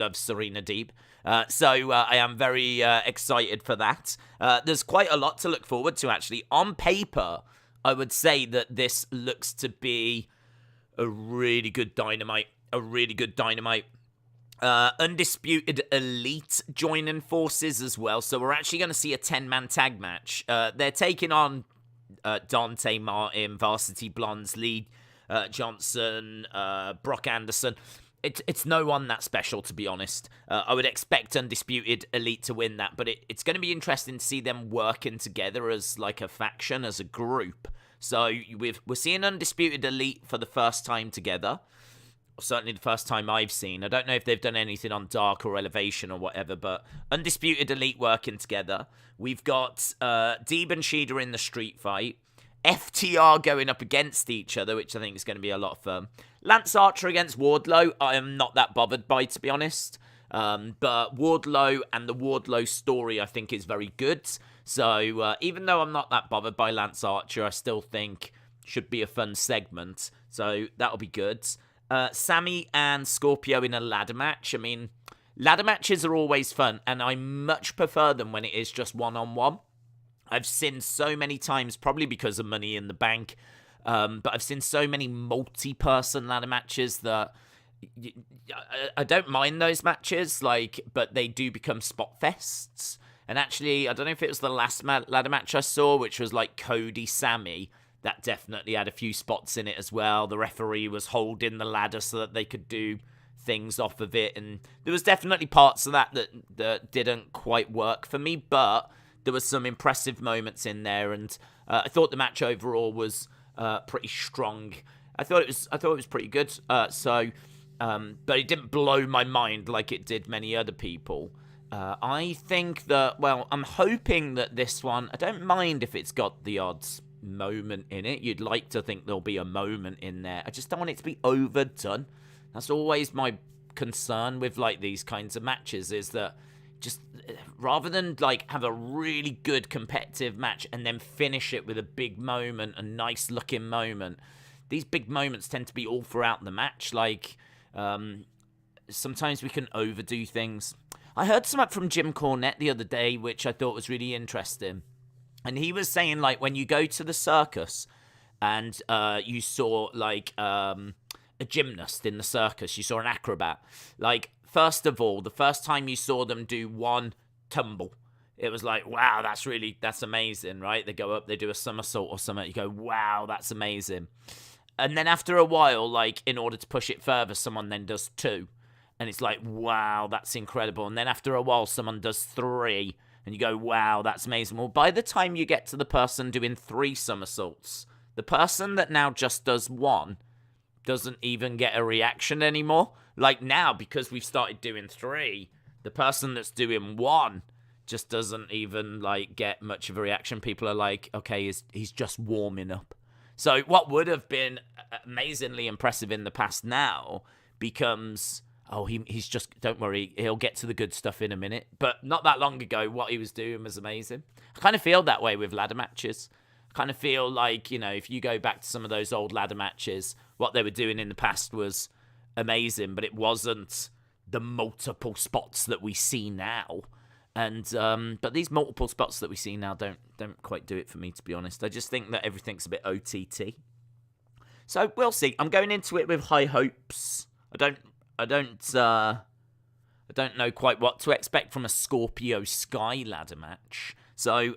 of Serena Deeb. So I am very excited for that. There's quite a lot to look forward to, actually. On paper, I would say that this looks to be a really good Dynamite. Undisputed Elite joining forces as well. So we're actually going to see a 10-man tag match. They're taking on Dante Martin, Varsity Blondes, Lee Johnson, Brock Anderson. It's no one that special, to be honest. I would expect Undisputed Elite to win that, but it's going to be interesting to see them working together as like a faction, as a group. So we're seeing Undisputed Elite for the first time together. Certainly the first time I've seen. I don't know if they've done anything on Dark or Elevation or whatever, but Undisputed Elite working together. We've got Deeb and Shida in the street fight. FTR going up against each other, which I think is going to be a lot of fun. Lance Archer against Wardlow, I am not that bothered by, to be honest. But Wardlow and the Wardlow story, I think, is very good. So even though I'm not that bothered by Lance Archer, I still think should be a fun segment. So that'll be good. Sammy and Scorpio in a ladder match. I mean, ladder matches are always fun, and I much prefer them when it is just one-on-one. I've seen so many times, probably because of Money in the Bank, but I've seen so many multi-person ladder matches that I don't mind those matches, but they do become spot fests. And actually, I don't know if it was the last ladder match I saw, which was like Cody Sammy. That definitely had a few spots in it as well. The referee was holding the ladder so that they could do things off of it. And there was definitely parts of that didn't quite work for me. But there was some impressive moments in there. And I thought the match overall was pretty strong. I thought it was pretty good. But it didn't blow my mind like it did many other people. I think that, I'm hoping that this one, I don't mind if it's got the odds moment in it. You'd like to think there'll be a moment in there. I just don't want it to be overdone. That's always my concern with these kinds of matches, is that just rather than have a really good competitive match and then finish it with a big moment, a nice looking moment, these big moments tend to be all throughout the match. Sometimes we can overdo things. I heard something from Jim Cornette the other day, which I thought was really interesting. And he was saying, when you go to the circus and you saw, a gymnast in the circus, you saw an acrobat. First of all, the first time you saw them do one tumble, it was wow, that's amazing, right? They go up, they do a somersault or something. You go, wow, that's amazing. And then after a while, in order to push it further, someone then does two. And it's wow, that's incredible. And then after a while, someone does three. And you go, wow, that's amazing. Well, by the time you get to the person doing 3 somersaults, the person that now just does one doesn't even get a reaction anymore. Now, because we've started doing 3, the person that's doing 1 just doesn't even, get much of a reaction. People are okay, he's just warming up. So what would have been amazingly impressive in the past now becomes... he's just, don't worry, he'll get to the good stuff in a minute. But not that long ago, what he was doing was amazing. I kind of feel that way with ladder matches. I kind of feel if you go back to some of those old ladder matches, what they were doing in the past was amazing, but it wasn't the multiple spots that we see now. And but these multiple spots that we see now don't quite do it for me, to be honest. I just think that everything's a bit OTT. So we'll see. I'm going into it with high hopes. I don't know quite what to expect from a Scorpio Sky ladder match. So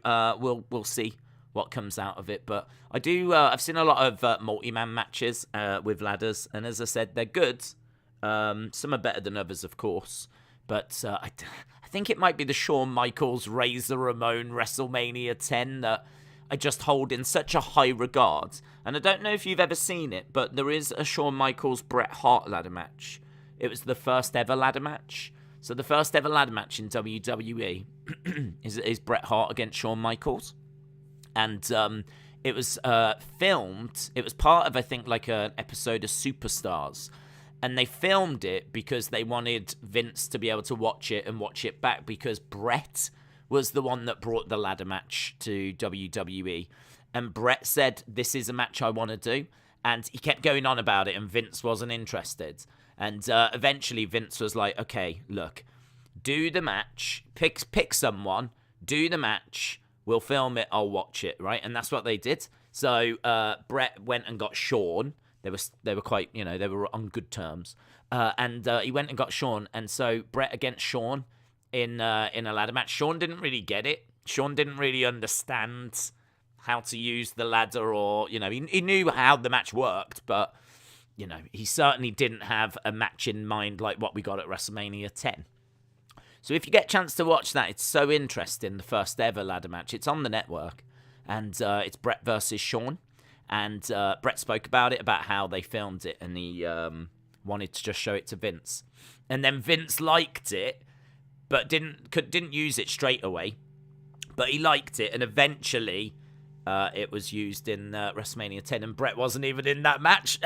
we'll see what comes out of it. But I do. I've seen a lot of multi-man matches with ladders, and as I said, they're good. Some are better than others, of course. But I think it might be the Shawn Michaels Razor Ramon WrestleMania 10 that I just hold in such a high regard. And I don't know if you've ever seen it, but there is a Shawn Michaels Bret Hart ladder match. It was the first ever ladder match. So the first ever ladder match in WWE is Bret Hart against Shawn Michaels. And it was filmed. It was part of, I think, an episode of Superstars. And they filmed it because they wanted Vince to be able to watch it and watch it back, because Bret was the one that brought the ladder match to WWE. And Bret said, this is a match I want to do. And he kept going on about it, and Vince wasn't interested. And eventually Vince was like, okay, look, do the match, pick someone, do the match, we'll film it, I'll watch it, right? And that's what they did. So Brett went and got Shawn. They were quite, they were on good terms. And he went and got Shawn. And so Brett against Shawn in a ladder match. Shawn didn't really get it. Shawn didn't really understand how to use the ladder, or, he knew how the match worked, but, he certainly didn't have a match in mind like what we got at WrestleMania 10. So if you get a chance to watch that, it's so interesting, the first ever ladder match. It's on the network, and it's Brett versus Shawn. And Brett spoke about it, about how they filmed it, and he wanted to just show it to Vince. And then Vince liked it, but didn't use it straight away. But he liked it, and eventually it was used in WrestleMania 10, and Brett wasn't even in that match.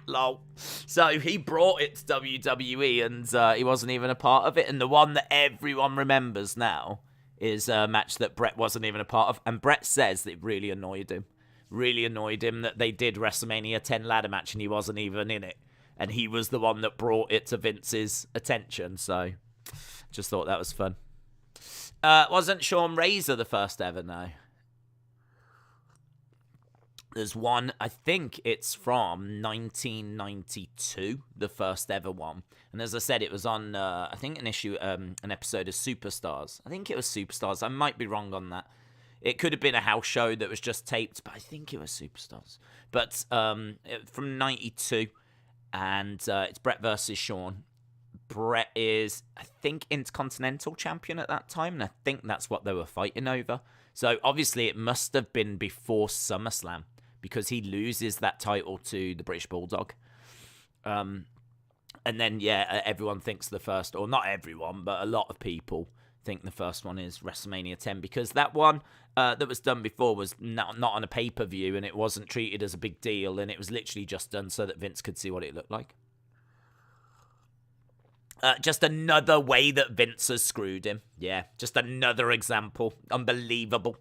Lol. So he brought it to WWE, and he wasn't even a part of it. And the one that everyone remembers now is a match that Brett wasn't even a part of. And Brett says that it really annoyed him. Really annoyed him that they did WrestleMania 10 ladder match and he wasn't even in it. And he was the one that brought it to Vince's attention. So just thought that was fun. Wasn't Shawn Razor the first ever? No. There's one, I think it's from 1992, the first ever one. And as I said, it was on, I think, an episode of Superstars. I think it was Superstars. I might be wrong on that. It could have been a house show that was just taped, but I think it was Superstars. But from 92, and it's Brett versus Shawn. Brett is, I think, Intercontinental Champion at that time, and I think that's what they were fighting over. So obviously it must have been before SummerSlam, because he loses that title to the British Bulldog. And then, everyone thinks the first, or not everyone, but a lot of people think the first one is WrestleMania 10, because that one that was done before was not on a pay-per-view, and it wasn't treated as a big deal, and it was literally just done so that Vince could see what it looked like. Just another way that Vince has screwed him. Yeah, just another example. Unbelievable.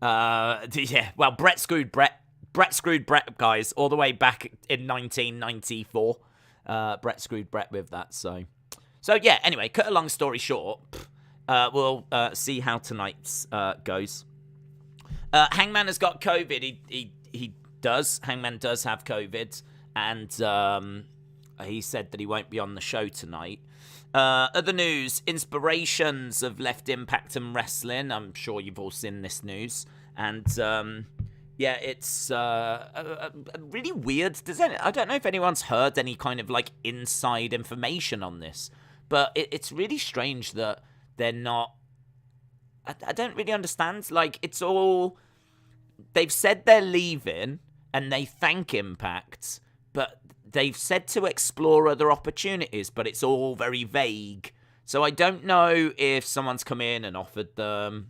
Well, Brett screwed Brett. Brett screwed Brett, guys, all the way back in 1994. Brett screwed Brett with that, so yeah, anyway, cut a long story short, we'll see how tonight's goes. Hangman has got COVID. He does. Hangman does have COVID, and he said that he won't be on the show tonight. Other news, Inspirations have left Impact and Wrestling. I'm sure you've all seen this news. And, it's really weird. I don't know if anyone's heard any kind of, inside information on this. But it's really strange that they're not... I don't really understand. It's all... They've said they're leaving, and they thank Impact, but... They've said to explore other opportunities, but it's all very vague. So I don't know if someone's come in and offered them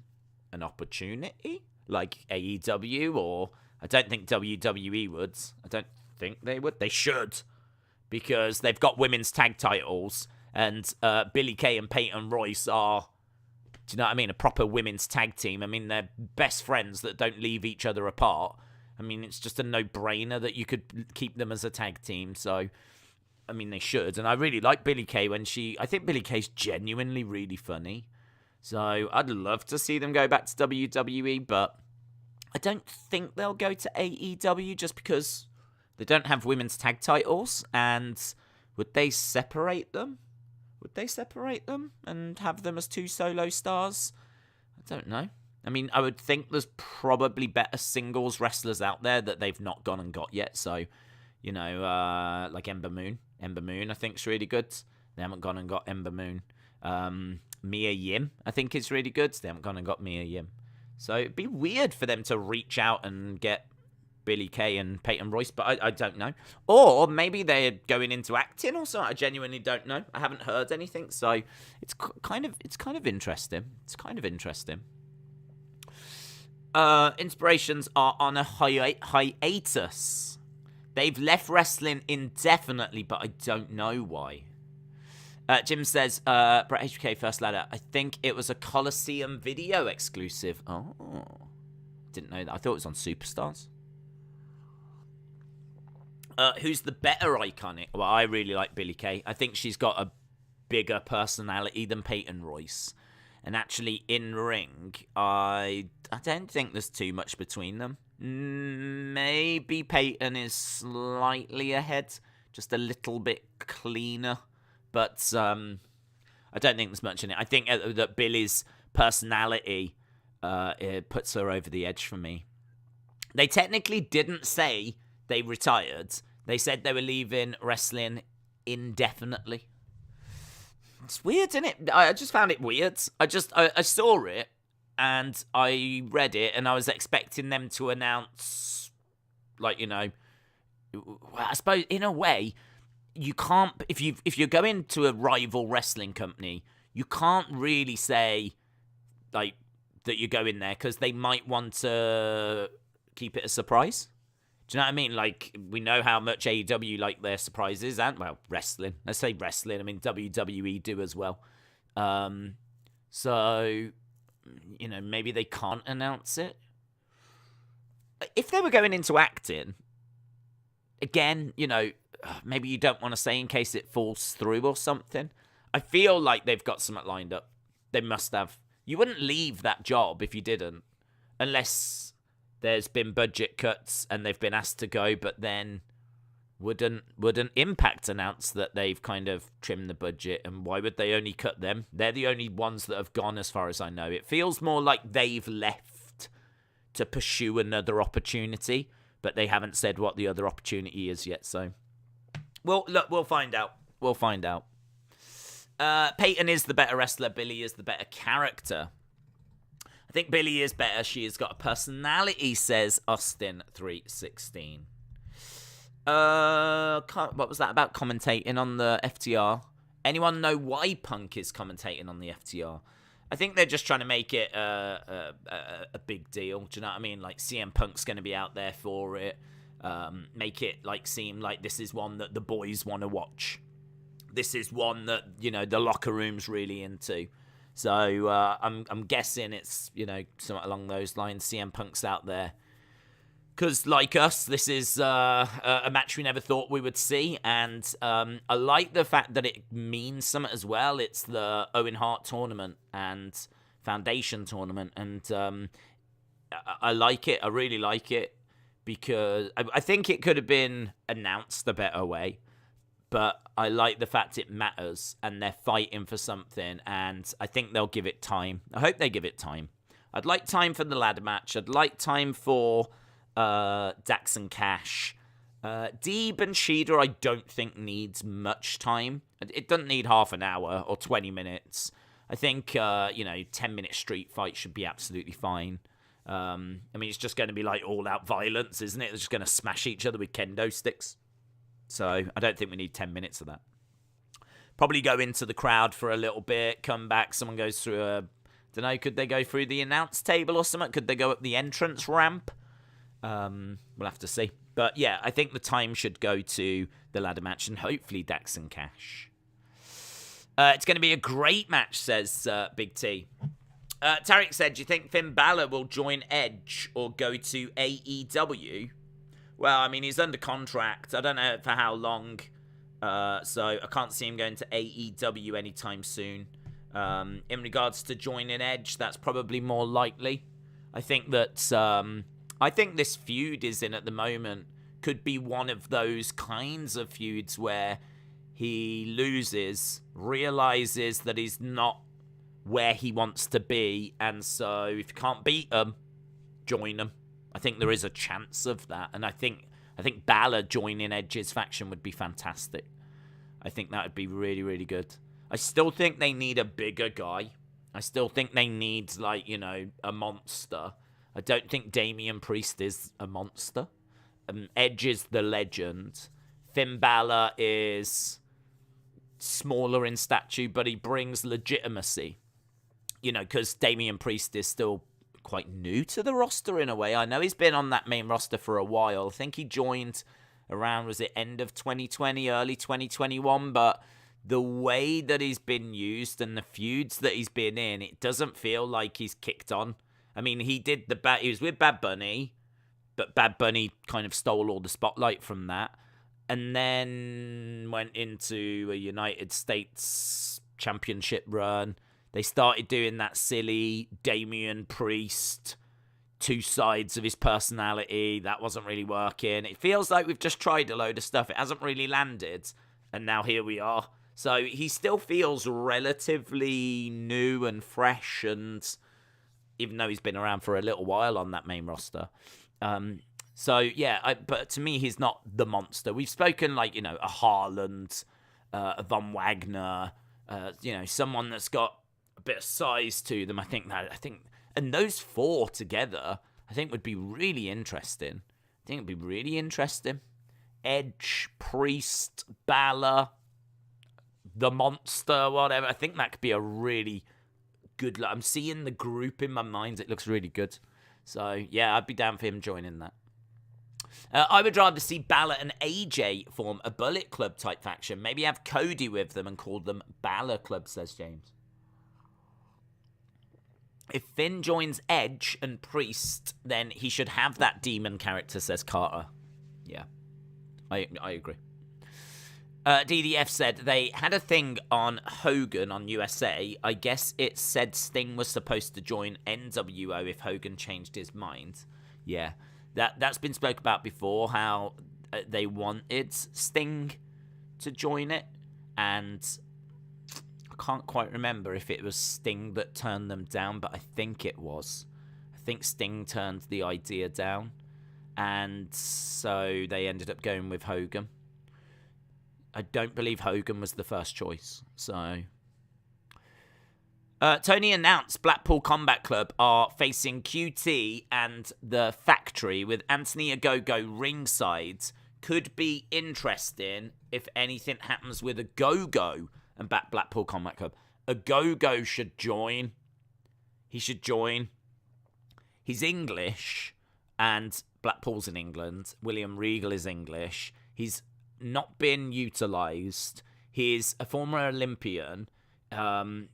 an opportunity, like AEW, or I don't think WWE would. I don't think they would. They should, because they've got women's tag titles, and Billie Kay and Peyton Royce are, do you know what I mean, a proper women's tag team. I mean, they're best friends that don't leave each other apart. I mean, it's just a no-brainer that you could keep them as a tag team. So, I mean, they should. And I really like Billie Kay I think Billie Kay's genuinely really funny. So, I'd love to see them go back to WWE, but I don't think they'll go to AEW just because they don't have women's tag titles. And would they separate them? Would they separate them and have them as two solo stars? I don't know. I mean, I would think there's probably better singles wrestlers out there that they've not gone and got yet. So, like Ember Moon. Ember Moon, I think, is really good. They haven't gone and got Ember Moon. Mia Yim, I think, is really good. They haven't gone and got Mia Yim. So it'd be weird for them to reach out and get Billie Kay and Peyton Royce, but I don't know. Or maybe they're going into acting or something. I genuinely don't know. I haven't heard anything. So it's kind of interesting. It's kind of interesting. Inspirations are on a hiatus. They've left wrestling indefinitely, but I don't know why. Jim says, Brett HBK First Ladder, I think it was a Coliseum video exclusive. Oh, didn't know that. I thought it was on Superstars. Who's the better Iconic? Well, I really like Billie Kay. I think she's got a bigger personality than Peyton Royce. And actually, in ring, I don't think there's too much between them. Maybe Peyton is slightly ahead, just a little bit cleaner. But I don't think there's much in it. I think that Billie's personality it puts her over the edge for me. They technically didn't say they retired. They said they were leaving wrestling indefinitely. It's weird, isn't it? I just found it weird. I saw it and I read it and I was expecting them to announce, like, you know, I suppose in a way, you can't, if you're going to a rival wrestling company, you can't really say, like, that you're going there because they might want to keep it a surprise. Do you know what I mean? Like, we know how much AEW like their surprises and, well, wrestling. Let's say wrestling. I mean, WWE do as well. So, you know, maybe they can't announce it. If they were going into acting, again, you know, maybe you don't want to say in case it falls through or something. I feel like they've got something lined up. They must have. You wouldn't leave that job if you didn't, unless there's been budget cuts and they've been asked to go, but then wouldn't Impact announce that they've kind of trimmed the budget, and why would they only cut them? They're the only ones that have gone as far as I know. It feels more like they've left to pursue another opportunity, but they haven't said what the other opportunity is yet, so we'll find out. We'll find out. Peyton is the better wrestler. Billie is the better character. I think Billie is better. She has got a personality, says Austin316. What was that about commentating on the FTR? Anyone know why Punk is commentating on the FTR? I think they're just trying to make it a big deal. Do you know what I mean? Like, CM Punk's going to be out there for it. Make it like seem like this is one that the boys want to watch. This is one that, you know, the locker room's really into. So I'm guessing it's, you know, somewhat along those lines. CM Punk's out there because, like us, this is a match we never thought we would see, and I like the fact that it means something as well. It's the Owen Hart tournament and Foundation tournament, and I like it. I really like it because I think it could have been announced a better way. But I like the fact it matters and they're fighting for something, and I think they'll give it time. I hope they give it time. I'd like time for the ladder match. I'd like time for Dax and Cash. Deeb and Shida I don't think needs much time. It doesn't need half an hour or 20 minutes. I think, 10-minute street fight should be absolutely fine. I mean, it's just going to be like all-out violence, isn't it? They're just going to smash each other with kendo sticks. So I don't think we need 10 minutes of that. Probably go into the crowd for a little bit, come back, someone goes through could they go through the announce table or something? Could they go up the entrance ramp? We'll have to see. But yeah, I think the time should go to the ladder match and hopefully Dax and Cash. It's going to be a great match, says Big T. Tarek said, do you think Finn Balor will join Edge or go to AEW? Well, I mean, he's under contract. I don't know for how long. So I can't see him going to AEW anytime soon. In regards to joining Edge, that's probably more likely. I think that I think this feud is in at the moment could be one of those kinds of feuds where he loses, realizes that he's not where he wants to be, and so if you can't beat him, join him. I think there is a chance of that, and I think Balor joining Edge's faction would be fantastic. I think that would be really, really good. I still think they need a bigger guy. I still think they need, like, you know, a monster. I don't think Damian Priest is a monster. Edge is the legend. Finn Balor is smaller in stature, but he brings legitimacy. You know, because Damian Priest is still quite new to the roster in a way. I know he's been on that main roster for a while. I think he joined around, was it end of 2020, early 2021, but the way that he's been used and the feuds that he's been in, it doesn't feel like he's kicked on. I mean, he was with Bad Bunny, but Bad Bunny kind of stole all the spotlight from that. and then went into a United States Championship run. They started doing that silly Damian Priest, two sides of his personality. That wasn't really working. It feels like we've just tried a load of stuff. It hasn't really landed, and now here we are. So he still feels relatively new and fresh, and even though he's been around for a little while on that main roster. So, yeah, but to me, he's not the monster. We've spoken, like, a Haaland, a Von Wagner, someone that's got a bit of size to them. I think, and those four together, I think would be really interesting. Edge, Priest, Balor, the Monster, whatever. I think that could be a really good. I'm seeing the group in my mind. It looks really good. So, yeah, I'd be down for him joining that. I would rather see Balor and AJ form a Bullet Club type faction. Maybe have Cody with them and call them Balor Club, says James. If Finn joins Edge and Priest, then he should have that demon character, says Carter. Yeah, I agree. DDF said they had a thing on Hogan on USA. I guess it said Sting was supposed to join NWO if Hogan changed his mind. Yeah, that's been spoke about before, how they wanted Sting to join it, and I can't quite remember if it was Sting that turned them down, but I think it was. I think Sting turned the idea down, and so they ended up going with Hogan. I don't believe Hogan was the first choice. So, Tony announced Blackpool Combat Club are facing QT and the Factory with Anthony Ogogo ringside. Could be interesting if anything happens with Ogogo and Blackpool Combat Club. Ogogo should join. He should join. He's English, and Blackpool's in England. William Regal is English. He's not been utilised. He's a former Olympian.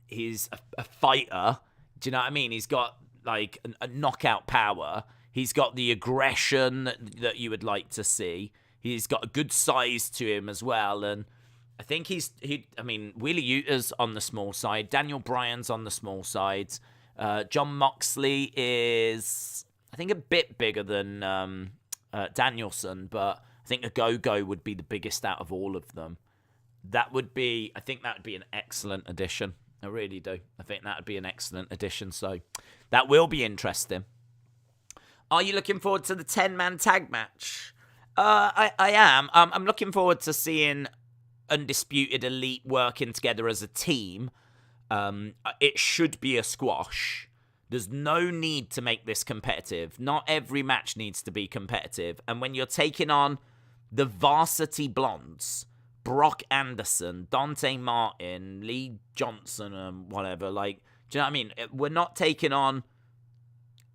He's a fighter. Do you know what I mean? He's got like a knockout power. He's got the aggression that you would like to see. He's got a good size to him as well. And I think Wheeler Yuta's on the small side. Daniel Bryan's on the small side. John Moxley is, I think, a bit bigger than Danielson, but I think Ogogo would be the biggest out of all of them. I think that would be an excellent addition. I really do. I think that would be an excellent addition. So that will be interesting. Are you looking forward to the 10-man tag match? I am. I'm looking forward to seeing Undisputed Elite working together as a team. It should be a squash. There's no need to make this competitive. Not every match needs to be competitive. And when you're taking on the Varsity Blondes, Brock Anderson, Dante Martin, Lee Johnson, and whatever, do you know what I mean? We're not taking on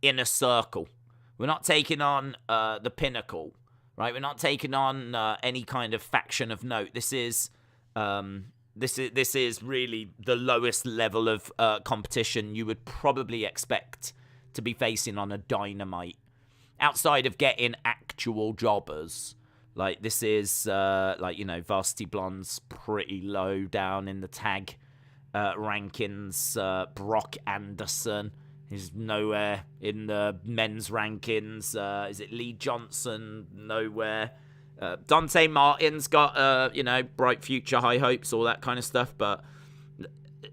Inner Circle. We're not taking on the Pinnacle, right? We're not taking on any kind of faction of note. This is really the lowest level of competition you would probably expect to be facing on a Dynamite, outside of getting actual jobbers. This is, Varsity Blonde's pretty low down in the tag rankings. Brock Anderson is nowhere in the men's rankings. Is it Lee Johnson? Nowhere. Dante Martin's got, bright future, high hopes, all that kind of stuff. But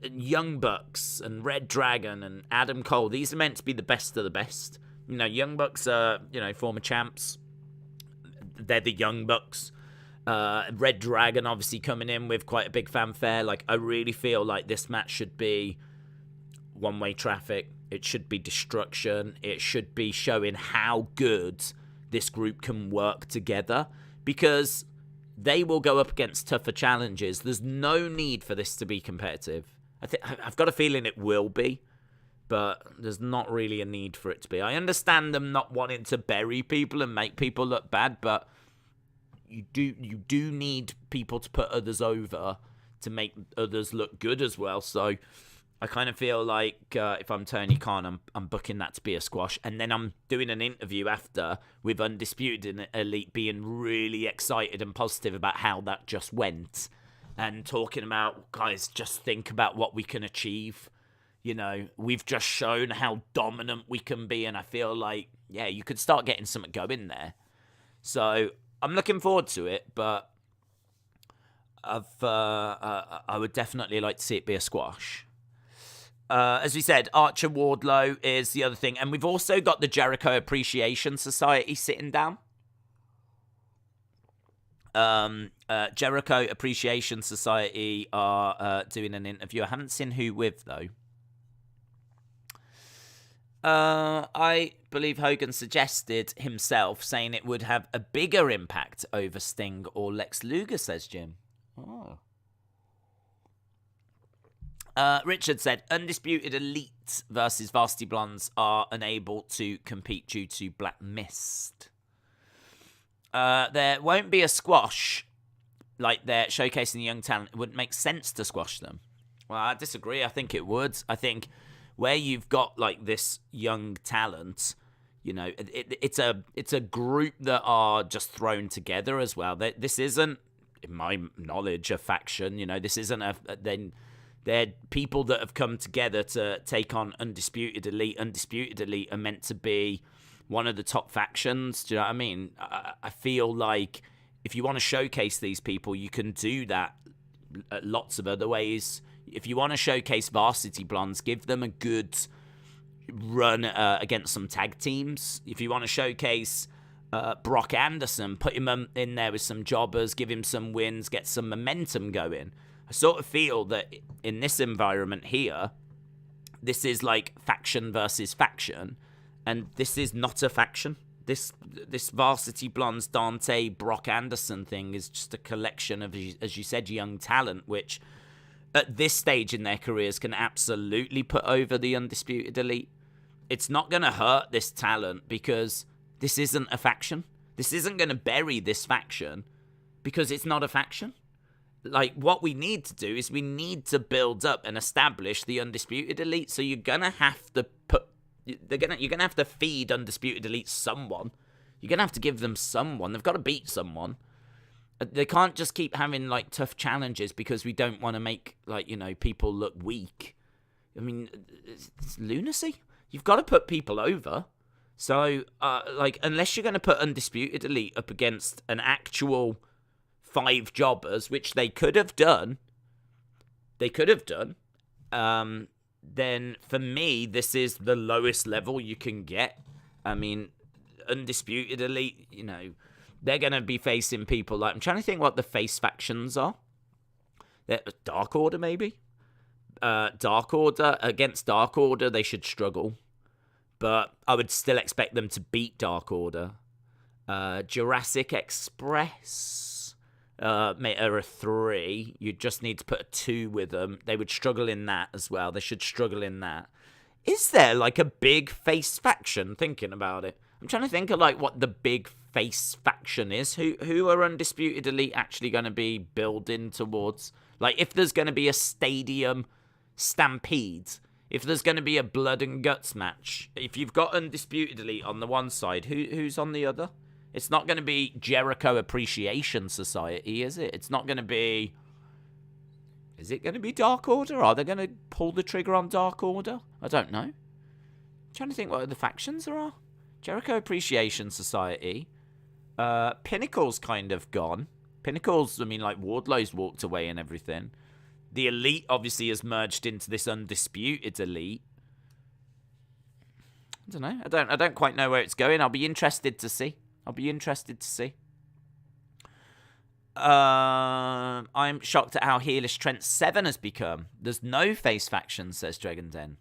Young Bucks and Red Dragon and Adam Cole, these are meant to be the best of the best. Young Bucks are, former champs. They're the Young Bucks. Red Dragon obviously coming in with quite a big fanfare. I really feel like this match should be one-way traffic. It should be destruction. It should be showing how good this group can work together, because they will go up against tougher challenges. There's no need for this to be competitive. I've got a feeling it will be, but there's not really a need for it to be. I understand them not wanting to bury people and make people look bad, but you do need people to put others over to make others look good as well. So I kind of feel like if I'm Tony Khan, I'm booking that to be a squash, and then I'm doing an interview after with Undisputed Elite, being really excited and positive about how that just went, and talking about, guys, just think about what we can achieve. You know, we've just shown how dominant we can be, and I feel like, yeah, you could start getting something going there. So I'm looking forward to it, but I would definitely like to see it be a squash. As we said, Archer Wardlow is the other thing. And we've also got the Jericho Appreciation Society sitting down. Jericho Appreciation Society are doing an interview. I haven't seen who with, though. I believe Hogan suggested himself, saying it would have a bigger impact over Sting or Lex Luger, says Jim. Oh. Richard said, Undisputed Elite versus Varsity Blondes are unable to compete due to Black Mist. There won't be a squash like they're showcasing young talent. It wouldn't make sense to squash them. Well, I disagree. I think it would. I think where you've got like this young talent, you know, it's a group that are just thrown together as well. This isn't, in my knowledge, a faction. You know, this isn't they're people that have come together to take on Undisputed Elite. Undisputed Elite are meant to be one of the top factions. Do you know what I mean? I feel like if you want to showcase these people, you can do that lots of other ways. If you want to showcase Varsity Blondes, give them a good run against some tag teams. If you want to showcase Brock Anderson, put him in there with some jobbers, give him some wins, get some momentum going. I sort of feel that in this environment here, this is like faction versus faction, and this is not a faction. This Varsity Blondes, Dante, Brock Anderson thing is just a collection of, as you said, young talent, which at this stage in their careers can absolutely put over the Undisputed Elite. It's not going to hurt this talent because this isn't a faction. This isn't going to bury this faction because it's not a faction. Like, what we need to do is we need to build up and establish the Undisputed Elite. So you're gonna have to you're gonna have to feed Undisputed Elite someone. You're gonna have to give them someone. They've got to beat someone. They can't just keep having like tough challenges because we don't want to make, like, you know, people look weak. I mean, it's lunacy. You've got to put people over. So, like, unless you're gonna put Undisputed Elite up against an actual 5 jobbers, which they could have done, then for me, this is the lowest level you can get. I mean, Undisputed Elite, you know, they're going to be facing people like, I'm trying to think what the face factions are. Dark Order, maybe? Dark Order, against Dark Order, they should struggle. But I would still expect them to beat Dark Order. Jurassic Express are a 3. You just need to put a 2 with them. They would struggle in that as well. They should struggle in that. Is there like a big face faction? Thinking about it, I'm trying to think of like what the big face faction is. Who are Undisputed Elite actually going to be building towards? Like, if there's going to be a stadium stampede, if there's going to be a blood and guts match, if you've got Undisputed Elite on the one side, who's on the other? It's not going to be Jericho Appreciation Society, is it? It's not going to be... Is it going to be Dark Order? Are they going to pull the trigger on Dark Order? I don't know. I'm trying to think what other factions there are. Jericho Appreciation Society. Pinnacle's kind of gone. Pinnacle's, I mean, like, Wardlow's walked away and everything. The Elite obviously has merged into this Undisputed Elite. I don't know. I don't quite know where it's going. I'll be interested to see. I'm shocked at how heelish Trent Seven has become. There's no face faction, says Dragon Den.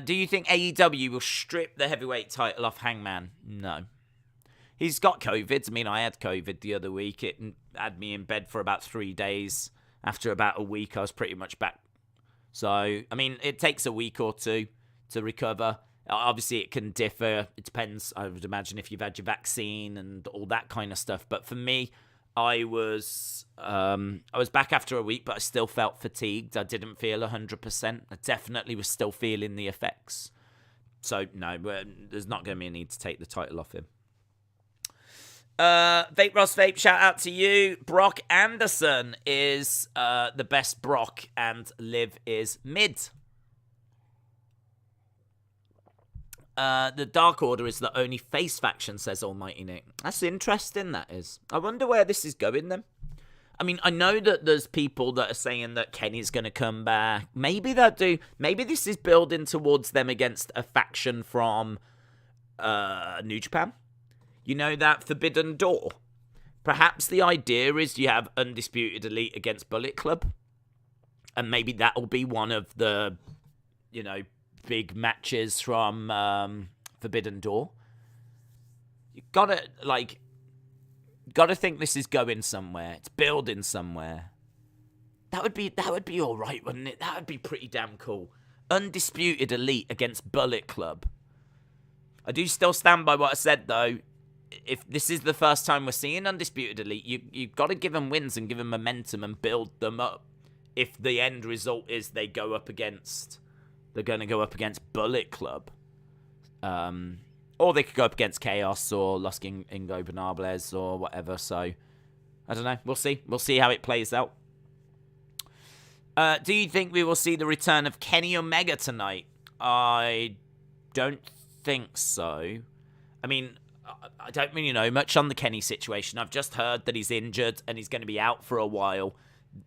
Do you think AEW will strip the heavyweight title off Hangman? No. He's got COVID. I mean, I had COVID the other week. It had me in bed for about 3 days. After about a week, I was pretty much back. So, I mean, it takes a week or two to recover. Obviously, it can differ. It depends, I would imagine, if you've had your vaccine and all that kind of stuff. But for me, I was back after a week, but I still felt fatigued. I didn't feel 100%. I definitely was still feeling the effects. So, no, there's not going to be a need to take the title off him. Vape Ross Vape, shout out to you. Brock Anderson is the best Brock, and Liv is mid. The Dark Order is the only face faction, says Almighty Nick. That's interesting, that is. I wonder where this is going, then. I mean, I know that there's people that are saying that Kenny's going to come back. Maybe they'll do. Maybe this is building towards them against a faction from New Japan. You know, that Forbidden Door. Perhaps the idea is you have Undisputed Elite against Bullet Club. And maybe that'll be one of the, you know, big matches from Forbidden Door. You gotta think this is going somewhere. It's building somewhere. That would be all right, wouldn't it? That would be pretty damn cool. Undisputed Elite against Bullet Club. I do still stand by what I said, though. If this is the first time we're seeing Undisputed Elite, you've got to give them wins and give them momentum and build them up. If the end result is they're going to go up against Bullet Club. Or they could go up against Chaos or Los Ingobernables or whatever. So, I don't know. We'll see. We'll see how it plays out. Do you think we will see the return of Kenny Omega tonight? I don't think so. I mean, I don't really know much on the Kenny situation. I've just heard that he's injured and he's going to be out for a while.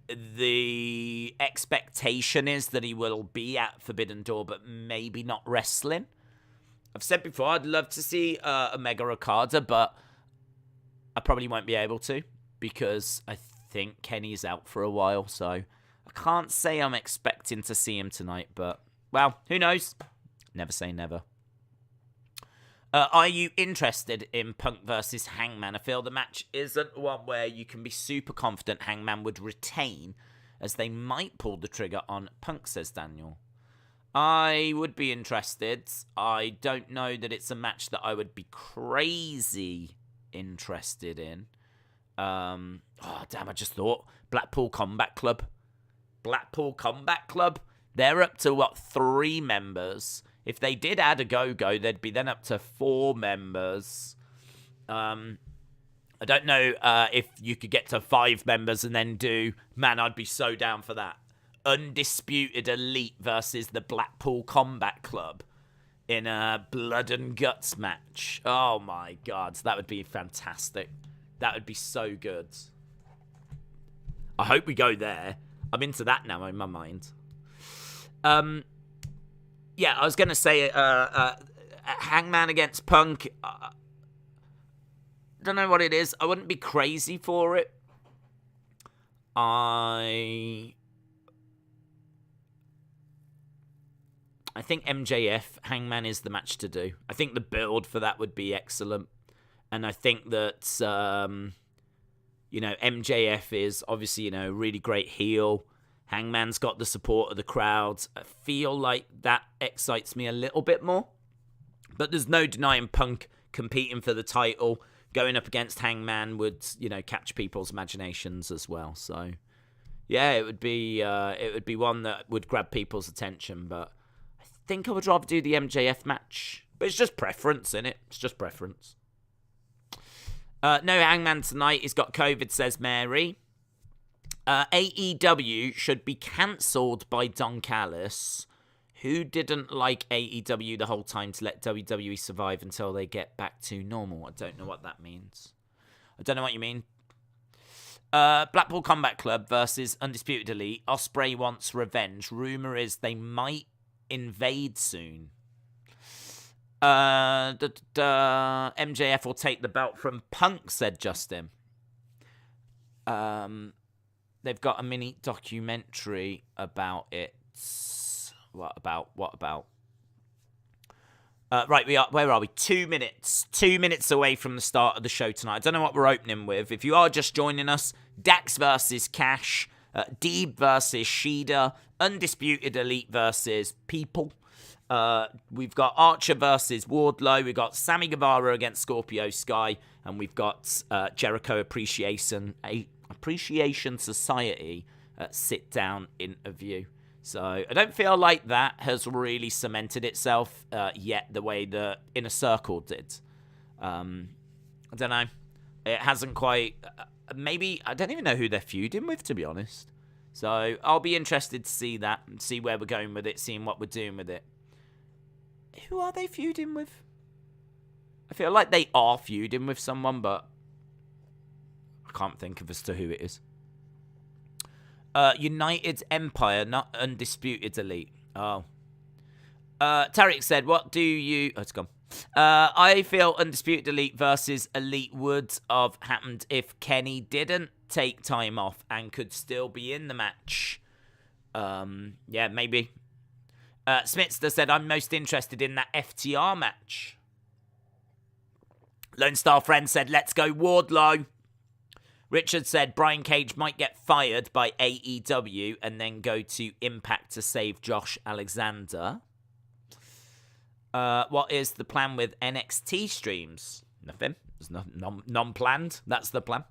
The expectation is that he will be at Forbidden Door, but maybe not wrestling. I've said before, I'd love to see Omega Okada, but I probably won't be able to because I think Kenny's out for a while. So I can't say I'm expecting to see him tonight, but, well, who knows? Never say never. Are you interested in Punk versus Hangman? I feel the match isn't one where you can be super confident Hangman would retain, as they might pull the trigger on Punk, says Daniel. I would be interested. I don't know that it's a match that I would be crazy interested in. Oh, damn, I just thought. Blackpool Combat Club. Blackpool Combat Club? They're up to, 3 members? If they did add a go-go, they'd be then up to 4 members. I don't know if you could get to 5 members and then do... Man, I'd be so down for that. Undisputed Elite versus the Blackpool Combat Club in a blood and guts match. Oh, my God. That would be fantastic. That would be so good. I hope we go there. I'm into that now in my mind. Yeah, I was going to say Hangman against Punk. I don't know what it is. I wouldn't be crazy for it. I think MJF, Hangman is the match to do. I think the build for that would be excellent. And I think that, MJF is obviously, a really great heel. Hangman's got the support of the crowd. I feel like that excites me a little bit more. But there's no denying Punk competing for the title. Going up against Hangman would, catch people's imaginations as well. So, yeah, it would be one that would grab people's attention. But I think I would rather do the MJF match. But it's just preference, innit? It's just preference. No Hangman tonight. He's got COVID, says Mary. AEW should be cancelled by Don Callis, who didn't like AEW the whole time to let WWE survive until they get back to normal. I don't know what that means. I don't know what you mean. Blackpool Combat Club versus Undisputed Elite. Ospreay wants revenge. Rumour is they might invade soon. MJF will take the belt from Punk, said Justin. They've got a mini documentary about it. What about? Right, where are we? 2 minutes. 2 minutes away from the start of the show tonight. I don't know what we're opening with. If you are just joining us, Dax versus Cash, Deeb versus Shida, Undisputed Elite versus People. We've got Archer versus Wardlow. We've got Sammy Guevara against Scorpio Sky. and we've got Jericho Appreciation Society sit-down interview. So I don't feel like that has really cemented itself yet the way the Inner Circle did. I don't know. It hasn't quite... maybe... I don't even know who they're feuding with, to be honest. So I'll be interested to see that, and see where we're going with it, seeing what we're doing with it. Who are they feuding with? I feel like they are feuding with someone, but I can't think of as to who it is. United Empire, not Undisputed Elite. Oh. Tarek said, what do you... Oh, it's gone. I feel Undisputed Elite versus Elite would have happened if Kenny didn't take time off and could still be in the match. Yeah, maybe. Smitster said, I'm most interested in that FTR match. Lone Star Friend said, let's go Wardlow. Richard said, Brian Cage might get fired by AEW and then go to Impact to save Josh Alexander. What is the plan with NXT streams? Nothing. It's non-planned. That's the plan.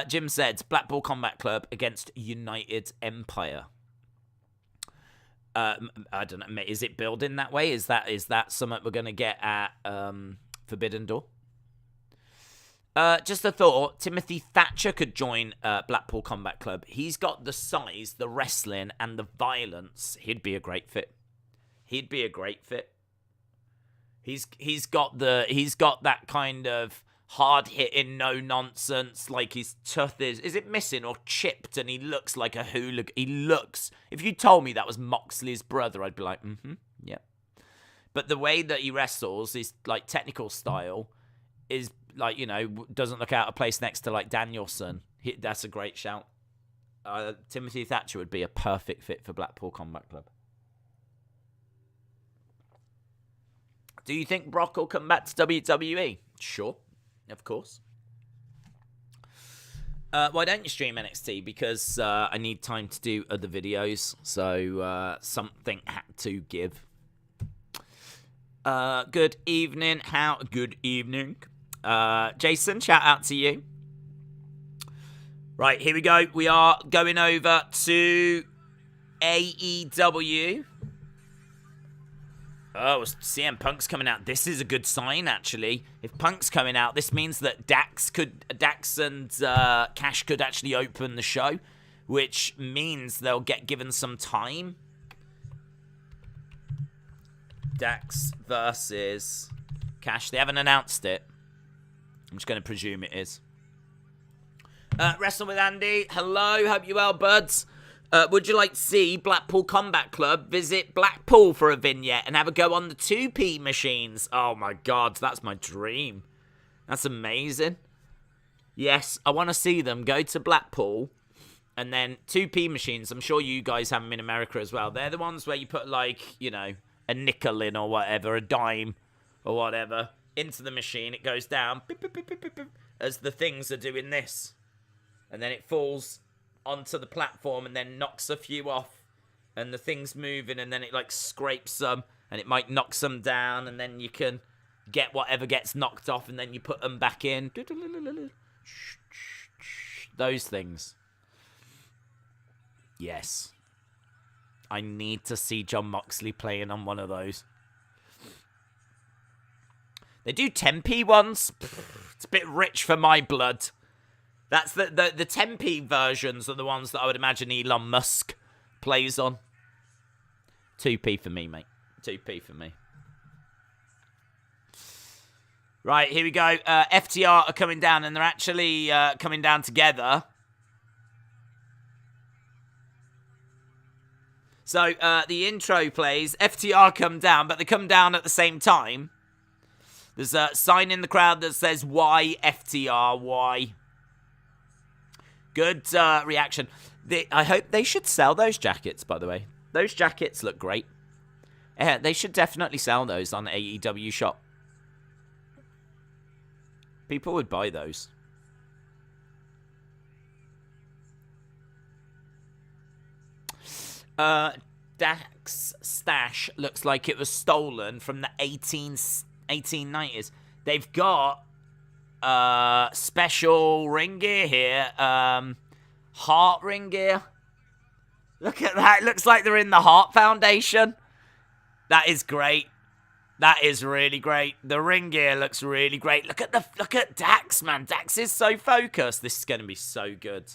Jim said, Blackpool Combat Club against United Empire. I don't know. Is it building that way? Is that something we're going to get at Forbidden Door? Just a thought. Timothy Thatcher could join Blackpool Combat Club. He's got the size, the wrestling, and the violence. He'd be a great fit. He's got that kind of hard hitting, no nonsense. Like his tooth is it missing or chipped? And he looks like a hooligan. He looks. If you told me that was Moxley's brother, I'd be like, yeah. But the way that he wrestles, his like technical style, is like, you know, doesn't look out of place next to like Danielson. That's a great shout. Timothy Thatcher would be a perfect fit for Blackpool Combat Club. Do you think Brock will come back to WWE? Sure, of course. Why don't you stream NXT? Because I need time to do other videos, so something had to give. Good evening. Good evening. Jason, shout out to you. Right, here we go. We are going over to AEW. Oh, CM Punk's coming out. This is a good sign, actually. If Punk's coming out, this means that Dax and Cash could actually open the show, which means they'll get given some time. Dax versus Cash. They haven't announced it. I'm just going to presume it is. Wrestle with Andy. Hello. Hope you're well, buds. Would you like to see Blackpool Combat Club visit Blackpool for a vignette and have a go on the 2P machines? Oh my god, that's my dream. That's amazing. Yes, I want to see them go to Blackpool and then 2P machines. I'm sure you guys have them in America as well. They're the ones where you put like, you know, a nickel in or whatever, a dime or whatever, into the machine. It goes down beep, beep, beep, beep, beep, beep, as the things are doing this. And then it falls onto the platform and then knocks a few off, and the thing's moving, and then it like scrapes some, and it might knock some down, and then you can get whatever gets knocked off, and then you put them back in. Those things. Yes. I need to see John Moxley playing on one of those. They do 10p ones. It's a bit rich for my blood. That's the 10p versions are the ones that I would imagine Elon Musk plays on. 2p for me, mate. 2p for me. Right, here we go. FTR are coming down, and they're actually coming down together. So the intro plays. FTR come down, but they come down at the same time. There's a sign in the crowd that says, why FTR, why? Good reaction. I hope they should sell those jackets, by the way. Those jackets look great. Yeah, they should definitely sell those on AEW Shop. People would buy those. Dax stash looks like it was stolen from the 1890s. They've got special ring gear here. Heart ring gear. Look at that. It looks like they're in the Heart Foundation. That is great. That is really great. The ring gear looks really great. Look at Dax, man. Dax is so focused. This is going to be so good.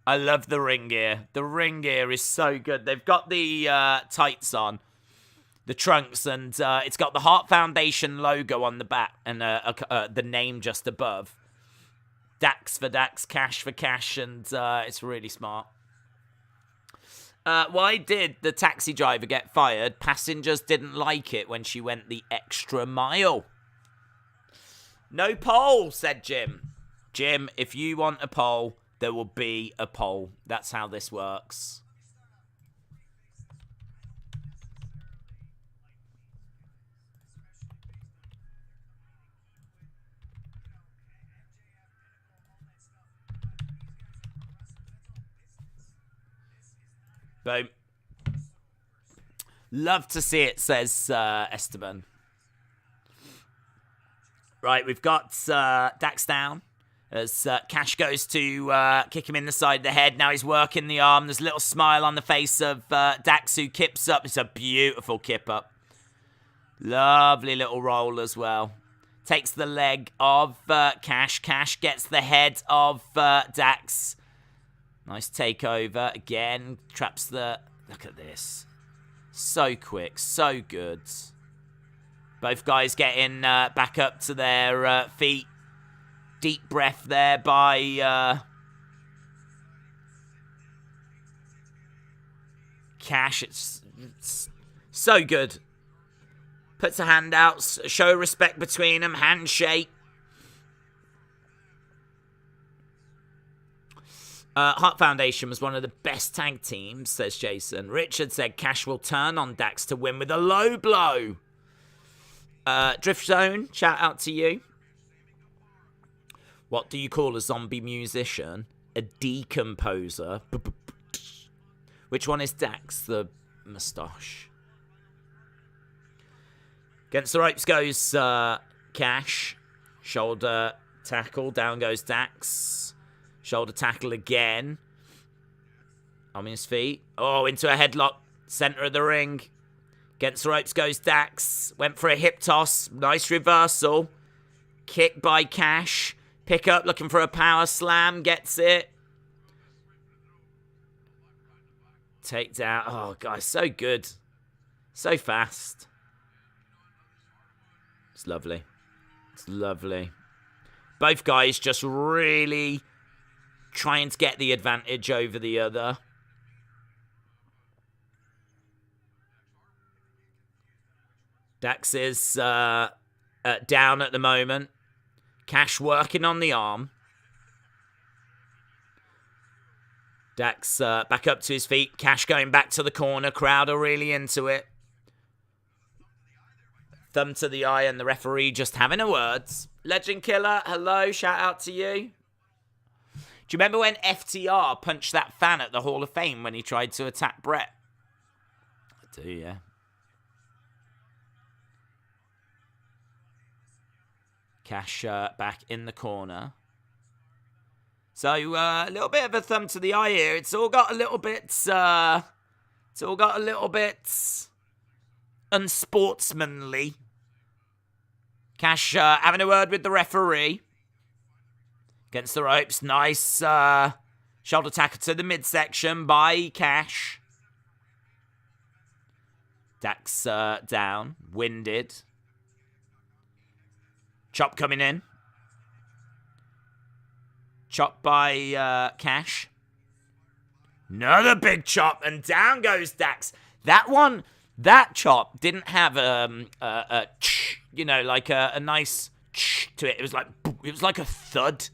I love the ring gear. The ring gear is so good. They've got the tights on, the trunks, and it's got the Heart Foundation logo on the back and the name just above. Dax for Dax, Cash for Cash, and it's really smart. Why did the taxi driver get fired? Passengers didn't like it when she went the extra mile. No poll, said Jim. Jim, if you want a poll, there will be a poll. That's how this works. Boom. Love to see it, says Esteban. Right, we've got Dax down. As Cash goes to kick him in the side of the head. Now he's working the arm. There's a little smile on the face of Dax, who kips up. It's a beautiful kip up. Lovely little roll as well. Takes the leg of Cash. Cash gets the head of Dax. Nice takeover. Again, traps the... Look at this. So quick. So good. Both guys getting back up to their feet. Deep breath there by Cash. It's so good. Puts a hand out. Show respect between them. Handshake. Heart Foundation was one of the best tag teams, says Jason. Richard said Cash will turn on Dax to win with a low blow. Drift Zone, shout out to you. What do you call a zombie musician? A decomposer. Which one is Dax? The moustache. Against the ropes goes Cash. Shoulder tackle. Down goes Dax. Shoulder tackle again. On his feet. Oh, into a headlock. Center of the ring. Against the ropes goes Dax. Went for a hip toss. Nice reversal. Kick by Cash. Pick up, looking for a power slam. Gets it. Takedown. Oh, guys, so good. So fast. It's lovely. It's lovely. Both guys just really trying to get the advantage over the other. Dax is down at the moment. Cash working on the arm. Dax back up to his feet. Cash going back to the corner. Crowd are really into it. Thumb to the eye and the referee just having a words. Legend Killer, hello. Shout out to you. Do you remember when FTR punched that fan at the Hall of Fame when he tried to attack Brett? I do, yeah. Cash back in the corner. So a little bit of a thumb to the eye here. It's all got a little bit. It's all got a little bit unsportsmanly. Cash having a word with the referee. Against the ropes. Nice shoulder tackle to the midsection by Cash. Dax down. Winded. Chop coming in. Chop by Cash. Another big chop, and down goes Dax. That one, that chop didn't have a you know, like a nice to it. It was like a thud.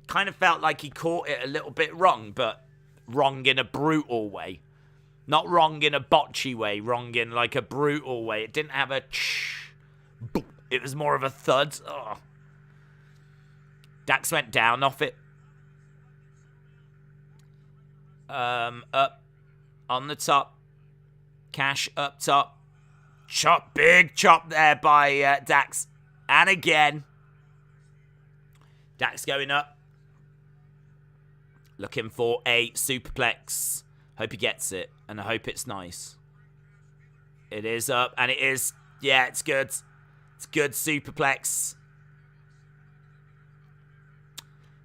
Kind of felt like he caught it a little bit wrong, but wrong in a brutal way. Not wrong in a botchy way, wrong in like a brutal way. It didn't have a it was more of a thud. Oh. Dax went down off it. Up on the top. Cash up top. Chop, big chop there by Dax. And again. Dax going up. Looking for a superplex. Hope he gets it. And I hope it's nice. It is up. And it is. Yeah, it's good. It's good superplex.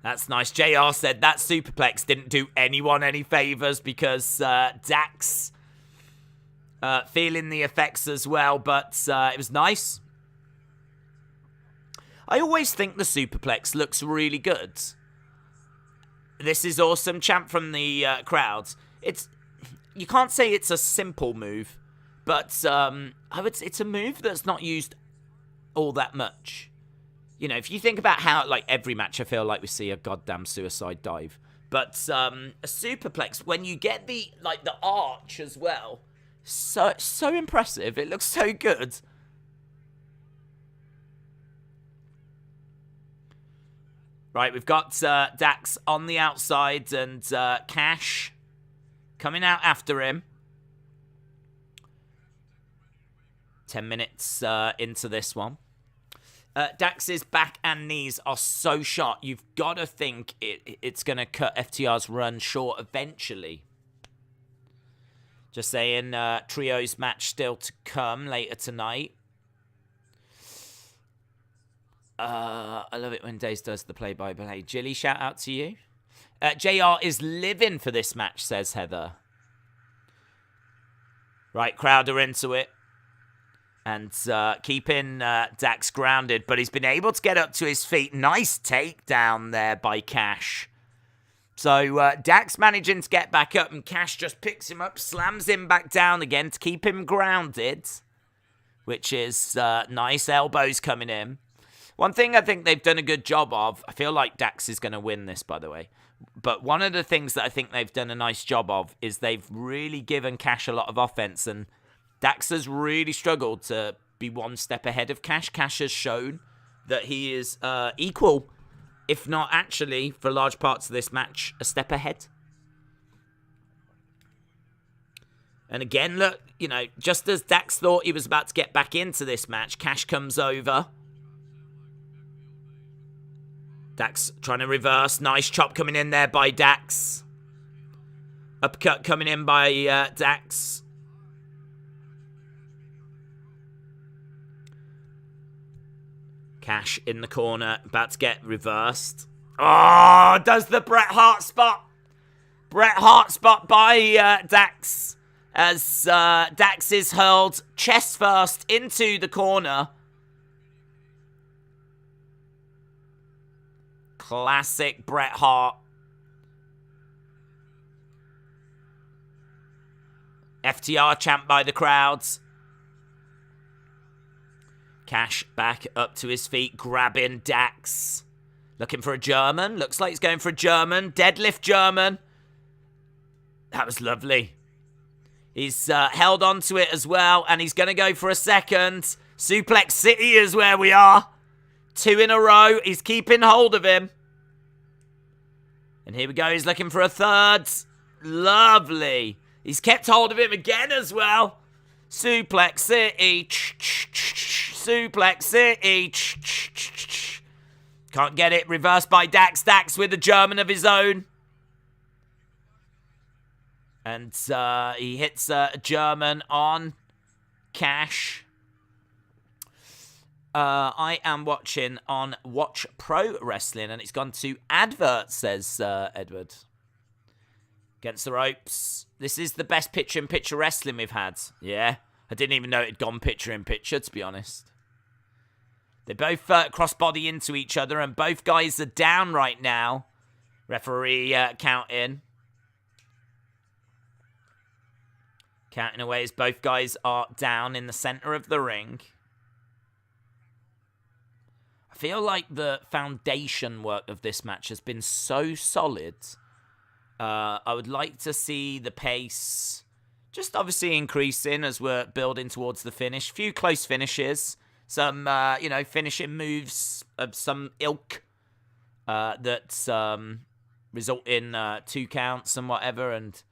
That's nice. JR said that superplex didn't do anyone any favors because Dax feeling the effects as well. But it was nice. I always think the superplex looks really good. This is awesome. Chant from the crowd. You can't say it's a simple move, but it's a move that's not used all that much. You know, if you think about how, like, every match I feel like we see a goddamn suicide dive. But a superplex, when you get the arch as well, so impressive. It looks so good. Right, we've got Dax on the outside and Cash coming out after him. 10 minutes into this one. Dax's back and knees are so shot. You've got to think it's going to cut FTR's run short eventually. Just saying, trios match still to come later tonight. I love it when Daze does the play-by-play. Jilly, shout out to you. JR is living for this match, says Heather. Right, crowd are into it. And keeping Dax grounded, but he's been able to get up to his feet. Nice takedown there by Cash. So Dax managing to get back up, and Cash just picks him up, slams him back down again to keep him grounded, which is nice. Elbows coming in. One thing I think they've done a good job of, I feel like Dax is going to win this, by the way, but one of the things that I think they've done a nice job of is they've really given Cash a lot of offense, and Dax has really struggled to be one step ahead of Cash. Cash has shown that he is equal, if not actually, for large parts of this match, a step ahead. And again, look, you know, just as Dax thought he was about to get back into this match, Cash comes over. Dax trying to reverse. Nice chop coming in there by Dax. Uppercut coming in by Dax. Cash in the corner, about to get reversed. Oh, does the Bret Hart spot. Bret Hart spot by Dax. As Dax is hurled chest first into the corner. Classic Bret Hart. FTR chant by the crowds. Cash back up to his feet, grabbing Dax. Looking for a German. Looks like he's going for a German. Deadlift German. That was lovely. He's held on to it as well, and he's going to go for a second. Suplex City is where we are. 2 in a row. He's keeping hold of him. And here we go. He's looking for a third. Lovely. He's kept hold of him again as well. Suplex City. Suplex City. Can't get it. Reversed by Dax. Dax with a German of his own. And he hits a German on Cash. I am watching on Watch Pro Wrestling, and it's gone to adverts, says Edward. Against the ropes. This is the best picture-in-picture wrestling we've had. Yeah. I didn't even know it had gone picture-in-picture, to be honest. They both cross-body into each other, and both guys are down right now. Referee counting. Counting away as both guys are down in the center of the ring. I feel like the foundation work of this match has been so solid. I would like to see the pace just obviously increasing as we're building towards the finish. Few close finishes. Some, finishing moves of some ilk that result in 2 counts and whatever. And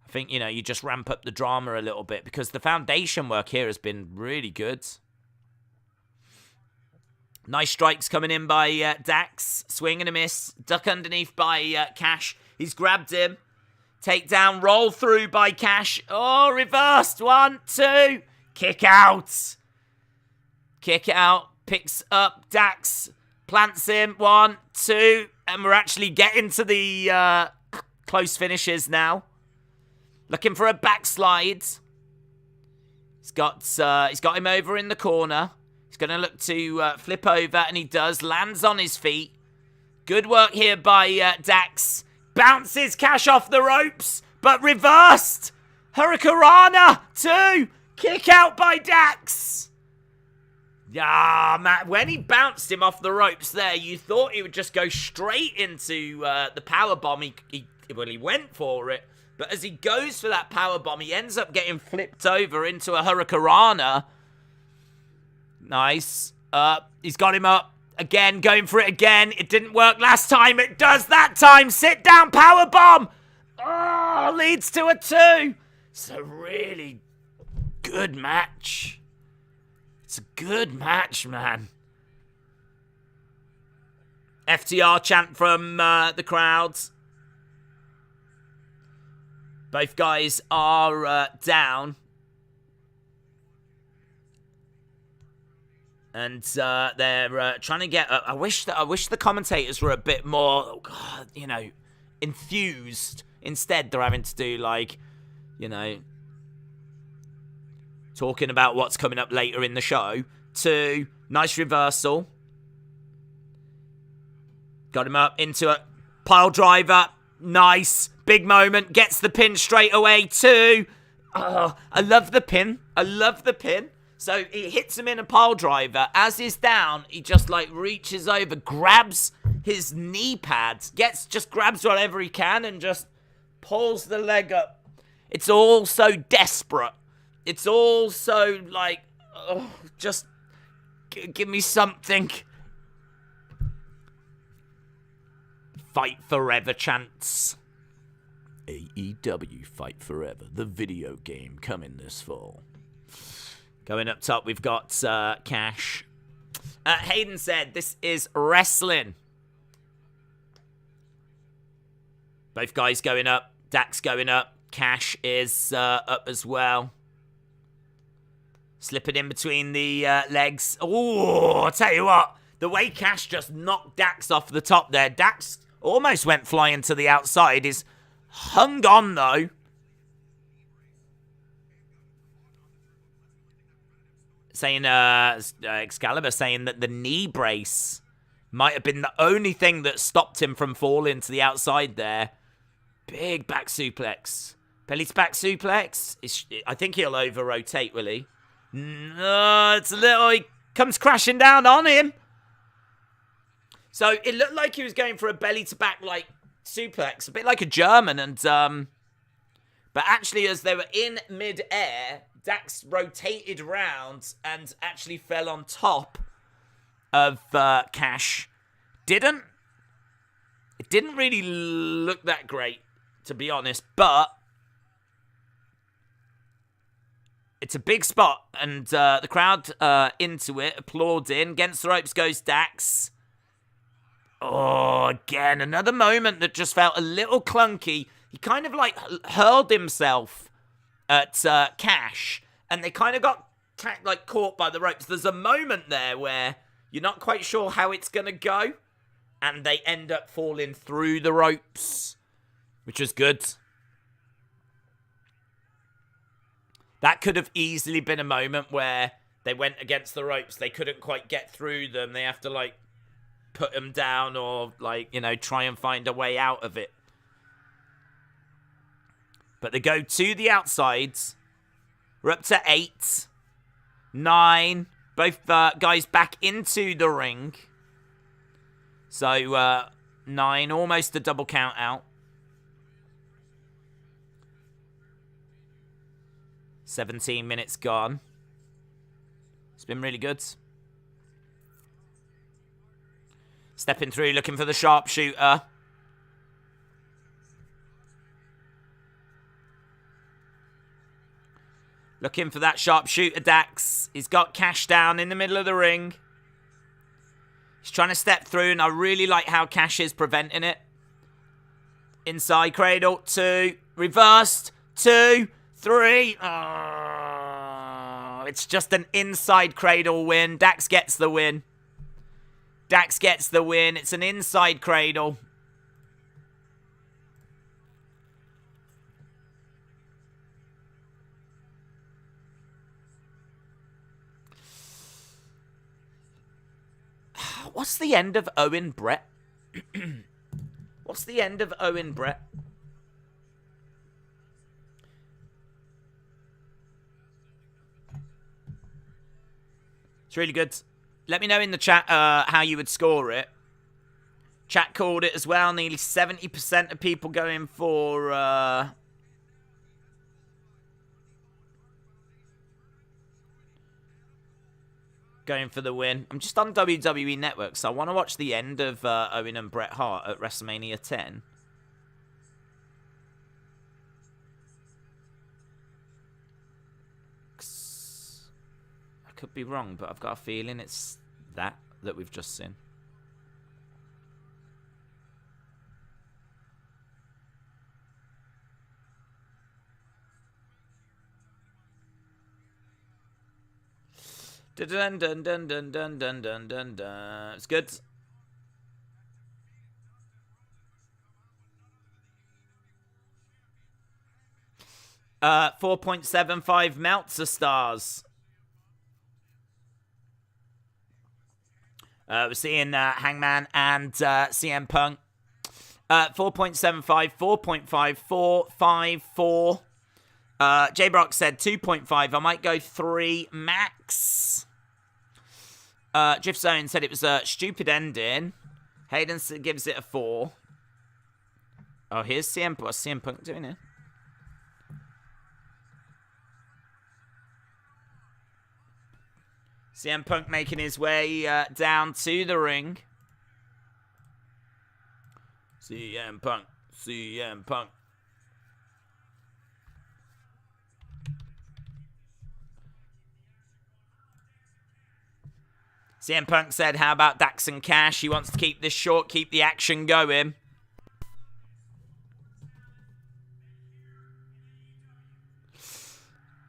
I think, you just ramp up the drama a little bit because the foundation work here has been really good. Nice strikes coming in by Dax. Swing and a miss. Duck underneath by Cash. He's grabbed him. Takedown, roll through by Cash. Oh, reversed. 1, 2. Kick out. Kick out. Picks up Dax. Plants him. 1, 2. And we're actually getting to the close finishes now. Looking for a backslide. He's got him over in the corner. He's going to look to flip over, and he does. Lands on his feet. Good work here by Dax. Bounces Cash off the ropes, but reversed. Hurricanrana 2. Kick out by Dax. Matt, when he bounced him off the ropes there, you thought he would just go straight into the powerbomb. He went for it. But as he goes for that powerbomb, he ends up getting flipped over into a Hurricanrana. Nice. He's got him up. Again, going for it again. It didn't work last time. It does that time. Sit down powerbomb. Oh, leads to a 2. It's a really good match. It's a good match, man. FTR chant from the crowds. Both guys are down. And they're trying to get. I wish the commentators were a bit more, enthused. Instead, they're having to do talking about what's coming up later in the show. 2, nice reversal. Got him up into a pile driver. Nice. Big moment. Gets the pin straight away. 2. Oh, I love the pin. So he hits him in a pile driver. As he's down, he just reaches over, grabs his knee pads, grabs whatever he can and just pulls the leg up. It's all so desperate. It's all so just give me something. Fight Forever chants. AEW Fight Forever, the video game coming this fall. Going up top, we've got Cash. Hayden said, this is wrestling. Both guys going up. Dax going up. Cash is up as well. Slipping in between the legs. Oh, I'll tell you what. The way Cash just knocked Dax off the top there. Dax almost went flying to the outside. He's hung on, though. Saying, Excalibur saying that the knee brace might have been the only thing that stopped him from falling to the outside there. Big back suplex. Belly to back suplex. I think he'll over-rotate, will he? No, it's a little... He comes crashing down on him. So it looked like he was going for a belly to back suplex, a bit like a German, and but actually as they were in mid-air, Dax rotated round and actually fell on top of Cash. It didn't really look that great, to be honest, but it's a big spot, and the crowd into it, applauding. Against the ropes goes Dax. Oh, again, another moment that just felt a little clunky. He kind of hurled himself at Cash, and they kind of got caught by the ropes. There's a moment there where you're not quite sure how it's going to go, and they end up falling through the ropes, which was good. That could have easily been a moment where they went against the ropes. They couldn't quite get through them. They have to, put them down or, try and find a way out of it. But they go to the outsides. We're up to 8. 9. Both guys back into the ring. So, 9. Almost a double count out. 17 minutes gone. It's been really good. Stepping through, looking for the sharpshooter. Looking for that sharpshooter, Dax. He's got Cash down in the middle of the ring. He's trying to step through, and I really like how Cash is preventing it. Inside cradle, 2, reversed, 2, 3. Oh, it's just an inside cradle win. Dax gets the win. Dax gets the win. It's an inside cradle. What's the end of Owen Brett? What's the end of Owen Brett? It's really good. Let me know in the chat how you would score it. Chat called it as well. Nearly 70% of people going for... going for the win. I'm just on WWE Network, so I want to watch the end of Owen and Bret Hart at WrestleMania 10. I could be wrong, but I've got a feeling it's that we've just seen. Dun dun dun dun dun dun dun dun dun. It's good. Uh, 4.75 Meltzer stars. We're seeing Hangman and CM Punk. 4.75, 4.5, 4, 5, 4. J Brock said 2.5. I might go 3 max. Drift Zone said it was a stupid ending. Hayden gives it a 4. Oh, here's CM Punk. What's CM Punk doing here? CM Punk making his way down to the ring. CM Punk. CM Punk. CM Punk said, how about Dax and Cash? He wants to keep this short, keep the action going.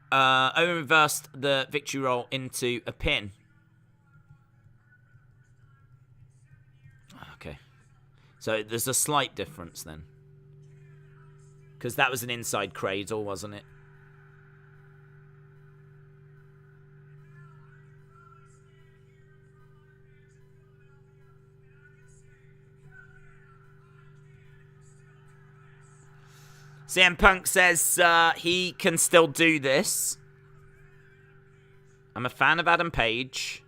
Owen reversed the victory roll into a pin. Okay. So there's a slight difference then. Because that was an inside cradle, wasn't it? CM Punk says he can still do this. I'm a fan of Adam Page.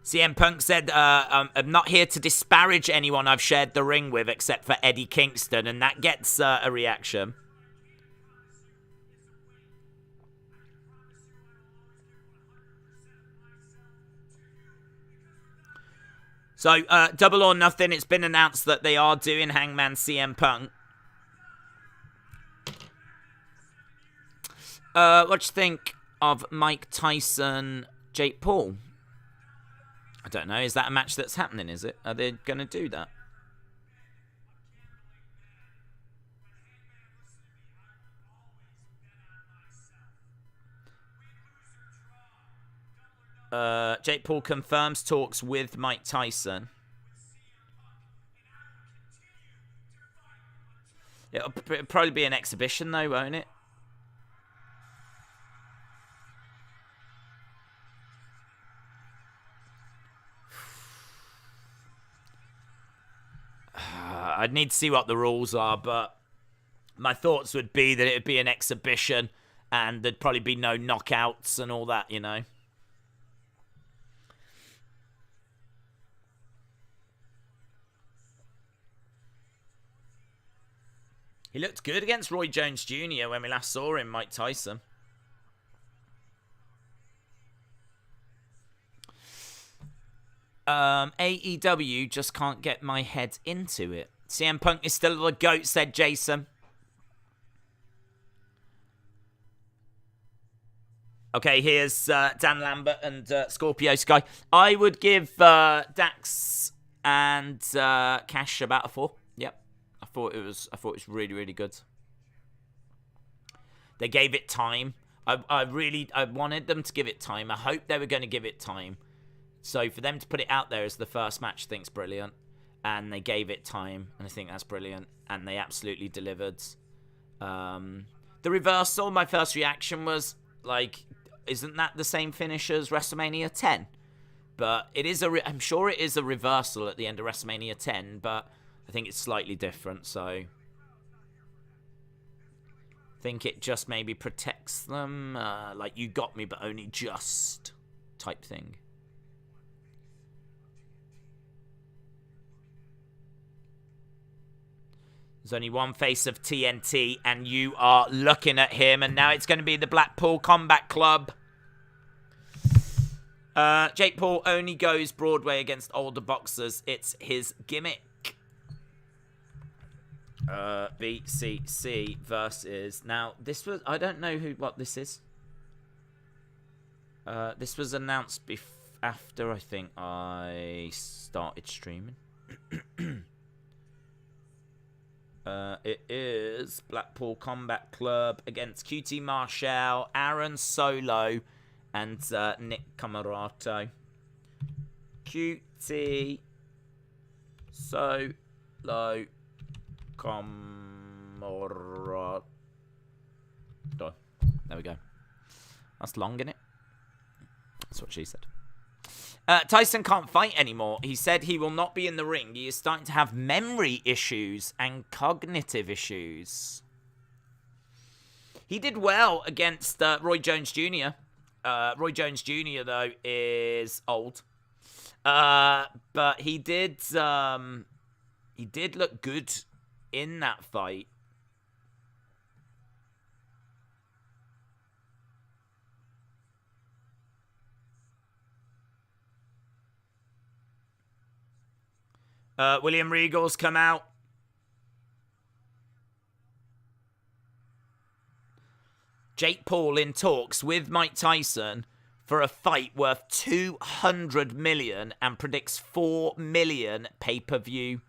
CM Punk said, I'm not here to disparage anyone I've shared the ring with except for Eddie Kingston, and that gets a reaction. So, Double or Nothing, it's been announced that they are doing Hangman CM Punk. What do you think of Mike Tyson, Jake Paul? I don't know. Is that a match that's happening, is it? Are they going to do that? Jake Paul confirms talks with Mike Tyson. It'll probably be an exhibition, though, won't it? I'd need to see what the rules are, but my thoughts would be that it would be an exhibition and there'd probably be no knockouts and all that, you know. He looked good against Roy Jones Jr. when we last saw him, Mike Tyson. AEW just can't get my head into it. CM Punk is still the GOAT, said Jason. Okay, here's Dan Lambert and Scorpio Sky. I would give Dax and Cash about a 4. Yep, I thought it was really, really good. They gave it time. I wanted them to give it time. I hope they were going to give it time. So for them to put it out there as the first match, I think is brilliant. And they gave it time, and I think that's brilliant. And they absolutely delivered. The reversal, my first reaction was like, isn't that the same finish as WrestleMania 10? But it is I'm sure it is a reversal at the end of WrestleMania 10, but I think it's slightly different, so I think it just maybe protects them, like you got me but only just type thing. There's only one face of TNT, and you are looking at him, and now it's going to be the Blackpool Combat Club. Jake Paul only goes Broadway against older boxers. It's his gimmick. BCC versus... Now, this was... I don't know what this is. This was announced after, I think, I started streaming. It is Blackpool Combat Club against QT Marshall, Aaron Solo, and Nick Camarato. QT Solo Camarato. There we go. That's long, innit? That's what she said. Tyson can't fight anymore. He said he will not be in the ring. He is starting to have memory issues and cognitive issues. He did well against Roy Jones Jr. Roy Jones Jr., though, is old. But he did look good in that fight. William Regal's come out. Jake Paul in talks with Mike Tyson for a fight worth $200 million and predicts 4 million pay-per-view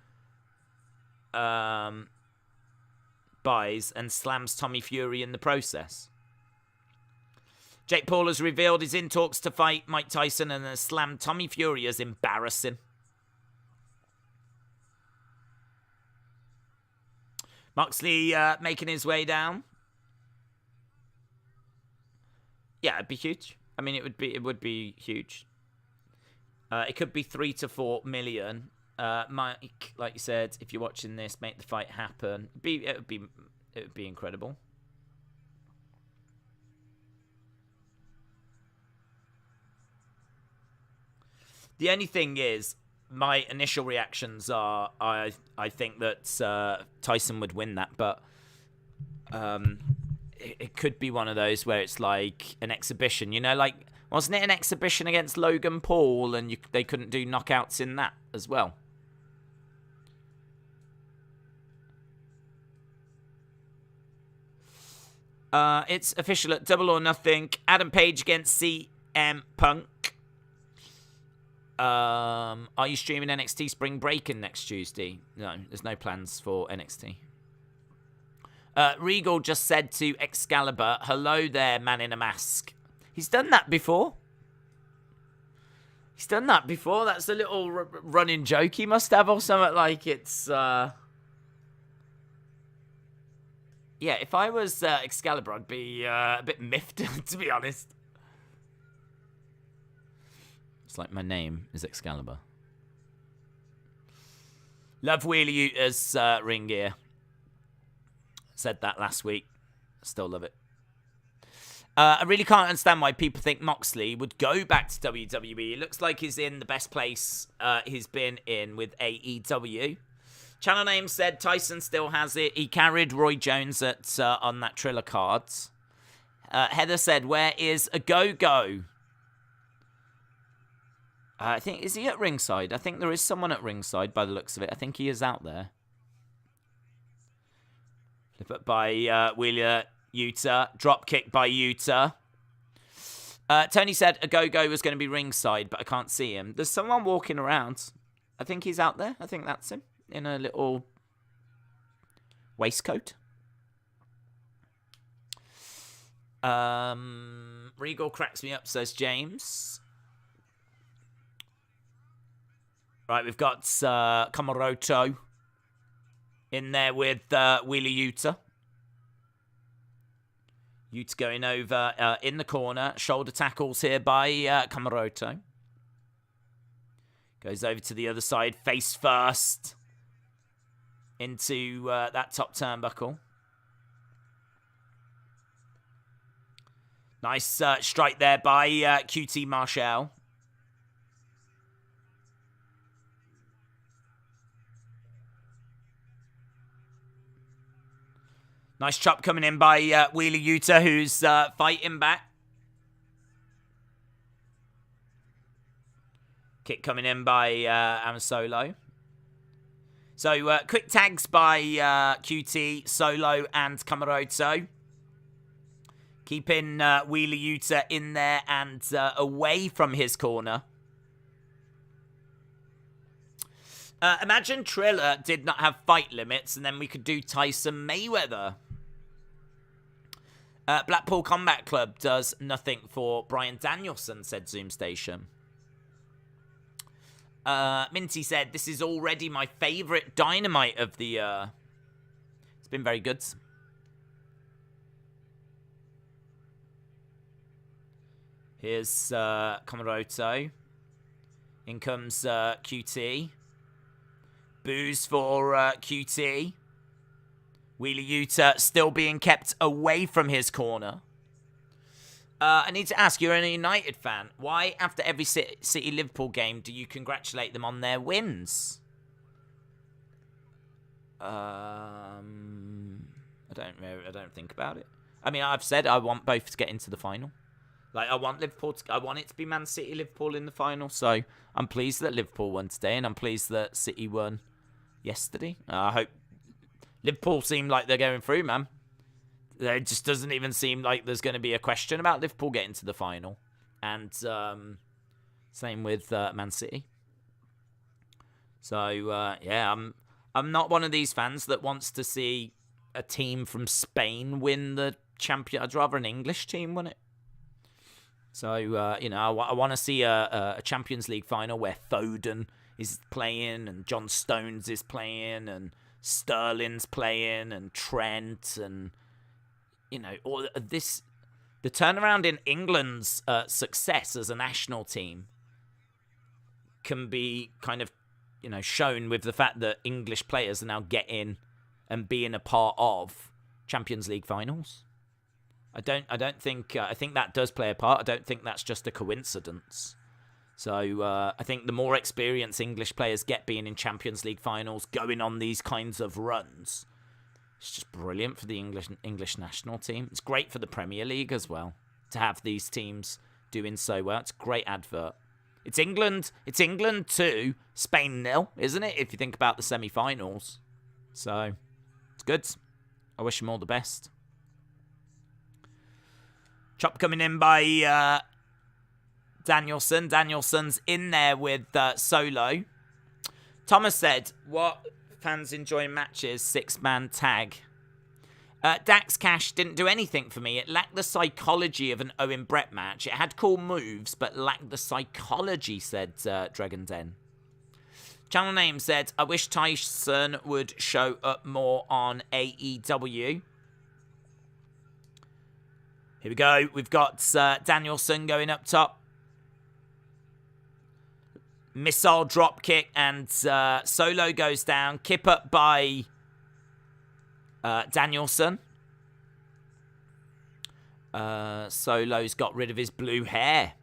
buys and slams Tommy Fury in the process. Jake Paul has revealed he's in talks to fight Mike Tyson and has slammed Tommy Fury as embarrassing. Moxley making his way down. Yeah, it'd be huge. I mean, it would be huge. It could be 3 to 4 million. Mike, like you said, if you're watching this, make the fight happen. It would be incredible. The only thing is, my initial reactions are I think that Tyson would win that, but it could be one of those where it's like an exhibition, you know, like wasn't it an exhibition against Logan Paul and they couldn't do knockouts in that as well? It's official at Double or Nothing. Adam Page against CM Punk. Are you streaming NXT Spring Breaking next Tuesday? No, there's no plans for NXT. Regal just said to Excalibur, "Hello there, man in a mask." He's done that before. That's a little running joke he must have or something like it's... Yeah, if I was Excalibur, I'd be a bit miffed, to be honest. It's like my name is Excalibur. Love Wheelie Utah's ring gear. Said that last week. Still love it. I really can't understand why people think Moxley would go back to WWE. It looks like he's in the best place he's been in with AEW. Channel name said Tyson still has it. He carried Roy Jones at on that Triller cards. Heather said, "Where is a go-go?" I think, is he at ringside? I think there is someone at ringside by the looks of it. I think he is out there. Flip up by Wheeler Yuta. Drop kick by Yuta. Tony said a go-go was going to be ringside, but I can't see him. There's someone walking around. I think he's out there. I think that's him in a little waistcoat. Regal cracks me up, says James. Right, we've got Kamaroto in there with Wheeler Yuta. Yuta going over in the corner. Shoulder tackles here by Kamaroto. Goes over to the other side, face first. Into that top turnbuckle. Nice strike there by QT Marshall. Nice chop coming in by Wheeler Yuta, who's fighting back. Kick coming in by Solo. So, quick tags by QT, Solo, and Kamaroto. Keeping Wheeler Yuta in there and away from his corner. Imagine Triller did not have fight limits, and then we could do Tyson Mayweather. Blackpool Combat Club does nothing for Bryan Danielson, said Zoom Station. Minty said, this is already my favourite Dynamite of the year. It's been very good. Here's Kamaroto. In comes QT. Boos for QT. Wheeler Yuta still being kept away from his corner. I need to ask, you're a United fan. Why, after every City Liverpool game, do you congratulate them on their wins? I don't think about it. I mean, I've said I want both to get into the final. Like, I want I want it to be Man City Liverpool in the final. So I'm pleased that Liverpool won today, and I'm pleased that City won yesterday. I hope Liverpool seem like they're going through, man. It just doesn't even seem like there's going to be a question about Liverpool getting to the final. And same with Man City. So, yeah, I'm not one of these fans that wants to see a team from Spain win the champion. I'd rather an English team win it. So, you know, I want to see a Champions League final where Foden is playing and John Stones is playing and Sterling's playing and Trent and, you know, all this. The turnaround in England's success as a national team can be kind of, you know, shown with the fact that English players are now getting and being a part of Champions League finals. I think that does play a part. I don't think that's just a coincidence. So I think the more experienced English players get being in Champions League finals, going on these kinds of runs, it's just brilliant for the English national team. It's great for the Premier League as well to have these teams doing so well. It's a great advert. It's England 2, Spain 0, isn't it? If you think about the semi-finals. So it's good. I wish them all the best. Chop coming in by Danielson. Danielson's in there with Solo. Thomas said, what fans enjoy matches, 6-man tag. Dax Cash didn't do anything for me. It lacked the psychology of an Owen Brett match. It had cool moves, but lacked the psychology, said Dragon Den. Channel Name said, I wish Tyson would show up more on AEW. Here we go. We've got Danielson going up top. Missile drop kick and Solo goes down. Kip up by Danielson. Solo's got rid of his blue hair.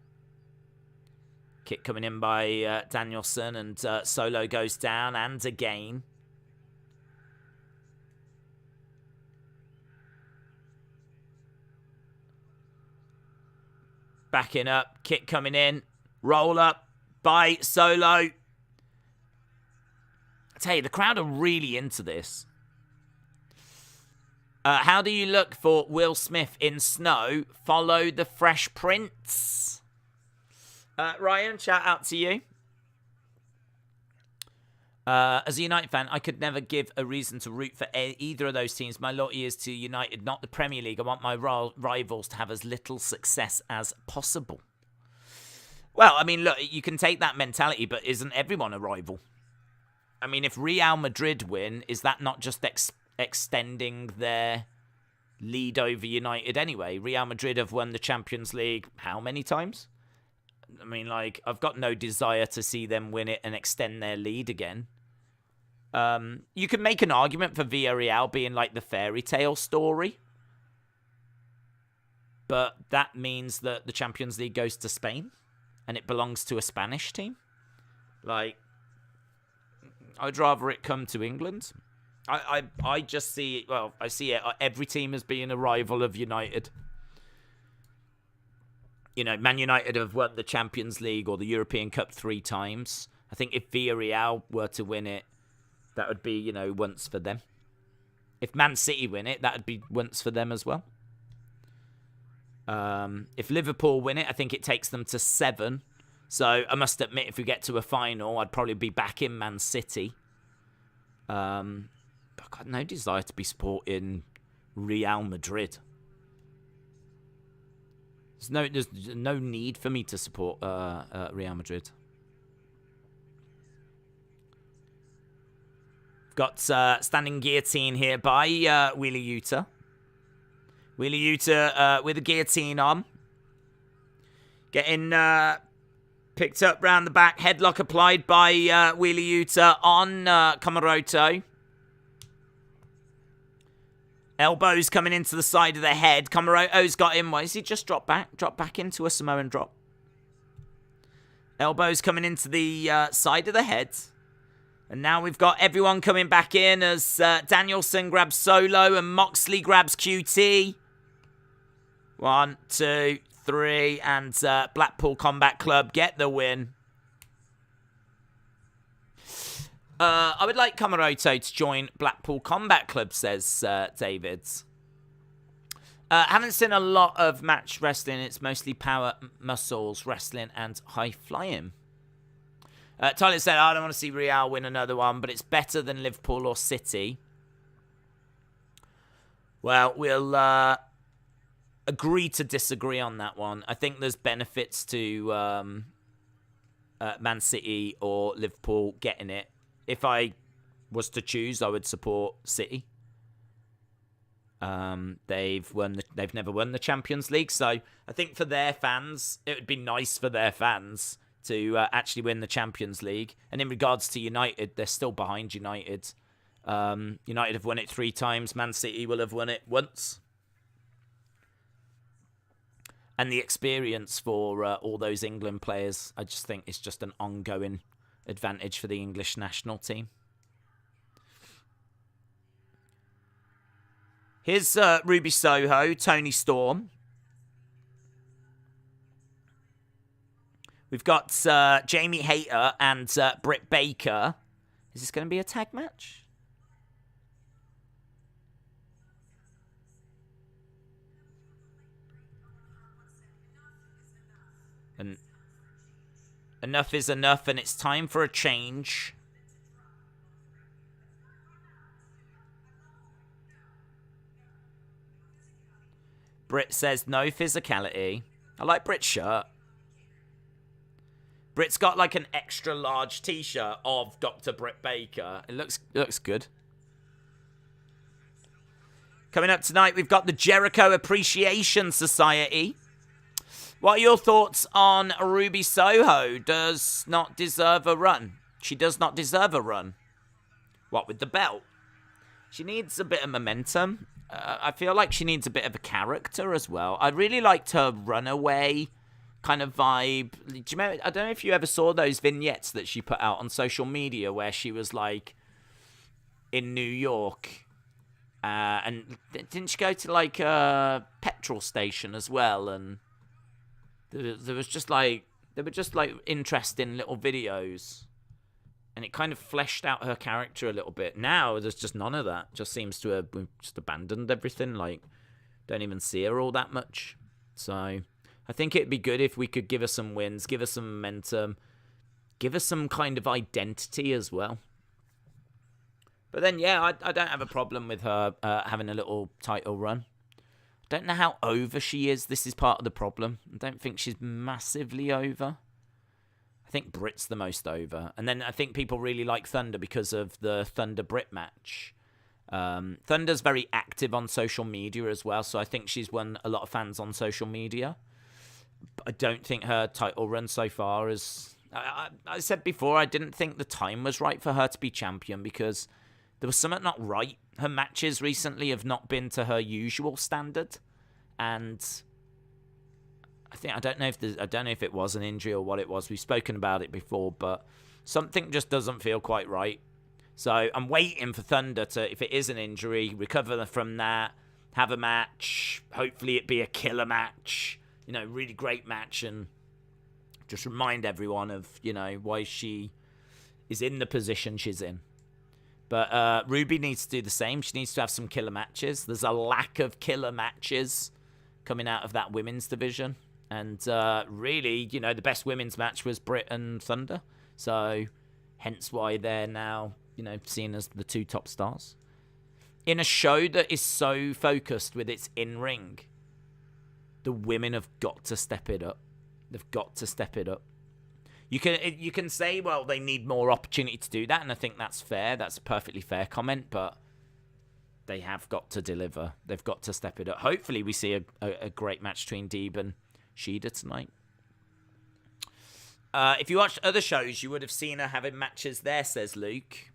Kick coming in by Danielson and Solo goes down and again. Backing up, kick coming in, roll up, by Solo. I tell you, the crowd are really into this. How do you look for Will Smith in Snow? Follow the Fresh Prince. Ryan, shout out to you. As a United fan, I could never give a reason to root for either of those teams. My loyalty is to United, not the Premier League. I want my rivals to have as little success as possible. Well, I mean, look, you can take that mentality, but isn't everyone a rival? I mean, if Real Madrid win, is that not just extending their lead over United anyway? Real Madrid have won the Champions League how many times? I mean, like, I've got no desire to see them win it and extend their lead again. You can make an argument for Villarreal being like the fairy tale story. But that means that the Champions League goes to Spain and it belongs to a Spanish team. Like, I'd rather it come to England. I just see it, well, I see it, every team as being a rival of United. You know, Man United have won the Champions League or the European Cup 3 times. I think if Villarreal were to win it, that would be, you know, once for them. If Man City win it, that would be once for them as well. If Liverpool win it, I think it takes them to 7. So I must admit, if we get to a final, I'd probably be back in Man City. But I've got no desire to be supporting Real Madrid. There's no need for me to support Real Madrid. Got standing guillotine here by Wheeler Yuta. Wheeler Yuta with a guillotine on. Getting picked up round the back. Headlock applied by Wheeler Yuta on Kamaroto. Elbows coming into the side of the head. Kamaroto's got him. Why does he just drop back? Drop back into a Samoan drop. Elbows coming into the side of the head. And now we've got everyone coming back in as Danielson grabs Solo and Moxley grabs QT. 1, 2, 3. And Blackpool Combat Club get the win. I would like Kamaroto to join Blackpool Combat Club, says David. Haven't seen a lot of match wrestling. It's mostly power, muscles, wrestling, and high flying. Tyler said, I don't want to see Real win another one, but it's better than Liverpool or City. Well, we'll agree to disagree on that one. I think there's benefits to Man City or Liverpool getting it. If I was to choose, I would support City. They've never won the Champions League, so I think for their fans, it would be nice for their fans to actually win the Champions League. And in regards to United, they're still behind United. United have won it 3 times. Man City will have won it once. And the experience for all those England players, I just think it's just an ongoing advantage for the English national team. Here's Ruby Soho, Tony Storm. We've got Jamie Hayter and Britt Baker. Is this going to be a tag match? And enough is enough, and it's time for a change. Britt says no physicality. I like Britt's shirt. Britt's got like an extra large t-shirt of Dr. Britt Baker. It looks good. Coming up tonight, we've got the Jericho Appreciation Society. What are your thoughts on Ruby Soho? Does not deserve a run. She does not deserve a run. What, with the belt? She needs a bit of momentum. I feel like she needs a bit of a character as well. I really liked her runaway kind of vibe. Do you remember, I don't know if you ever saw those vignettes that she put out on social media where she was like in New York. And didn't she go to like a petrol station as well? And there was just like They were just like interesting little videos. And it kind of fleshed out her character a little bit. Now, there's just none of that. Just seems to have just abandoned everything. Like, don't even see her all that much. So, I think it'd be good if we could give her some wins, give her some momentum, give her some kind of identity as well. But then, yeah, I don't have a problem with her having a little title run. I don't know how over she is. This is part of the problem. I don't think she's massively over. I think Britt's the most over. And then I think people really like Thunder because of the Thunder-Britt match. Thunder's very active on social media as well, so I think she's won a lot of fans on social media. But I don't think her title run so far is... I said before, I didn't think the time was right for her to be champion because there was something not right. Her matches recently have not been to her usual standard. And... I don't know if it was an injury or what it was. We've spoken about it before, but something just doesn't feel quite right. So I'm waiting for Thunder to, if it is an injury, recover from that, have a match. Hopefully it be a killer match, really great match, and just remind everyone of, why she is in the position she's in. But Ruby needs to do the same. She needs to have some killer matches. There's a lack of killer matches coming out of that women's division. And really, the best women's match was Britt and Thunder. So, hence why they're now, seen as the two top stars. In a show that is so focused with its in-ring, the women have got to step it up. They've got to step it up. You can say, well, they need more opportunity to do that, and I think that's fair. That's a perfectly fair comment, but they have got to deliver. They've got to step it up. Hopefully, we see a great match between Deeb and Shida tonight. If you watched other shows, you would have seen her having matches there, says Luke.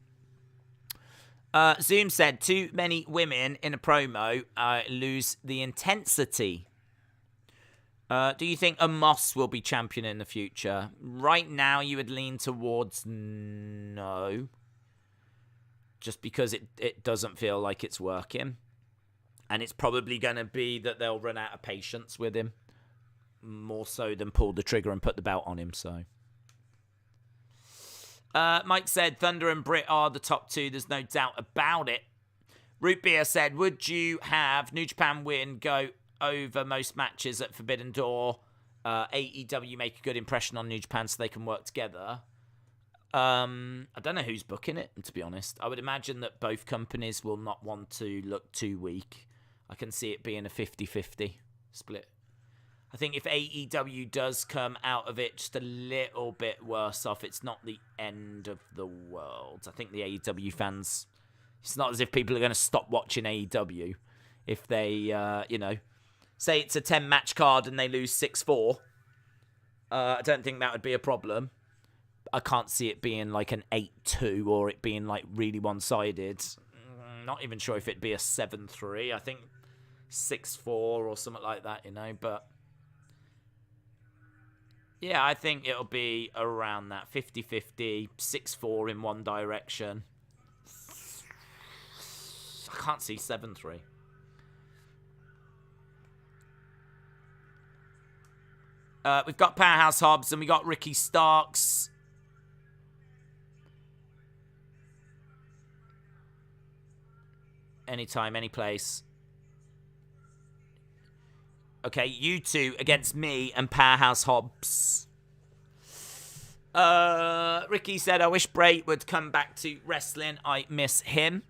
Zoom said, too many women in a promo lose the intensity. Do you think Amos will be champion in the future? Right now, you would lean towards no. Just because it doesn't feel like it's working. And it's probably going to be that they'll run out of patience with him. More so than pull the trigger and put the belt on him, so. Mike said, Thunder and Britt are the top two. There's no doubt about it. Root Beer said, would you have New Japan win go over most matches at Forbidden Door? AEW make a good impression on New Japan so they can work together. I don't know who's booking it, to be honest. I would imagine that both companies will not want to look too weak. I can see it being a 50-50 split. I think if AEW does come out of it just a little bit worse off, it's not the end of the world. I think the AEW fans, it's not as if people are going to stop watching AEW if they, say it's a 10-match card and they lose 6-4. I don't think that would be a problem. I can't see it being like an 8-2 or it being like really one-sided. Not even sure if it'd be a 7-3. I think 6-4 or something like that, but... yeah, I think it'll be around that 50-50, 6-4 in one direction. I can't see 7-3. We've got Powerhouse Hobbs and we got Ricky Starks. Anytime, any place. Okay, you two against me and Powerhouse Hobbs. Ricky said, I wish Bray would come back to wrestling. I miss him.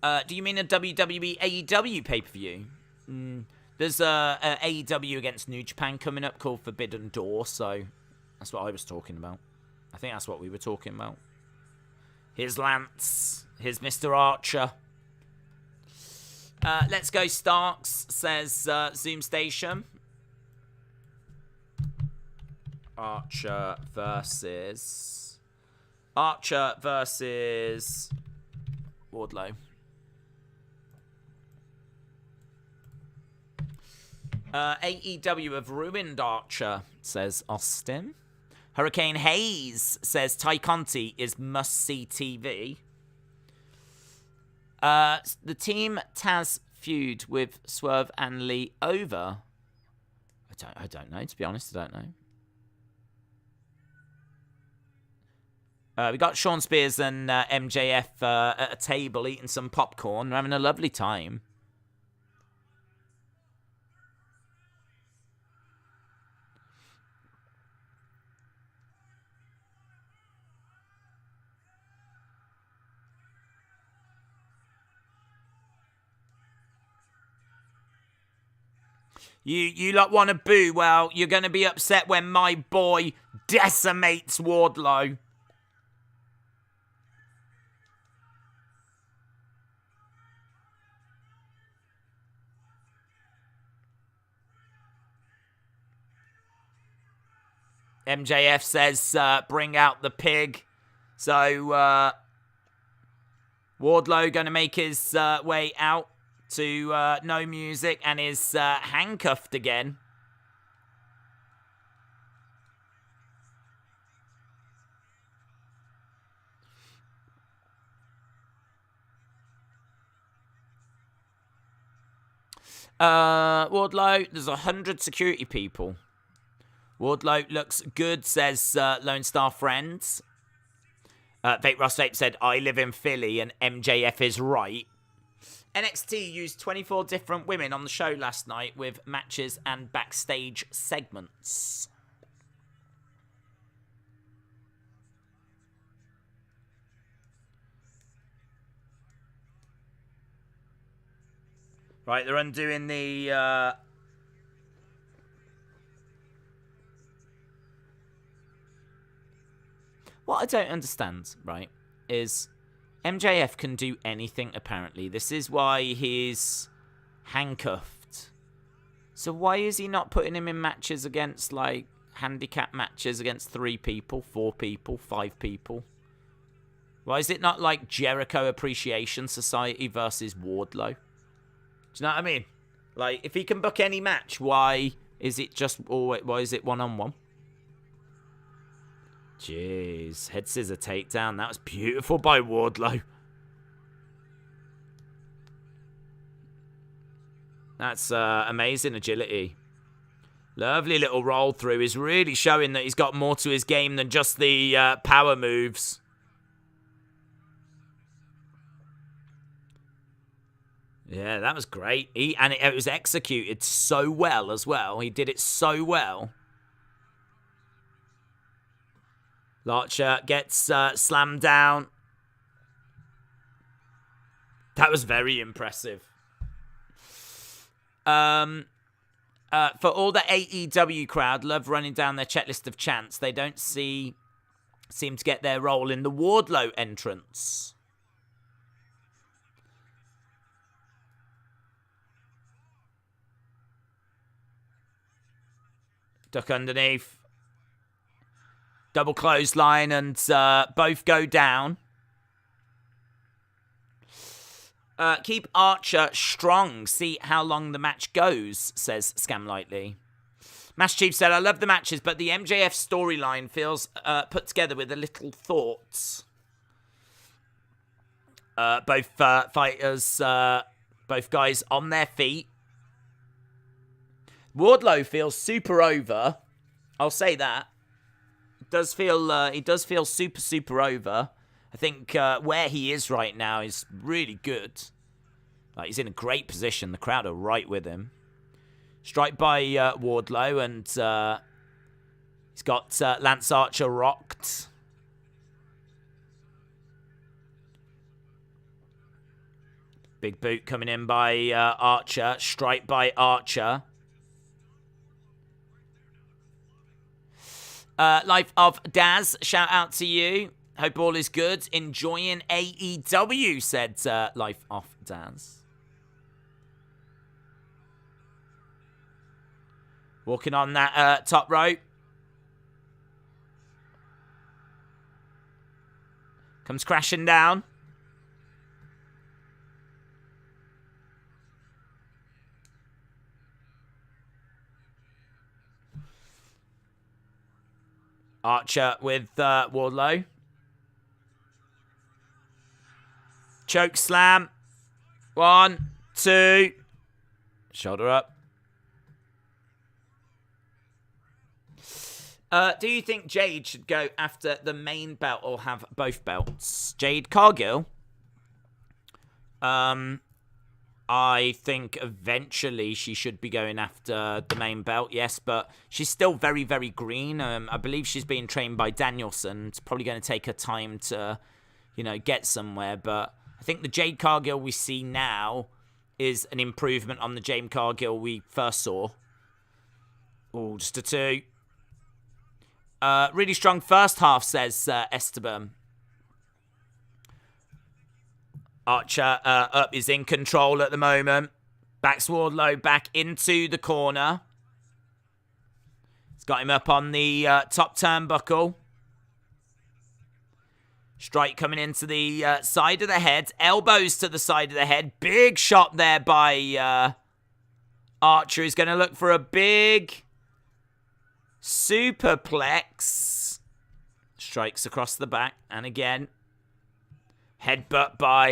Do you mean a WWE AEW pay-per-view? There's a AEW against New Japan coming up called Forbidden Door, so that's what I was talking about. I think that's what we were talking about. Here's Lance. Here's Mr. Archer. Let's go Starks, says Zoom Station. Archer versus Wardlow. AEW have ruined Archer, says Austin. Hurricane Hayes says Ty Conti is must-see TV. The Team Taz feud with Swerve and Lee over. I don't know, to be honest, I don't know. We got Sean Spears and MJF at a table eating some popcorn, having a lovely time. You lot want to boo? Well, you're going to be upset when my boy decimates Wardlow. MJF says, bring out the pig. So, Wardlow going to make his way out to no music and is handcuffed again. Wardlow, there's 100 security people. Wardlow looks good, says Lone Star Friends. Vape Ross Vape said, I live in Philly and MJF is right. NXT used 24 different women on the show last night with matches and backstage segments. Right, they're undoing the... What I don't understand, right, is MJF can do anything, apparently. This is why he's handcuffed. So why is he not putting him in matches against, like, handicap matches against 3 people, 4 people, 5 people? Why is it not like Jericho Appreciation Society versus Wardlow? Do you know what I mean? Like, if he can book any match, why is it just... why is it one-on-one? Jeez, head scissor takedown. That was beautiful by Wardlow. That's amazing agility. Lovely little roll through. He's really showing that he's got more to his game than just the power moves. Yeah, that was great. And it was executed so well as well. He did it so well. Larcher gets slammed down. That was very impressive. For all the AEW crowd, love running down their checklist of chants. They don't seem to get their role in the Wardlow entrance. Duck underneath. Double clothesline and both go down. Keep Archer strong. See how long the match goes, says Scam Lightly. Mass Chief said, I love the matches, but the MJF storyline feels put together with a little thought. Both fighters, both guys on their feet. Wardlow feels super over. I'll say that. He does feel super over. I think where he is right now is really good. Like, he's in a great position. The crowd are right with him. Strike by Wardlow, and he's got Lance Archer rocked. Big boot coming in by Archer. Strike by Archer. Life of Daz, shout out to you. Hope all is good. Enjoying AEW, said Life of Daz. Walking on that top rope. Comes crashing down. Archer with Wardlow. Choke slam. 1, 2. Shoulder up. Do you think Jade should go after the main belt or have both belts? Jade Cargill? I think eventually she should be going after the main belt, yes, but she's still very, very green. I believe she's being trained by Danielson. It's probably going to take her time to, get somewhere, but I think the Jade Cargill we see now is an improvement on the Jade Cargill we first saw. Oh, just a 2. Really strong first half, says Esteban. Archer up is in control at the moment. Backs Wardlow back into the corner. He's got him up on the top turnbuckle. Strike coming into the side of the head. Elbows to the side of the head. Big shot there by Archer. He's going to look for a big superplex. Strikes across the back. And again, headbutt by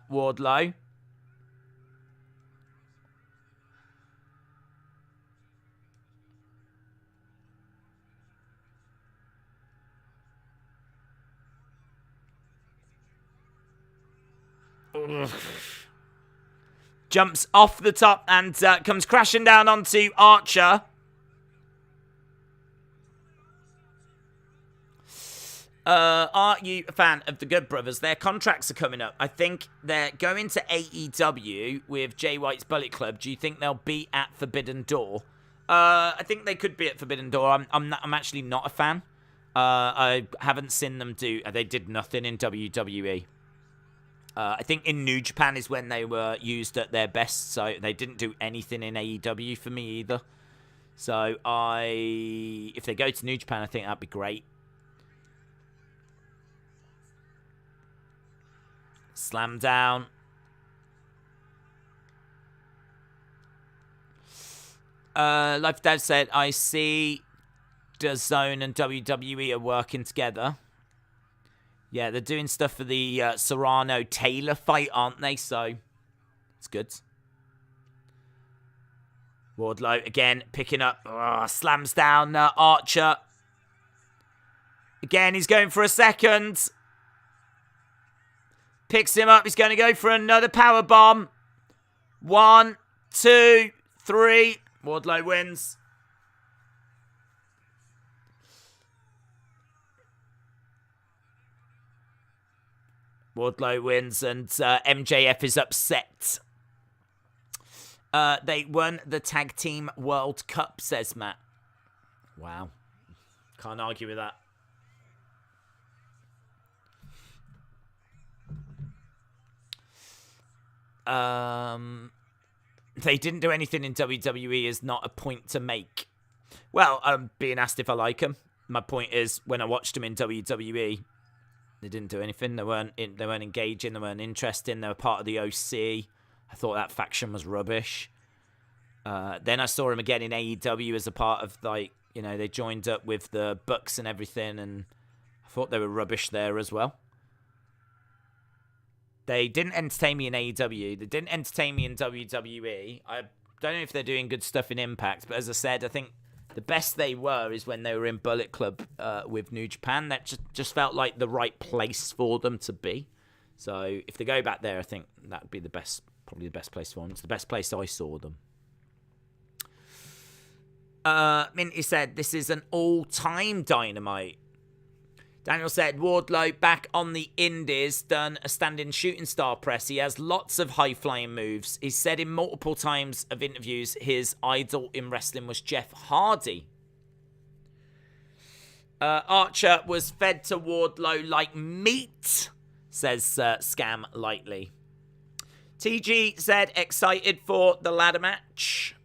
Wardlow. Ugh. Jumps off the top and comes crashing down onto Archer. Are you a fan of the Good Brothers? Their contracts are coming up. I think they're going to AEW with Jay White's Bullet Club. Do you think they'll be at Forbidden Door? I think they could be at Forbidden Door. I'm actually not a fan. I haven't seen them do. They did nothing in WWE. I think in New Japan is when they were used at their best. So they didn't do anything in AEW for me either. So if they go to New Japan, I think that'd be great. Slam down. Life Dad said, I see DAZN and WWE are working together. Yeah, they're doing stuff for the Serrano-Taylor fight, aren't they? So, it's good. Wardlow, again, picking up. Slams down Archer. Again, he's going for a second. Picks him up. He's going to go for another power bomb. 1, 2, 3. Wardlow wins. Wardlow wins, and MJF is upset. They won the Tag Team World Cup, says Matt. Wow. Can't argue with that. They didn't do anything in WWE is not a point to make. Well, I'm being asked if I like them. My point is, when I watched them in WWE, they didn't do anything. They weren't engaging. They weren't interesting. They were part of the OC. I thought that faction was rubbish. Then I saw him again in AEW as a part of, they joined up with the Bucks and everything, and I thought they were rubbish there as well. They didn't entertain me in AEW. They didn't entertain me in WWE. I don't know if they're doing good stuff in Impact, but as I said, I think the best they were is when they were in Bullet Club with New Japan. That just felt like the right place for them to be. So if they go back there, I think that would be probably the best place for them. It's the best place I saw them. Minty said, this is an all-time Dynamite. Daniel said, Wardlow back on the indies, done a standing shooting star press. He has lots of high-flying moves. He said in multiple times of interviews his idol in wrestling was Jeff Hardy. Archer was fed to Wardlow like meat, says Scam Lightly. TG said, excited for the ladder match.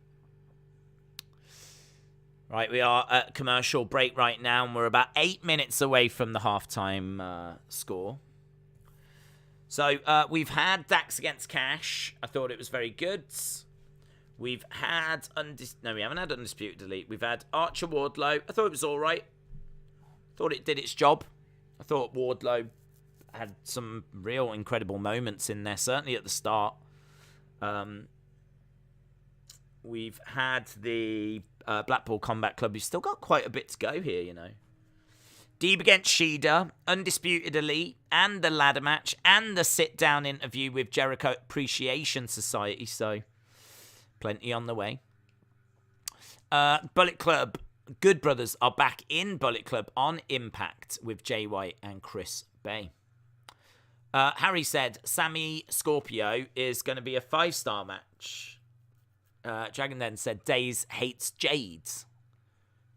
Right, we are at commercial break right now, and we're about 8 minutes away from the halftime score. So, we've had Dax against Cash. I thought it was very good. We've had... we haven't had Undisputed Elite. We've had Archer Wardlow. I thought it was all right. Thought it did its job. I thought Wardlow had some real incredible moments in there, certainly at the start. We've had the Blackpool Combat Club. You've still got quite a bit to go here, you know. Deeb against Shida, Undisputed Elite, and the ladder match, and the sit-down interview with Jericho Appreciation Society. So, plenty on the way. Bullet Club. Good Brothers are back in Bullet Club on Impact with Jay White and Chris Bay. Harry said Sammy Scorpio is going to be a 5-star match. Dragon then said Days hates Jades.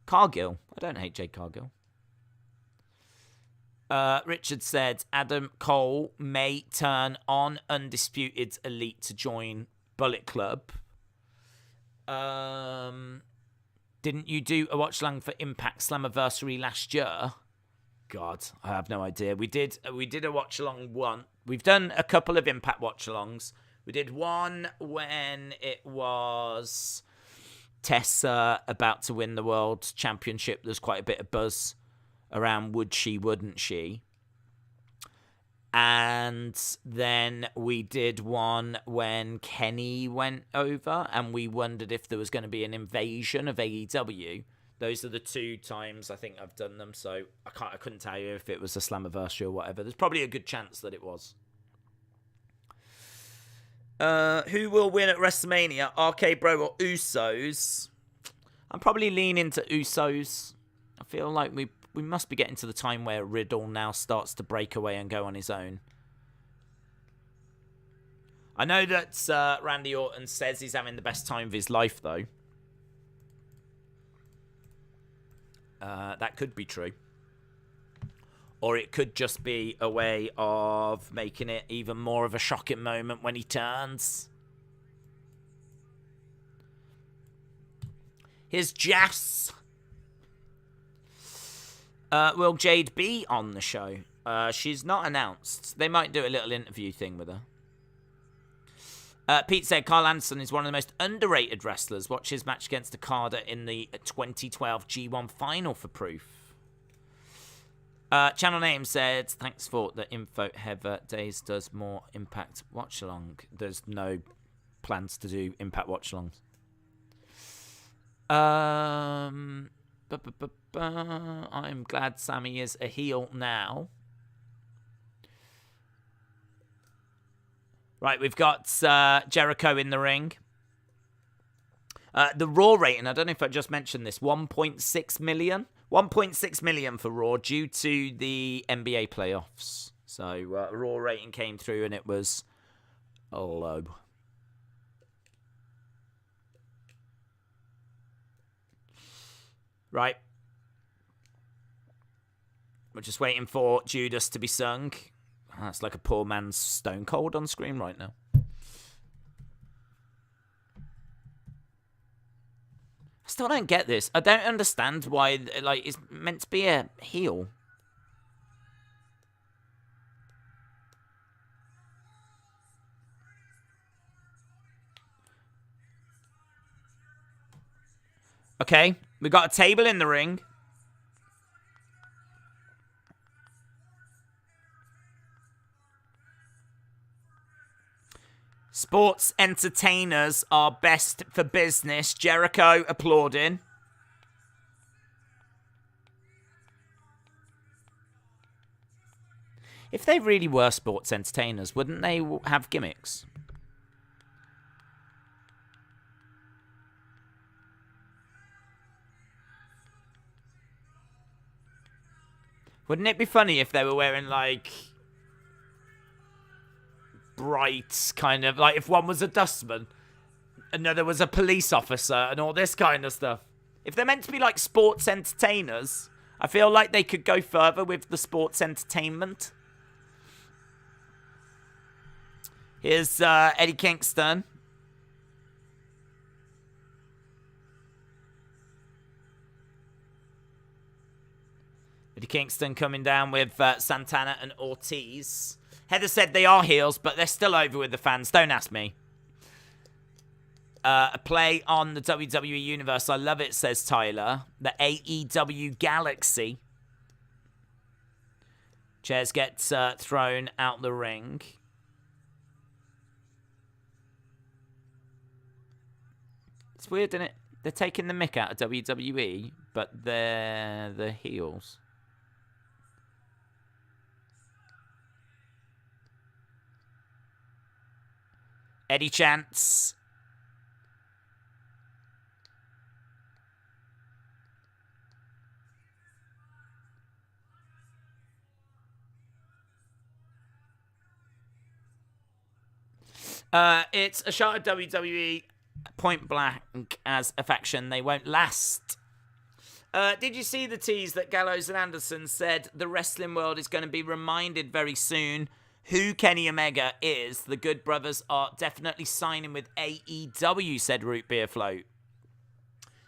Cargill. I don't hate Jade Cargill. Richard said Adam Cole may turn on Undisputed Elite to join Bullet Club. Didn't you do a watch-along for Impact Slammiversary last year? God, I have no idea. We did a watch-along one. We've done a couple of Impact watch-alongs. We did one when it was Tessa about to win the World Championship. There's quite a bit of buzz around would she, wouldn't she. And then we did one when Kenny went over and we wondered if there was going to be an invasion of AEW. Those are the 2 times I think I've done them, so I couldn't tell you if it was a Slammiversary or whatever. There's probably a good chance that it was. Who will win at WrestleMania? RK Bro or Usos? I'm probably leaning to Usos. I feel like we must be getting to the time where Riddle now starts to break away and go on his own. I know that Randy Orton says he's having the best time of his life, though. That could be true. Or it could just be a way of making it even more of a shocking moment when he turns. Here's Jess. Will Jade be on the show? She's not announced. They might do a little interview thing with her. Pete said Carl Anderson is one of the most underrated wrestlers. Watch his match against Okada in the 2012 G1 final for proof. Channel Name said, thanks for the info. Heather Days does more Impact watch-along. There's no plans to do Impact watch-alongs. I'm glad Sammy is a heel now. Right, we've got Jericho in the ring. The Raw rating, I don't know if I just mentioned this, 1.6 million. 1.6 million for Raw due to the NBA playoffs. So, Raw rating came through and it was low. Right. We're just waiting for Judas to be sung. That's like a poor man's Stone Cold on screen right now. I still don't get this. I don't understand why, like, it's meant to be a heel. Okay, we got a table in the ring. Sports entertainers are best for business. Jericho applauding. If they really were sports entertainers, wouldn't they have gimmicks? Wouldn't it be funny if they were wearing, like, bright kind of, like, if one was a dustman, another was a police officer, and all this kind of stuff. If they're meant to be, like, sports entertainers, I feel like they could go further with the sports entertainment. Here's Eddie Kingston. Eddie Kingston coming down with Santana and Ortiz. Heather said they are heels, but they're still over with the fans. Don't ask me. A play on the WWE Universe. I love it, says Tyler. The AEW Galaxy. Chairs get thrown out the ring. It's weird, isn't it? They're taking the mick out of WWE, but they're the heels. Eddie Chance. It's a shot at WWE point blank as a faction. They won't last. Did you see the tease that Gallows and Anderson said the wrestling world is going to be reminded very soon who Kenny Omega is? The Good Brothers are definitely signing with AEW, said Root Beer Float.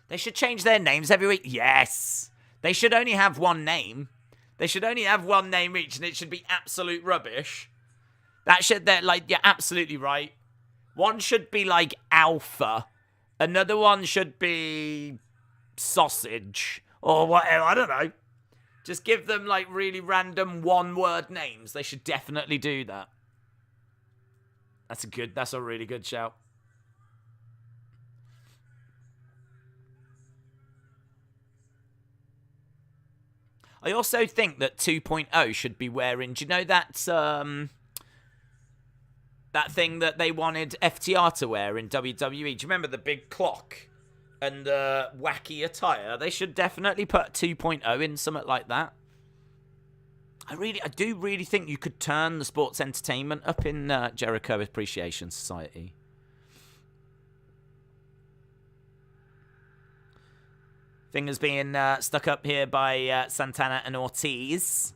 They should change their names every week. Yes. They should only have one name. They should only have one name each, and it should be absolute rubbish. They're like, you're absolutely right. One should be like Alpha. Another one should be Sausage. Or whatever, I don't know. Just give them like really random one-word names. They should definitely do that. That's a really good shout. I also think that 2.0 should be wearing, do you know that thing that they wanted FTR to wear in WWE? Do you remember the big clock and the wacky attire? They should definitely put 2.0 in something like that. I do really think you could turn the sports entertainment up in Jericho Appreciation Society. Fingers being stuck up here by Santana and Ortiz.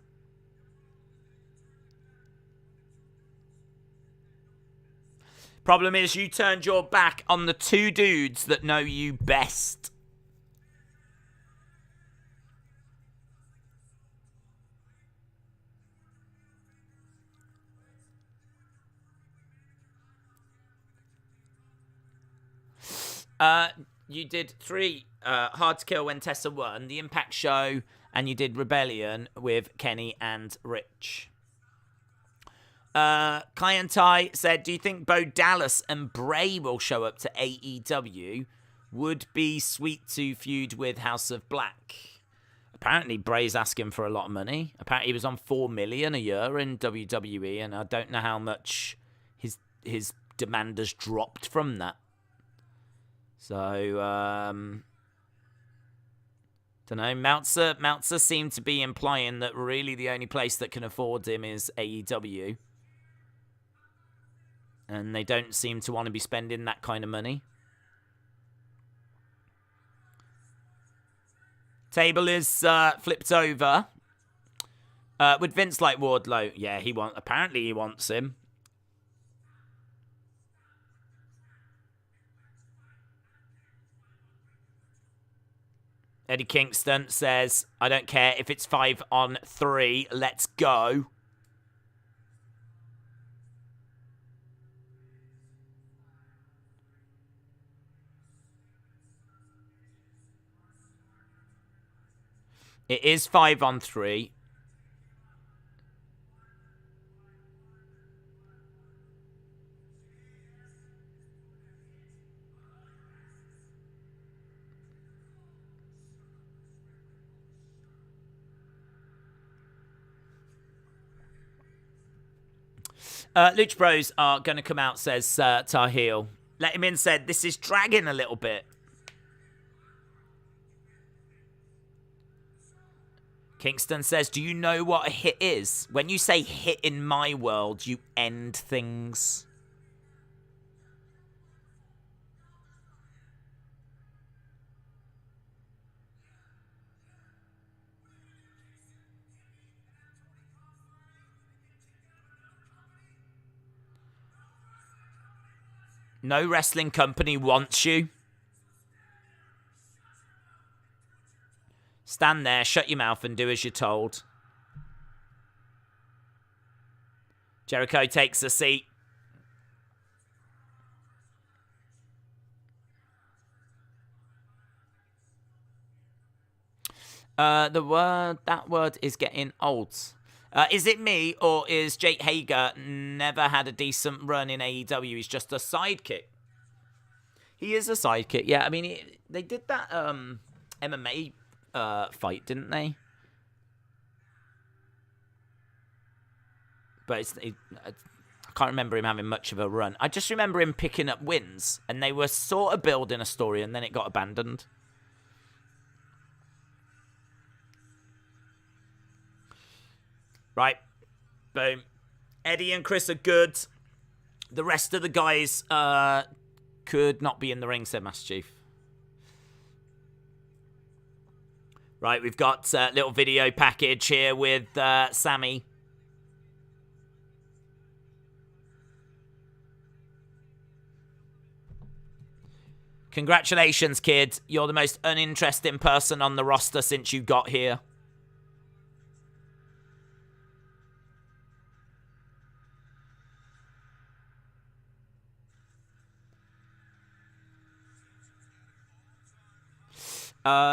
Problem is, you turned your back on the two dudes that know you best. You did 3 Hard to Kill when Tessa won, the Impact Show, and you did Rebellion with Kenny and Rich. Kai and Tai said, do you think Bo Dallas and Bray will show up to AEW? Would be sweet to feud with House of Black. Apparently Bray's asking for a lot of money. Apparently he was on $4 million a year in WWE, and I don't know how much his demand has dropped from that. So, don't know. Meltzer seemed to be implying that really the only place that can afford him is AEW. And they don't seem to want to be spending that kind of money. Table is flipped over. Would Vince like Wardlow? Yeah, apparently he wants him. Eddie Kingston says, I don't care if it's 5-on-3. Let's go. It is 5-on-3. Lucha Bros are going to come out, says Tahil. Let him in said, this is dragging a little bit. Kingston says, do you know what a hit is? When you say hit in my world, you end things. No wrestling company wants you. Stand there, shut your mouth, and do as you're told. Jericho takes a seat. That word is getting old. Is it me, or is Jake Hager never had a decent run in AEW? He's just a sidekick. He is a sidekick. Yeah, I mean, they did that MMA fight, didn't they? But I can't remember him having much of a run. I just remember him picking up wins, and they were sort of building a story, and then it got abandoned. Right. Boom. Eddie and Chris are good. The rest of the guys could not be in the ring, said Master Chief. Right, we've got a little video package here with Sammy. Congratulations, kid. You're the most uninteresting person on the roster since you got here.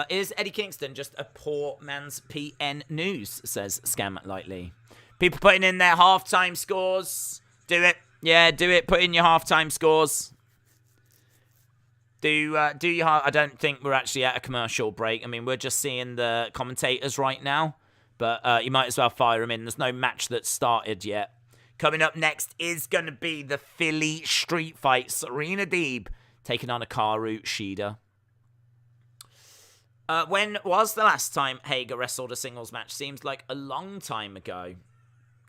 Is Eddie Kingston just a poor man's PN News, says Scam Lightly. People putting in their halftime scores. Do it. Yeah, do it. Put in your halftime scores. Do your... I don't think we're actually at a commercial break. I mean, we're just seeing the commentators right now. But you might as well fire them in. There's no match that's started yet. Coming up next is going to be the Philly Street Fight. Serena Deeb taking on Hikaru Shida. When was the last time Hager wrestled a singles match? Seems like a long time ago.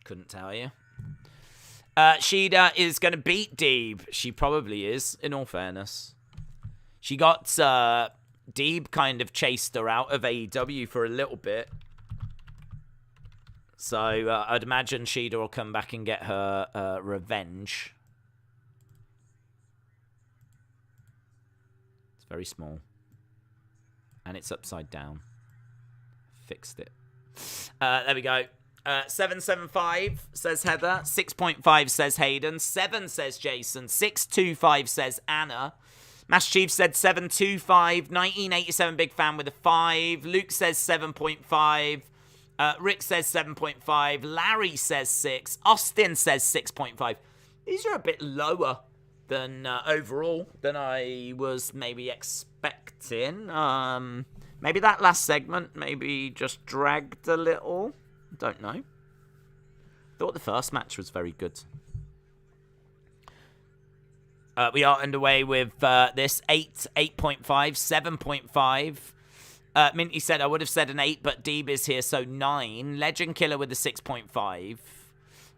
Couldn't tell you. Shida is going to beat Deeb. She probably is, in all fairness. She got... Deeb kind of chased her out of AEW for a little bit. So I'd imagine Shida will come back and get her revenge. It's very small. And it's upside down. Fixed it. There we go. 775 says Heather. 6.5 says Hayden. 7 says Jason. 625 says Anna. Master Chief said 725. 1987 big fan with a 5. Luke says 7.5. Rick says 7.5. Larry says 6. Austin says 6.5. These are a bit lower than overall than I was maybe expecting. Maybe that last segment maybe just dragged a little. Don't know. Thought the first match was very good. We are underway with this 8.5, 7.5. Minty said I would have said an 8, but Deeb is here, so 9. Legend Killer with a 6.5.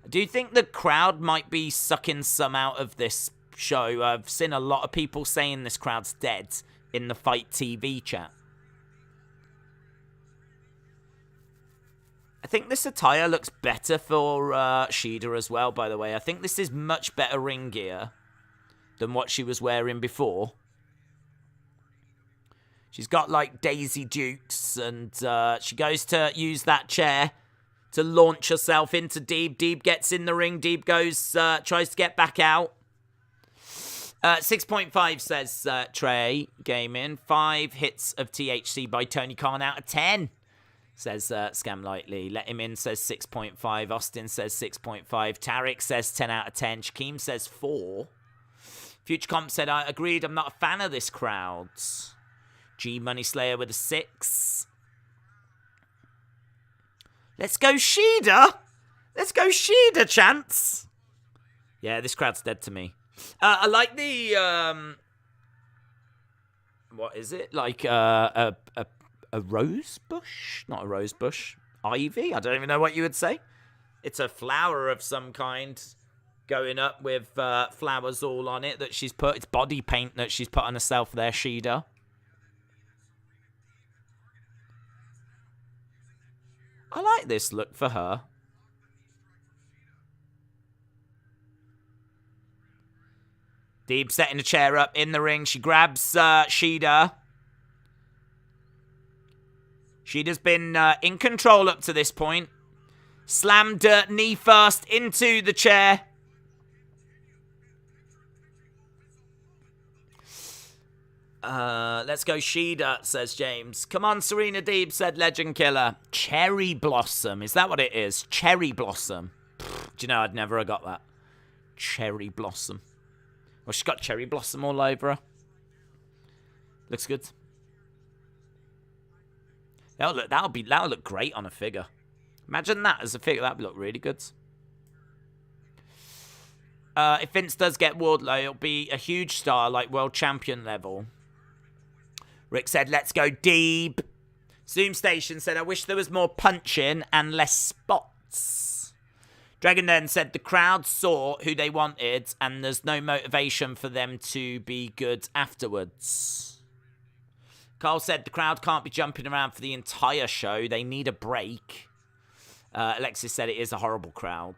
Do you think the crowd might be sucking some out of this show? I've seen a lot of people saying this crowd's dead in the Fight TV chat. I think this attire looks better for Shida as well, by the way. I think this is much better ring gear than what she was wearing before. She's got like Daisy Dukes, and she goes to use that chair to launch herself into Deeb. Deeb gets in the ring. Deeb goes, tries to get back out. 6.5 says Trey Gaming. 5 hits of THC by Tony Khan out of 10. Says Scam Lightly. Let him in says 6.5. Austin says 6.5. Tarek says 10 out of 10. Shaquem says 4. Future Comp said, I agreed, I'm not a fan of this crowd. G Money Slayer with a 6. Let's go Shida! Let's go Shida, chance! Yeah, this crowd's dead to me. I like the, what is it? Like, a rose bush? Not a rose bush. Ivy? I don't even know what you would say. It's a flower of some kind going up with flowers all on it that she's put. It's body paint that she's put on herself there, Shida. I like this look for her. Deeb setting the chair up in the ring. She grabs Shida. Shida's been in control up to this point. Slammed knee first into the chair. Let's go Shida, says James. Come on, Serena Deeb, said Legend Killer. Cherry Blossom. Is that what it is? Cherry Blossom. Pfft, do you know, I'd never have got that. Cherry Blossom. Well, she's got cherry blossom all over her. Looks good. That'll look great on a figure. Imagine that as a figure. That'd look really good. If Vince does get Wardlow, it'll be a huge star, like world champion level. Rick said, let's go Deeb. Zoom Station said, I wish there was more punching and less spots. Dragon Den said, the crowd saw who they wanted and there's no motivation for them to be good afterwards. Carl said, the crowd can't be jumping around for the entire show. They need a break. Alexis said, it is a horrible crowd.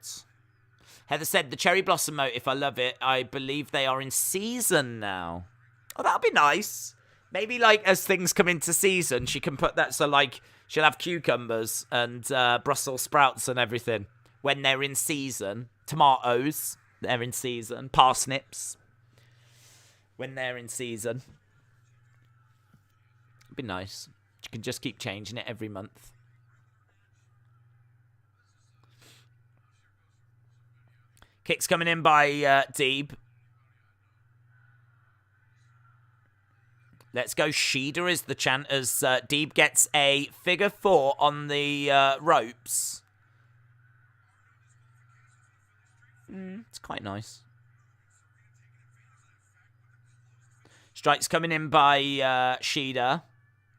Heather said, the Cherry Blossom motif, I love it. I believe they are in season now. Oh, that'll be nice. Maybe, like, as things come into season, she can put that so, like, she'll have cucumbers and Brussels sprouts and everything when they're in season. Tomatoes, they're in season. Parsnips, when they're in season. It'd be nice. You can just keep changing it every month. Kicks coming in by Deeb. Let's go Shida is the chant as Deeb gets a figure 4 on the ropes. It's quite nice. Strikes coming in by Shida.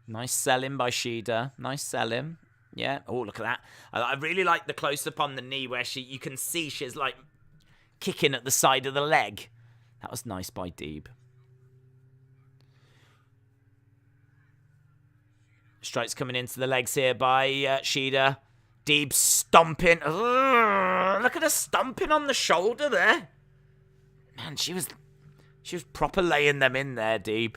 Nice selling by Shida. Nice selling. Yeah. Oh, look at that. I really like the close-up on the knee where you can see she's like kicking at the side of the leg. That was nice by Deeb. Strikes coming into the legs here by Shida. Deeb stomping. Ugh, look at her stomping on the shoulder there. Man, she was proper laying them in there, Deeb.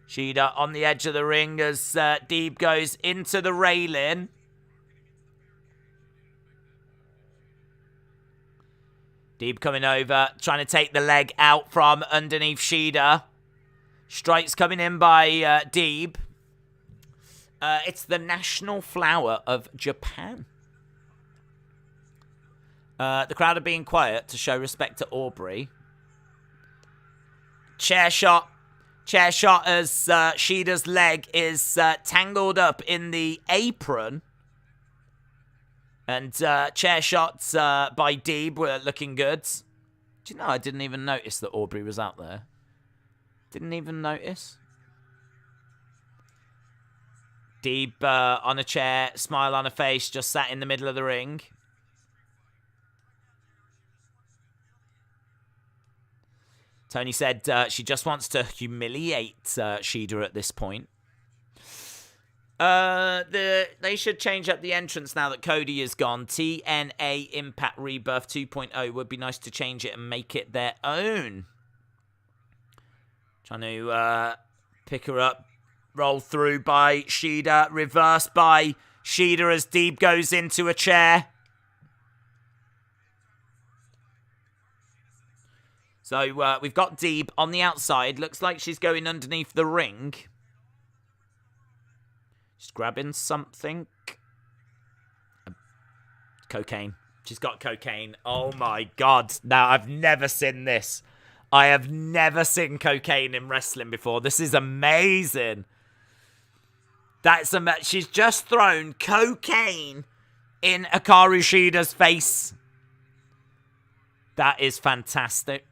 Shida on the edge of the ring as Deeb goes into the railing. Deeb coming over, trying to take the leg out from underneath Shida. Strikes coming in by Deeb. It's the national flower of Japan. The crowd are being quiet to show respect to Aubrey. Chair shot as Shida's leg is tangled up in the apron. And chair shots by Deeb were looking good. Do you know, I didn't even notice that Aubrey was out there. Didn't even notice. Deeb on a chair, smile on her face, just sat in the middle of the ring. Tony said she just wants to humiliate Shida at this point. They should change up the entrance now that Cody is gone. TNA Impact Rebirth 2.0 would be nice to change it and make it their own. Trying to pick her up. Roll through by Shida. Reverse by Shida as Deeb goes into a chair. So we've got Deeb on the outside. Looks like she's going underneath the ring. She's grabbing something. Cocaine. She's got cocaine. Oh my God. Now, I've never seen this. I have never seen cocaine in wrestling before. This is amazing. She's just thrown cocaine in Hikaru Shida's face. That is fantastic.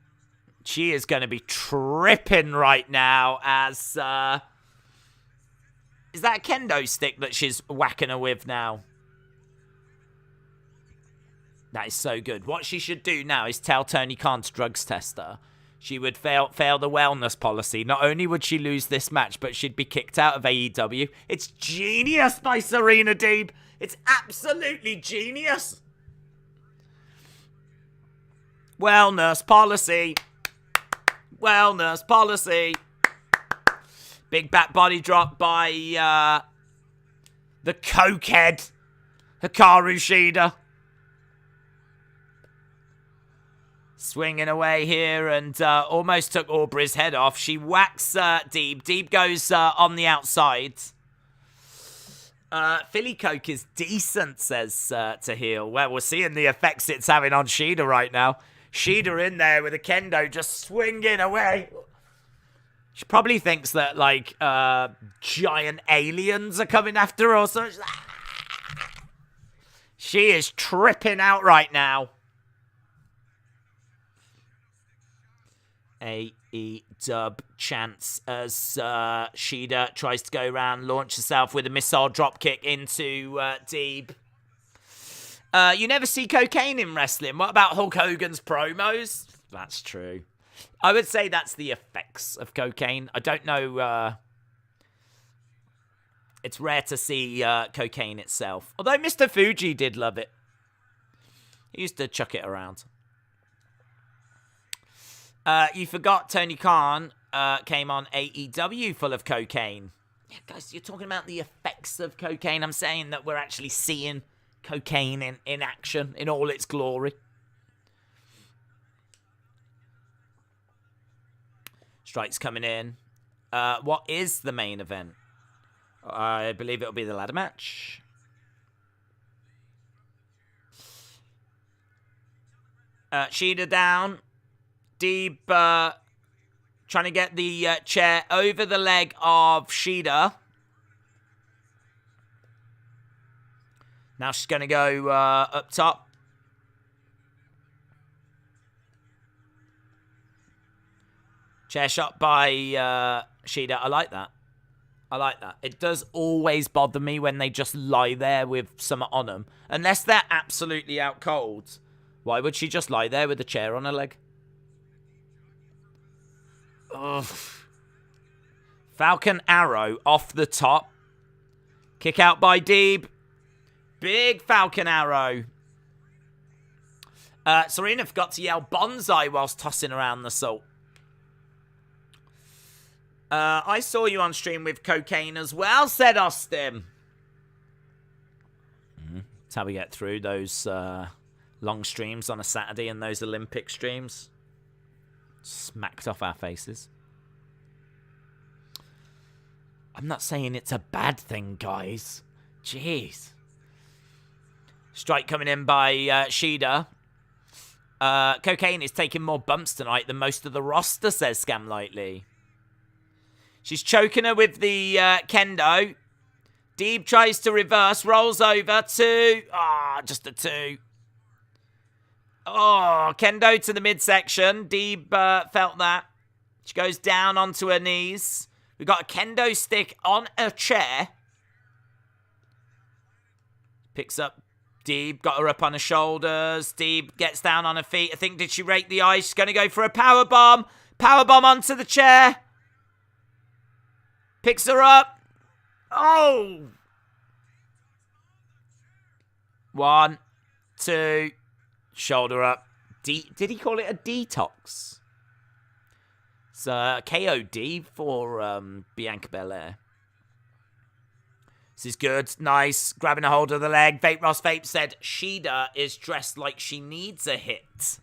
She is going to be tripping right now as... is that a kendo stick that she's whacking her with now? That is so good. What she should do now is tell Tony Khan to drugs test her. She would fail the wellness policy. Not only would she lose this match, but she'd be kicked out of AEW. It's genius by Serena Deeb. It's absolutely genius. Wellness policy. Wellness policy. Big back body drop by the cokehead Hikaru Shida. Swinging away here and almost took Aubrey's head off. She whacks Deeb. Deeb goes on the outside. Philly Coke is decent, says to heel. Well, we're seeing the effects it's having on Shida right now. Shida in there with a kendo just swinging away. She probably thinks that, like, giant aliens are coming after her or something. She is tripping out right now. AEW chants as Shida tries to go around, launch herself with a missile dropkick into Deeb. You never see cocaine in wrestling. What about Hulk Hogan's promos? That's true. I would say that's the effects of cocaine. I don't know. It's rare to see cocaine itself. Although Mr. Fuji did love it. He used to chuck it around. You forgot Tony Khan came on AEW full of cocaine. Yeah, guys, you're talking about the effects of cocaine. I'm saying that we're actually seeing cocaine in action in all its glory. Strike's coming in. What is the main event? I believe it'll be the ladder match. Shida down. Deeb trying to get the chair over the leg of Shida. Now she's going to go up top. Chair shot by Shida. I like that. I like that. It does always bother me when they just lie there with something on them. Unless they're absolutely out cold. Why would she just lie there with a chair on her leg? Ugh. Falcon Arrow off the top. Kick out by Deeb. Big Falcon Arrow. Serena forgot to yell bonsai whilst tossing around the salt. I saw you on stream with cocaine as well, said Austin. That's how we get through those long streams on a Saturday and those Olympic streams. Smacked off our faces. I'm not saying it's a bad thing, guys. Jeez. Strike coming in by Shida. Cocaine is taking more bumps tonight than most of the roster, says Scam Lightly. She's choking her with the kendo. Deeb tries to reverse, rolls over, 2. Just a 2. Kendo to the midsection. Deeb felt that. She goes down onto her knees. We've got a kendo stick on a chair. Picks up Deeb, got her up on her shoulders. Deeb gets down on her feet. I think, did she rake the ice? She's going to go for a powerbomb. Powerbomb onto the chair. Picks her up. 1, 2. Shoulder up. Did he call it a detox? It's a KOD for Bianca Belair. This is good. Nice. Grabbing a hold of the leg. Vape Ross Vape said, Shida is dressed like she needs a hit.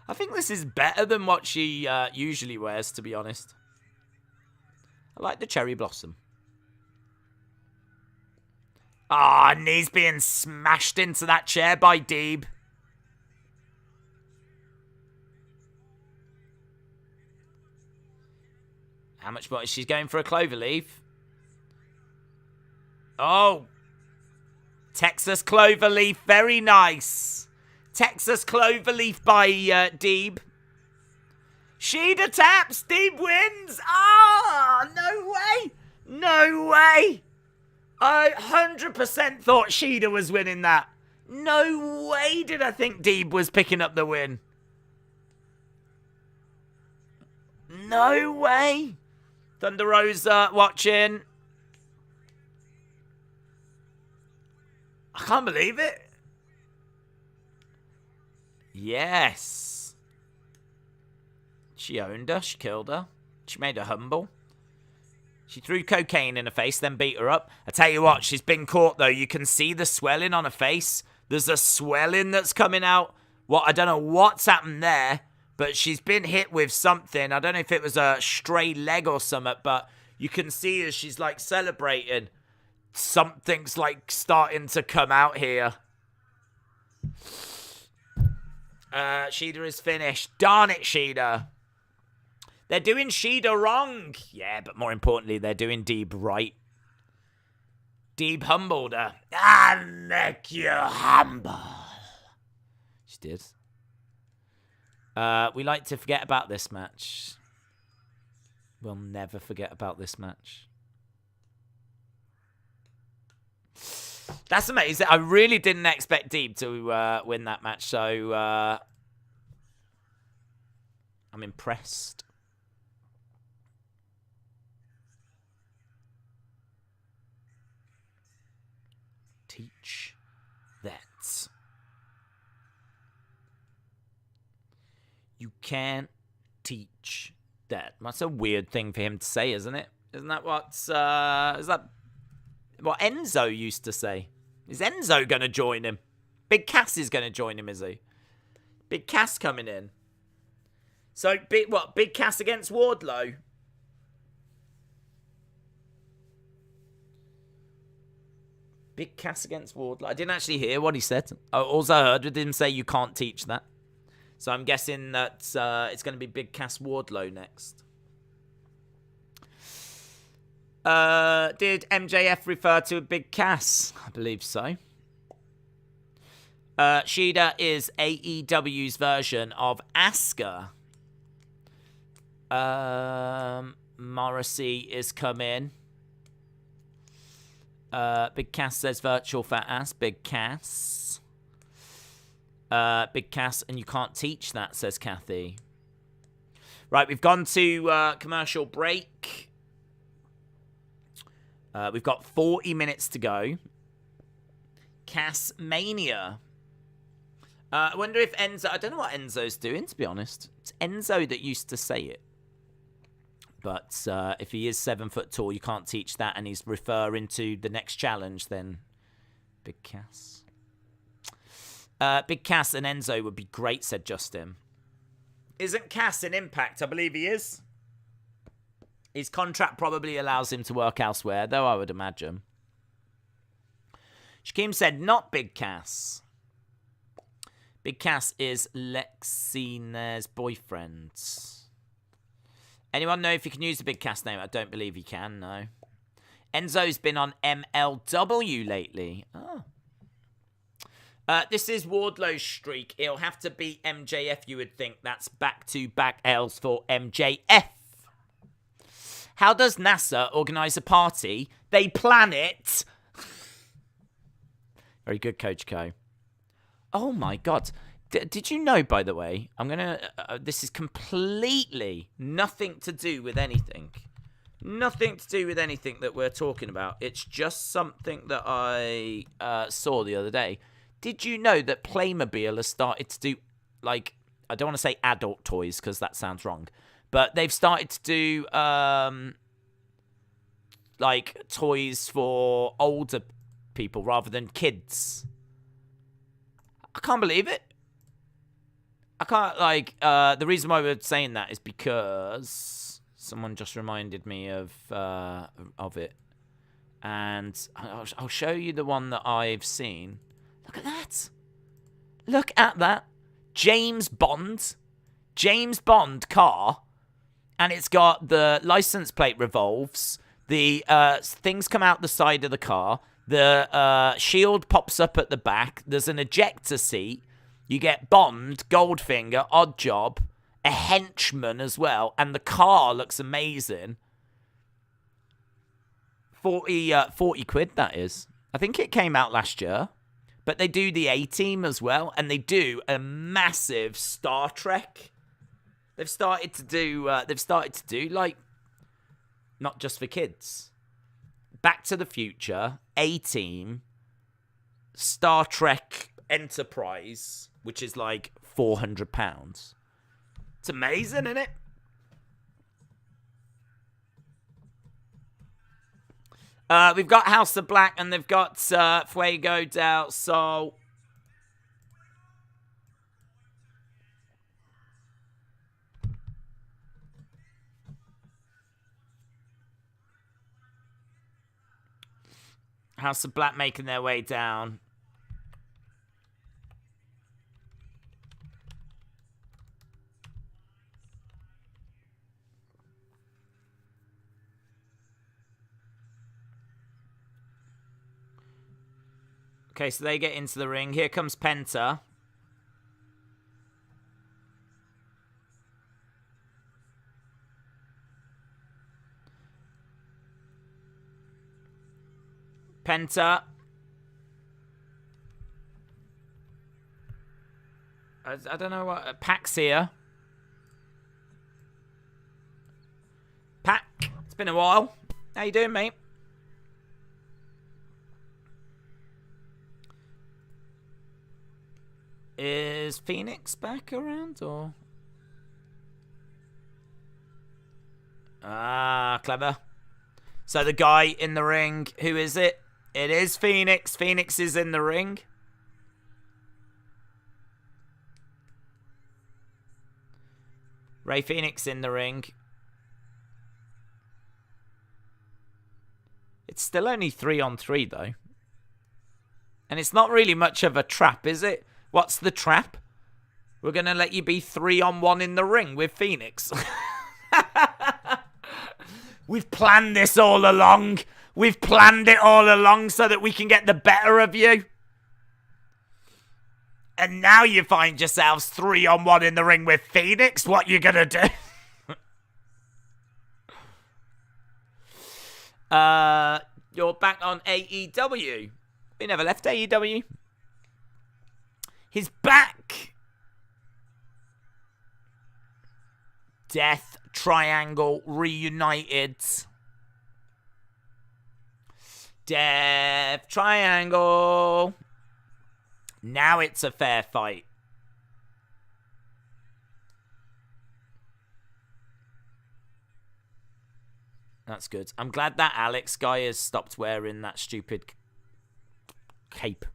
I think this is better than what she usually wears, to be honest. I like the cherry blossom. Knees being smashed into that chair by Deeb. How much more? She's going for a cloverleaf. Texas cloverleaf. Very nice. Texas cloverleaf by Deeb. Shida taps. Deeb wins. No way. No way. I 100% thought Shida was winning that. No way did I think Deeb was picking up the win. No way. Thunder Rosa watching. I can't believe it. Yes. She owned her. She killed her. She made her humble. She threw cocaine in her face, then beat her up. I tell you what, she's been caught, though. You can see the swelling on her face. There's a swelling that's coming out. I don't know what's happened there, but she's been hit with something. I don't know if it was a stray leg or something, but you can see as she's, like, celebrating. Something's, like, starting to come out here. Shida is finished. Darn it, Shida. They're doing Shida wrong. Yeah, but more importantly, they're doing Deeb right. Deeb humbled her. I make you humble. She did. We like to forget about this match. We'll never forget about this match. That's amazing. I really didn't expect Deeb to win that match, so I'm impressed. Teach that. You can't teach that. That's a weird thing for him to say, isn't it? Isn't that what Enzo used to say? Is Enzo going to join him? Big Cass is going to join him, is he? Big Cass coming in. So, Big Cass against Wardlow? Big Cass against Wardlow. I didn't actually hear what he said. All I heard was him say you can't teach that. So I'm guessing that it's going to be Big Cass Wardlow next. Did MJF refer to a Big Cass? I believe so. Shida is AEW's version of Asuka. Morrissey is coming. Big Cass says virtual fat ass. Big Cass. Big Cass, and you can't teach that, says Kathy. Right, we've gone to commercial break. We've got 40 minutes to go. Cass Mania. I wonder if Enzo... I don't know what Enzo's doing, to be honest. It's Enzo that used to say it. But if he is 7 foot tall, you can't teach that, and he's referring to the next challenge, then Big Cass. Big Cass and Enzo would be great, said Justin. Isn't Cass in Impact? I believe he is. His contract probably allows him to work elsewhere, though I would imagine. Shaquem said, not Big Cass. Big Cass is Lexina's boyfriend. Anyone know if you can use the Big Cass name? I don't believe you can, no. Enzo's been on MLW lately. Oh. This is Wardlow's streak. It'll have to be MJF, you would think. That's back-to-back L's for MJF. How does NASA organise a party? They plan it. Very good, Coach Co. Oh, my God. Did you know, by the way, I'm going to... this is completely nothing to do with anything. Nothing to do with anything that we're talking about. It's just something that I saw the other day. Did you know that Playmobil has started to do, like, I don't want to say adult toys because that sounds wrong, but they've started to do, like, toys for older people rather than kids. I can't believe it. I can't, like, the reason why we're saying that is because someone just reminded me of it. And I'll show you the one that I've seen. Look at that. Look at that. James Bond car. And it's got the license plate revolves. The things come out the side of the car. The shield pops up at the back. There's an ejector seat. You get Bond, Goldfinger, Oddjob, a henchman as well. And the car looks amazing. 40 quid, that is. I think it came out last year. But they do the A-Team as well, and they do a massive Star Trek. They've started to do like, not just for kids. Back to the Future, A-Team, Star Trek Enterprise, which is like £400. It's amazing, isn't it? We've got House of Black, and they've got Fuego del Sol. House of Black making their way down. Okay, so they get into the ring. Here comes Penta. Penta. I don't know what... Pac's here. Pac, it's been a while. How you doing, mate? Is Phoenix back around, or...? Ah, clever. So the guy in the ring, who is it? It is Phoenix. Phoenix is in the ring. Ray Phoenix in the ring. It's still only 3-on-3, though. And it's not really much of a trap, is it? What's the trap? We're going to let you be 3-on-1 in the ring with Phoenix. We've planned this all along. We've planned it all along so that we can get the better of you. And now you find yourselves 3-on-1 in the ring with Phoenix. What you going to do? You're back on AEW. We never left AEW. He's back. Death Triangle reunited. Death Triangle. Now it's a fair fight. That's good. I'm glad that Alex guy has stopped wearing that stupid cape.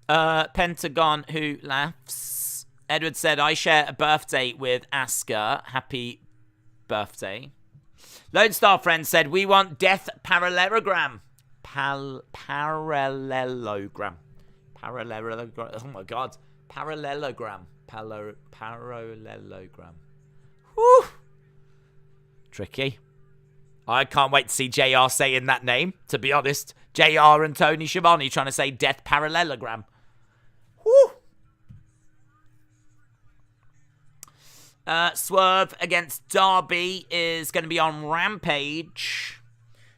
Pentagon who laughs. Edward said, I share a birthday with Asuka. Happy birthday. Lone Star Friend said, we want death parallelogram. Parallelogram. Parallelogram. Oh my god. Parallelogram. Parallelogram. Whew. Tricky. I can't wait to see JR saying that name, to be honest. JR and Tony Schiavone trying to say death parallelogram. Whew. Swerve against Darby is going to be on Rampage.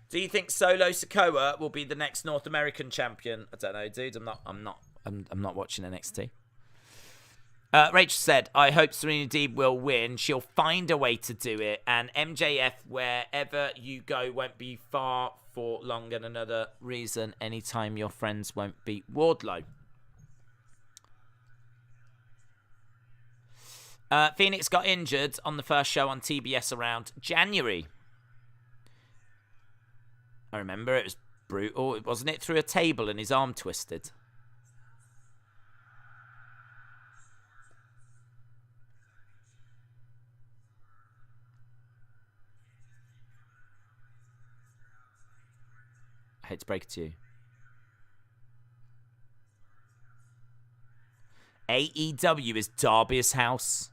Do you think Solo Sikoa will be the next North American champion? I don't know, dude. I'm not watching NXT. Rachel said, I hope Serena Deeb will win. She'll find a way to do it. And MJF, wherever you go, won't be far for long. And another reason, anytime your friends won't beat Wardlow. Phoenix got injured on the first show on TBS around January. I remember it was brutal. Wasn't it through a table and his arm twisted? I hate to break it to you. AEW is Darby's house.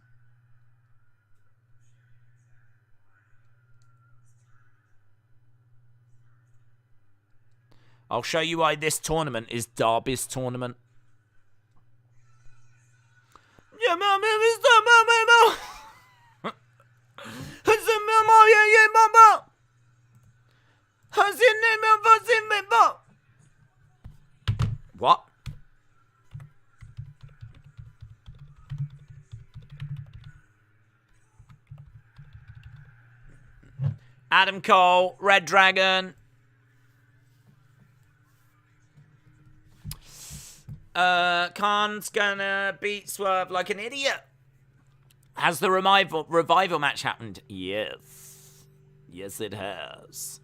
I'll show you why this tournament is Darby's tournament. What? Adam Cole, Red Dragon. Khan's gonna beat Swerve like an idiot. Has the revival match happened? Yes. Yes, it has.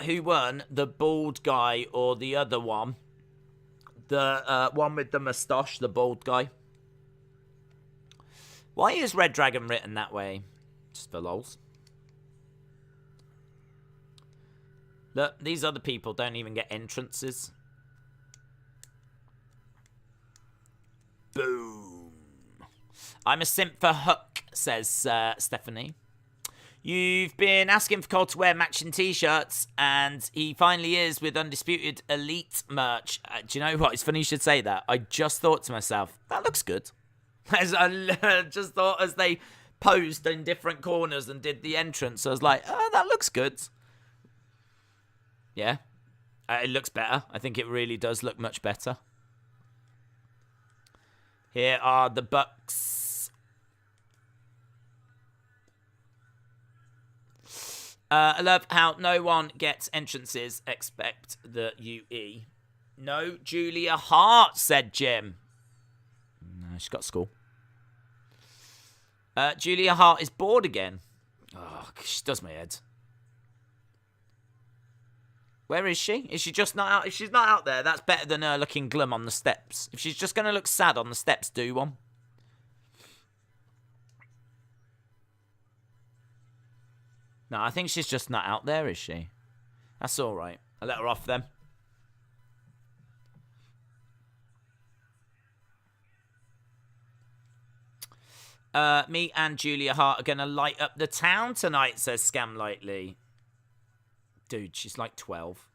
Who won? The bald guy or the other one? The one with the moustache, the bald guy. Why is Red Dragon written that way? Just for lols. Look, these other people don't even get entrances. Boom. I'm a simp for Hook, says Stephanie. You've been asking for Cole to wear matching t-shirts, and he finally is with Undisputed Elite merch. Do you know what? It's funny you should say that. I just thought to myself, that looks good. As I just thought as they posed in different corners and did the entrance, I was like, oh, that looks good. Yeah. It looks better. I think it really does look much better. Here are the Bucks. I love how no one gets entrances except the UE. No Julia Hart, said Jim. No, she's got school. Julia Hart is bored again. Oh, she does my head. Where is she? Is she just not out? If she's not out there, that's better than her looking glum on the steps. If she's just going to look sad on the steps, do one. No, I think she's just not out there, is she? That's all right. I'll let her off then. Me and Julia Hart are going to light up the town tonight, says Scam Lightly. Dude, she's like 12.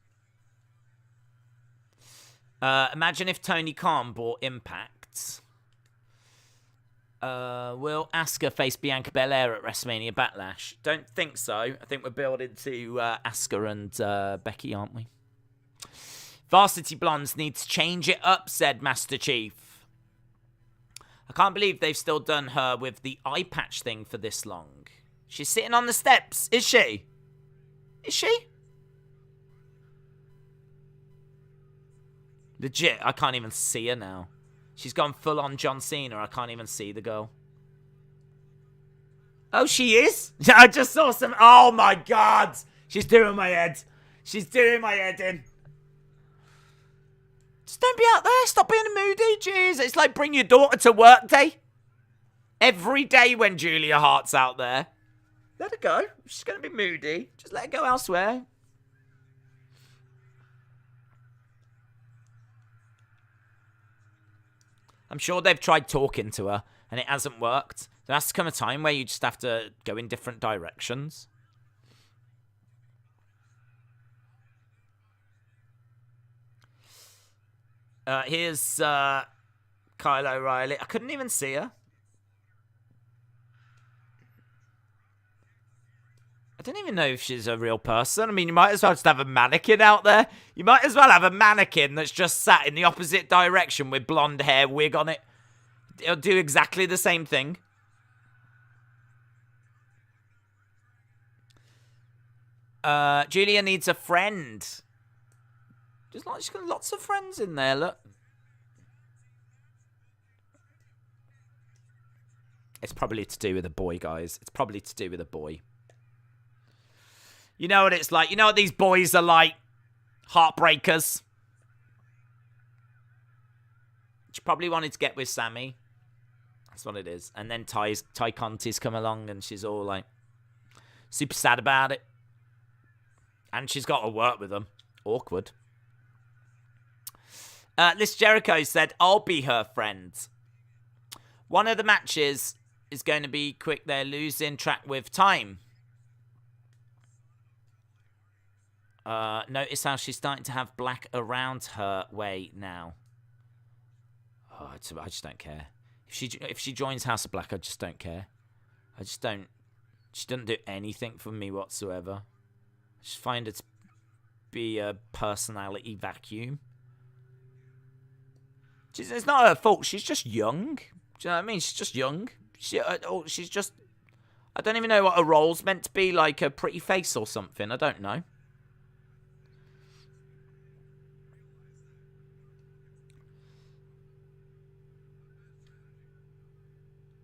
Imagine if Tony Khan bought Impact. Will Asuka face Bianca Belair at WrestleMania Backlash? Don't think so. I think we're building to Asuka and Becky, aren't we? Varsity Blondes need to change it up, said Master Chief. I can't believe they've still done her with the eye patch thing for this long. She's sitting on the steps, is she? Is she? Legit, I can't even see her now. She's gone full on John Cena. I can't even see the girl. Oh, she is? I just saw some... Oh, my God. She's doing my head. She's doing my head in. Just don't be out there. Stop being moody. Jeez. It's like bring your daughter to work day. Every day when Julia Hart's out there. Let her go. She's going to be moody. Just let her go elsewhere. I'm sure they've tried talking to her, and it hasn't worked. There has to come a time where you just have to go in different directions. Here's Kyle O'Reilly. I couldn't even see her. I don't even know if she's a real person. I mean, you might as well just have a mannequin out there. You might as well have a mannequin that's just sat in the opposite direction with blonde hair, wig on it. It'll do exactly the same thing. Julia needs a friend. She's got lots of friends in there, look. It's probably to do with a boy, guys. It's probably to do with a boy. You know what it's like. You know what these boys are like. Heartbreakers. She probably wanted to get with Sammy. That's what it is. And then Ty Conti's come along and she's all like super sad about it. And she's got to work with them. Awkward. Liz Jericho said, I'll be her friend. One of the matches is going to be quick. They're losing track with time. Notice how she's starting to have black around her way now. Oh, I just don't care. If she joins House of Black, I just don't care. I just don't. She doesn't do anything for me whatsoever. I just find it to be a personality vacuum. It's not her fault. She's just young. Do you know what I mean? She's just young. She's just... I don't even know what her role's meant to be, like a pretty face or something. I don't know.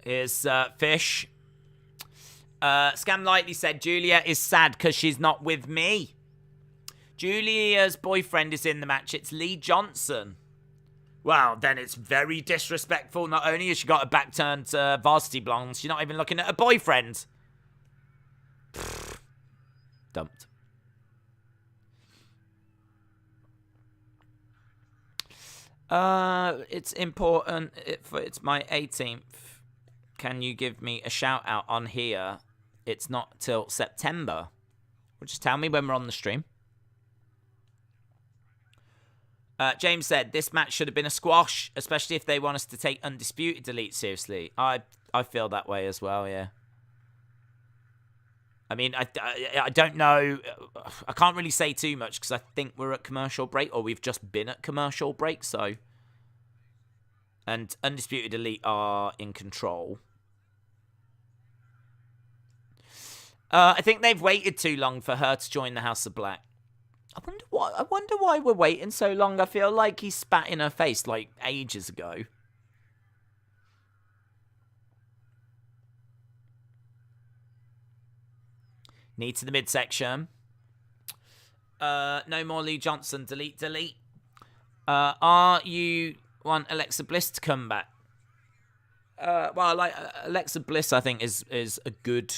Here's Fish. Scam Lightly said, Julia is sad because she's not with me. Julia's boyfriend is in the match. It's Lee Johnson. Well, then it's very disrespectful. Not only has she got her back turned to Varsity Blondes, she's not even looking at her boyfriend. Pfft. Dumped. It's important. It's my 18th. Can you give me a shout out on here? it's not till September. Well, just tell me when we're on the stream. James said, this match should have been a squash, especially if they want us to take Undisputed Elite seriously. I feel that way as well, yeah. I mean, I don't know. I can't really say too much because I think we're at commercial break, or we've just been at commercial break, so... And Undisputed Elite are in control. I think they've waited too long for her to join the House of Black. I wonder why we're waiting so long. I feel like he spat in her face like ages ago. Knee to the midsection. No more Lee Johnson. Delete. You want Alexa Bliss to come back? Well, like Alexa Bliss, I think is a good,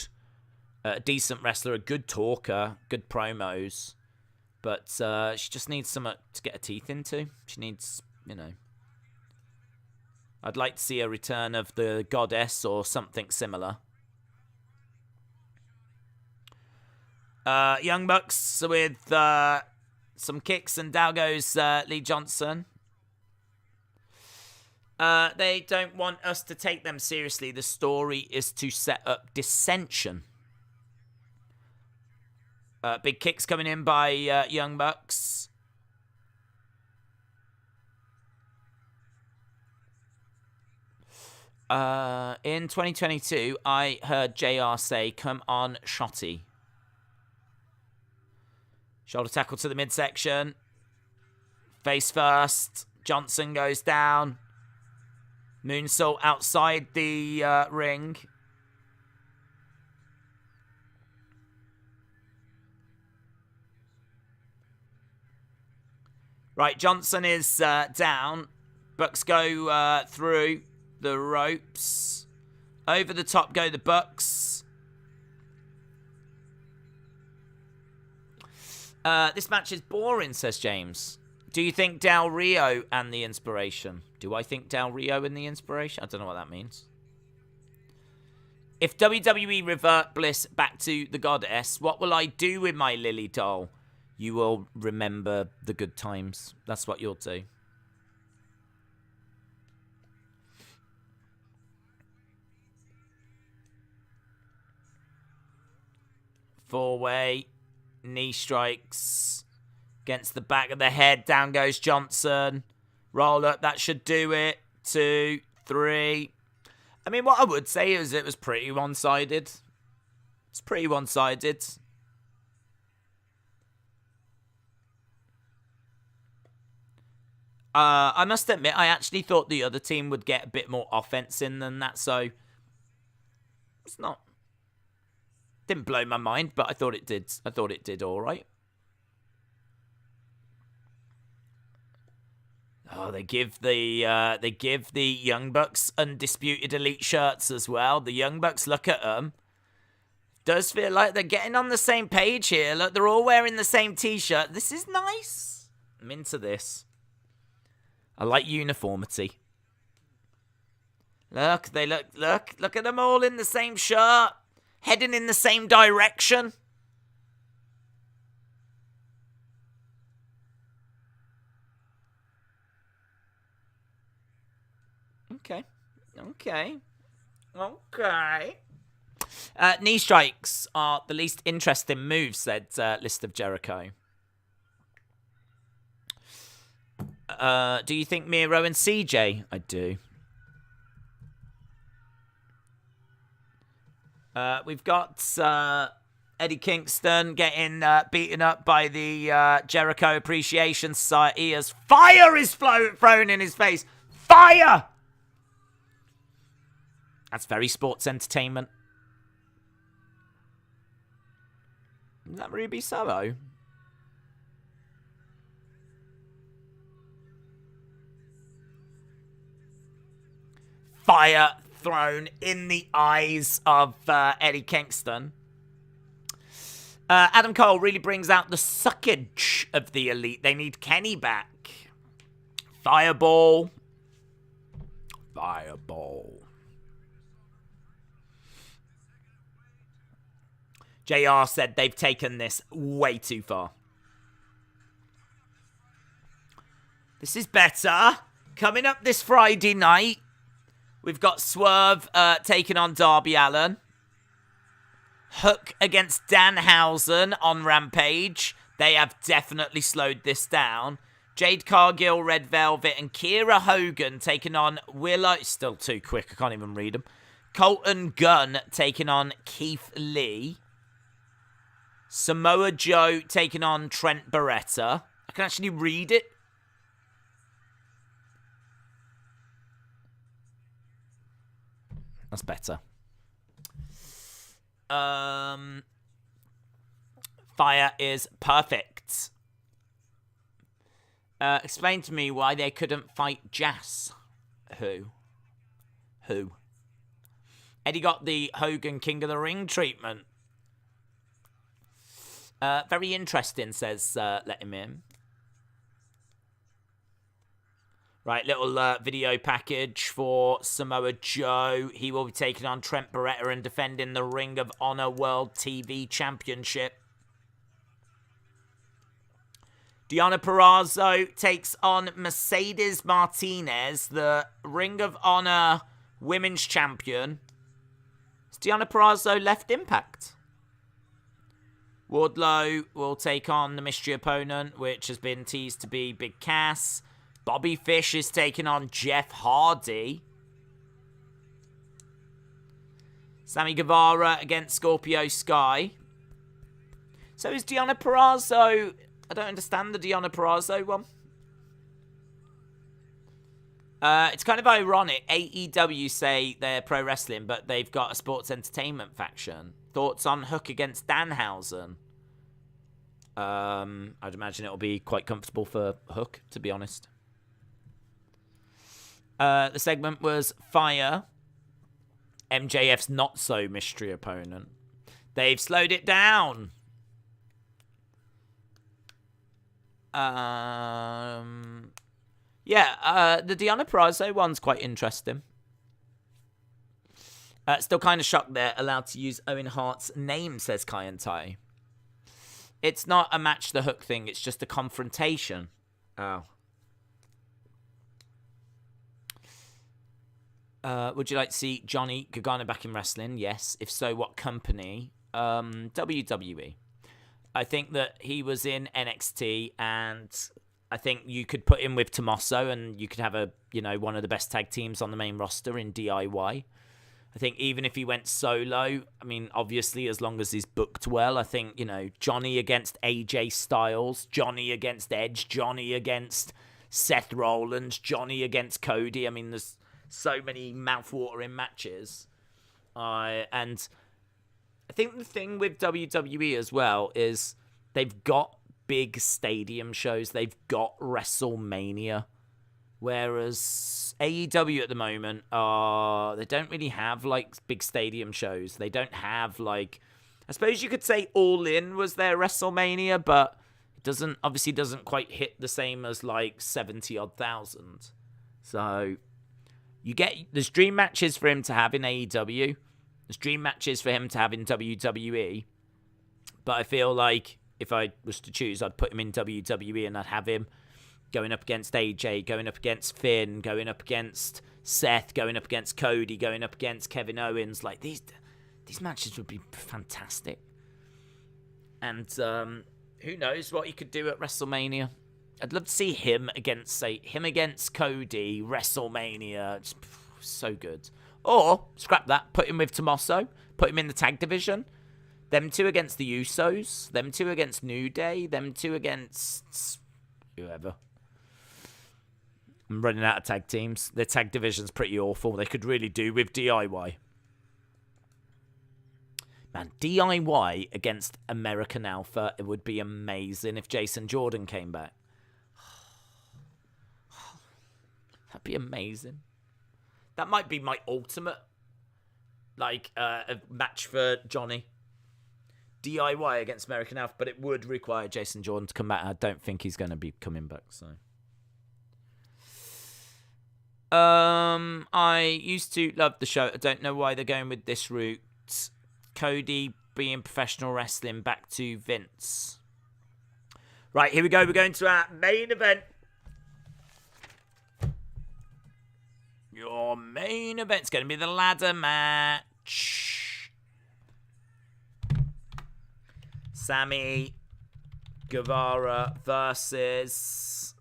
decent wrestler, a good talker, good promos. But she just needs something to get her teeth into. She needs, I'd like to see a return of the Goddess or something similar. Young Bucks with some kicks, and down goes Lee Johnson. They don't want us to take them seriously. The story is to set up dissension. Big kicks coming in by Young Bucks. In 2022, I heard JR say, come on, Shotty. Shoulder tackle to the midsection. Face first. Johnson goes down. Moonsault outside the ring. Right, Johnson is down. Bucks go through the ropes. Over the top go the Bucks. This match is boring, says James. Do you think Del Rio and the Inspiration? Do I think Del Rio and the Inspiration? I don't know what that means. If WWE revert Bliss back to the Goddess, what will I do with my Lily doll? You will remember the good times. That's what you'll do. Four-way. Knee strikes. Against the back of the head. Down goes Johnson. Roll up. That should do it. 2, 3. I mean, what I would say is it was pretty one-sided. It's pretty one-sided. I must admit, I actually thought the other team would get a bit more offense in than that, so it's not... Didn't blow my mind, but I thought it did. I thought it did all right. Oh, they give the Young Bucks Undisputed Elite shirts as well. The Young Bucks, look at them. Does feel like they're getting on the same page here. Look, they're all wearing the same t-shirt. This is nice. I'm into this. I like uniformity. Look, look at them all in the same shirt. Heading in the same direction. Okay. Knee strikes are the least interesting moves, said List of Jericho. Do you think Miro and CJ? I do. We've got Eddie Kingston getting beaten up by the Jericho Appreciation Society as fire is thrown in his face. Fire! That's very sports entertainment. Is that Ruby Soho? Fire thrown in the eyes of Eddie Kingston. Adam Cole really brings out the suckage of the Elite. They need Kenny back. Fireball. JR said they've taken this way too far. This is better. Coming up this Friday night, we've got Swerve taking on Darby Allin. Hook against Danhausen on Rampage. They have definitely slowed this down. Jade Cargill, Red Velvet, and Kiera Hogan taking on Willow. Still too quick, I can't even read them. Colton Gunn taking on Keith Lee. Samoa Joe taking on Trent Beretta. I can actually read it. That's better. Fire is perfect. Explain to me why they couldn't fight Jazz. Who? Eddie got the Hogan King of the Ring treatment. Very interesting, says Let Him In. Right, little video package for Samoa Joe. He will be taking on Trent Beretta and defending the Ring of Honor World TV Championship. Deonna Purrazzo takes on Mercedes Martinez, the Ring of Honor Women's Champion. Has Deonna Purrazzo left Impact? Wardlow will take on the mystery opponent, which has been teased to be Big Cass. Bobby Fish is taking on Jeff Hardy. Sammy Guevara against Scorpio Sky. So is Deonna Purrazzo... I don't understand the Deonna Purrazzo one. It's kind of ironic. AEW say they're pro wrestling, but they've got a sports entertainment faction. Thoughts on Hook against Danhausen? I'd imagine it'll be quite comfortable for Hook, to be honest. The segment was Fire, MJF's not-so-mystery opponent. They've slowed it down. The Deonna Purrazzo one's quite interesting. Still kind of shocked they're allowed to use Owen Hart's name, says Kai and Tai. It's not a match the Hook thing, it's just a confrontation. Oh. Would you like to see Johnny Gargano back in wrestling? Yes. If so, what company? WWE. I think that he was in NXT, and I think you could put him with Tommaso, and you could have one of the best tag teams on the main roster in DIY. I think even if he went solo, I mean, obviously, as long as he's booked well, I think, Johnny against AJ Styles, Johnny against Edge, Johnny against Seth Rollins, Johnny against Cody. I mean, there's so many mouthwatering matches. And I think the thing with WWE as well is they've got big stadium shows. They've got WrestleMania. Whereas AEW at the moment, they don't really have, big stadium shows. They don't have, I suppose you could say All In was their WrestleMania, but it doesn't quite hit the same as, 70-odd thousand. So there's dream matches for him to have in AEW. There's dream matches for him to have in WWE. But I feel like if I was to choose, I'd put him in WWE and I'd have him going up against AJ, going up against Finn, going up against Seth, going up against Cody, going up against Kevin Owens. These matches would be fantastic. And who knows what he could do at WrestleMania. I'd love to see him against Cody, WrestleMania. It's so good. Or, scrap that, put him with Tommaso, put him in the tag division. Them two against the Usos, them two against New Day, them two against whoever. I'm running out of tag teams. Their tag division's pretty awful. They could really do with DIY. Man, DIY against American Alpha, it would be amazing if Jason Jordan came back. That'd be amazing. That might be my ultimate, a match for Johnny. DIY against American Alpha, but it would require Jason Jordan to come back. I don't think he's going to be coming back, so. I used to love the show. I don't know why they're going with this route. Cody being professional wrestling back to Vince. Right, here we go. We're going to our main event. Your main event's going to be the ladder match. Sammy Guevara versus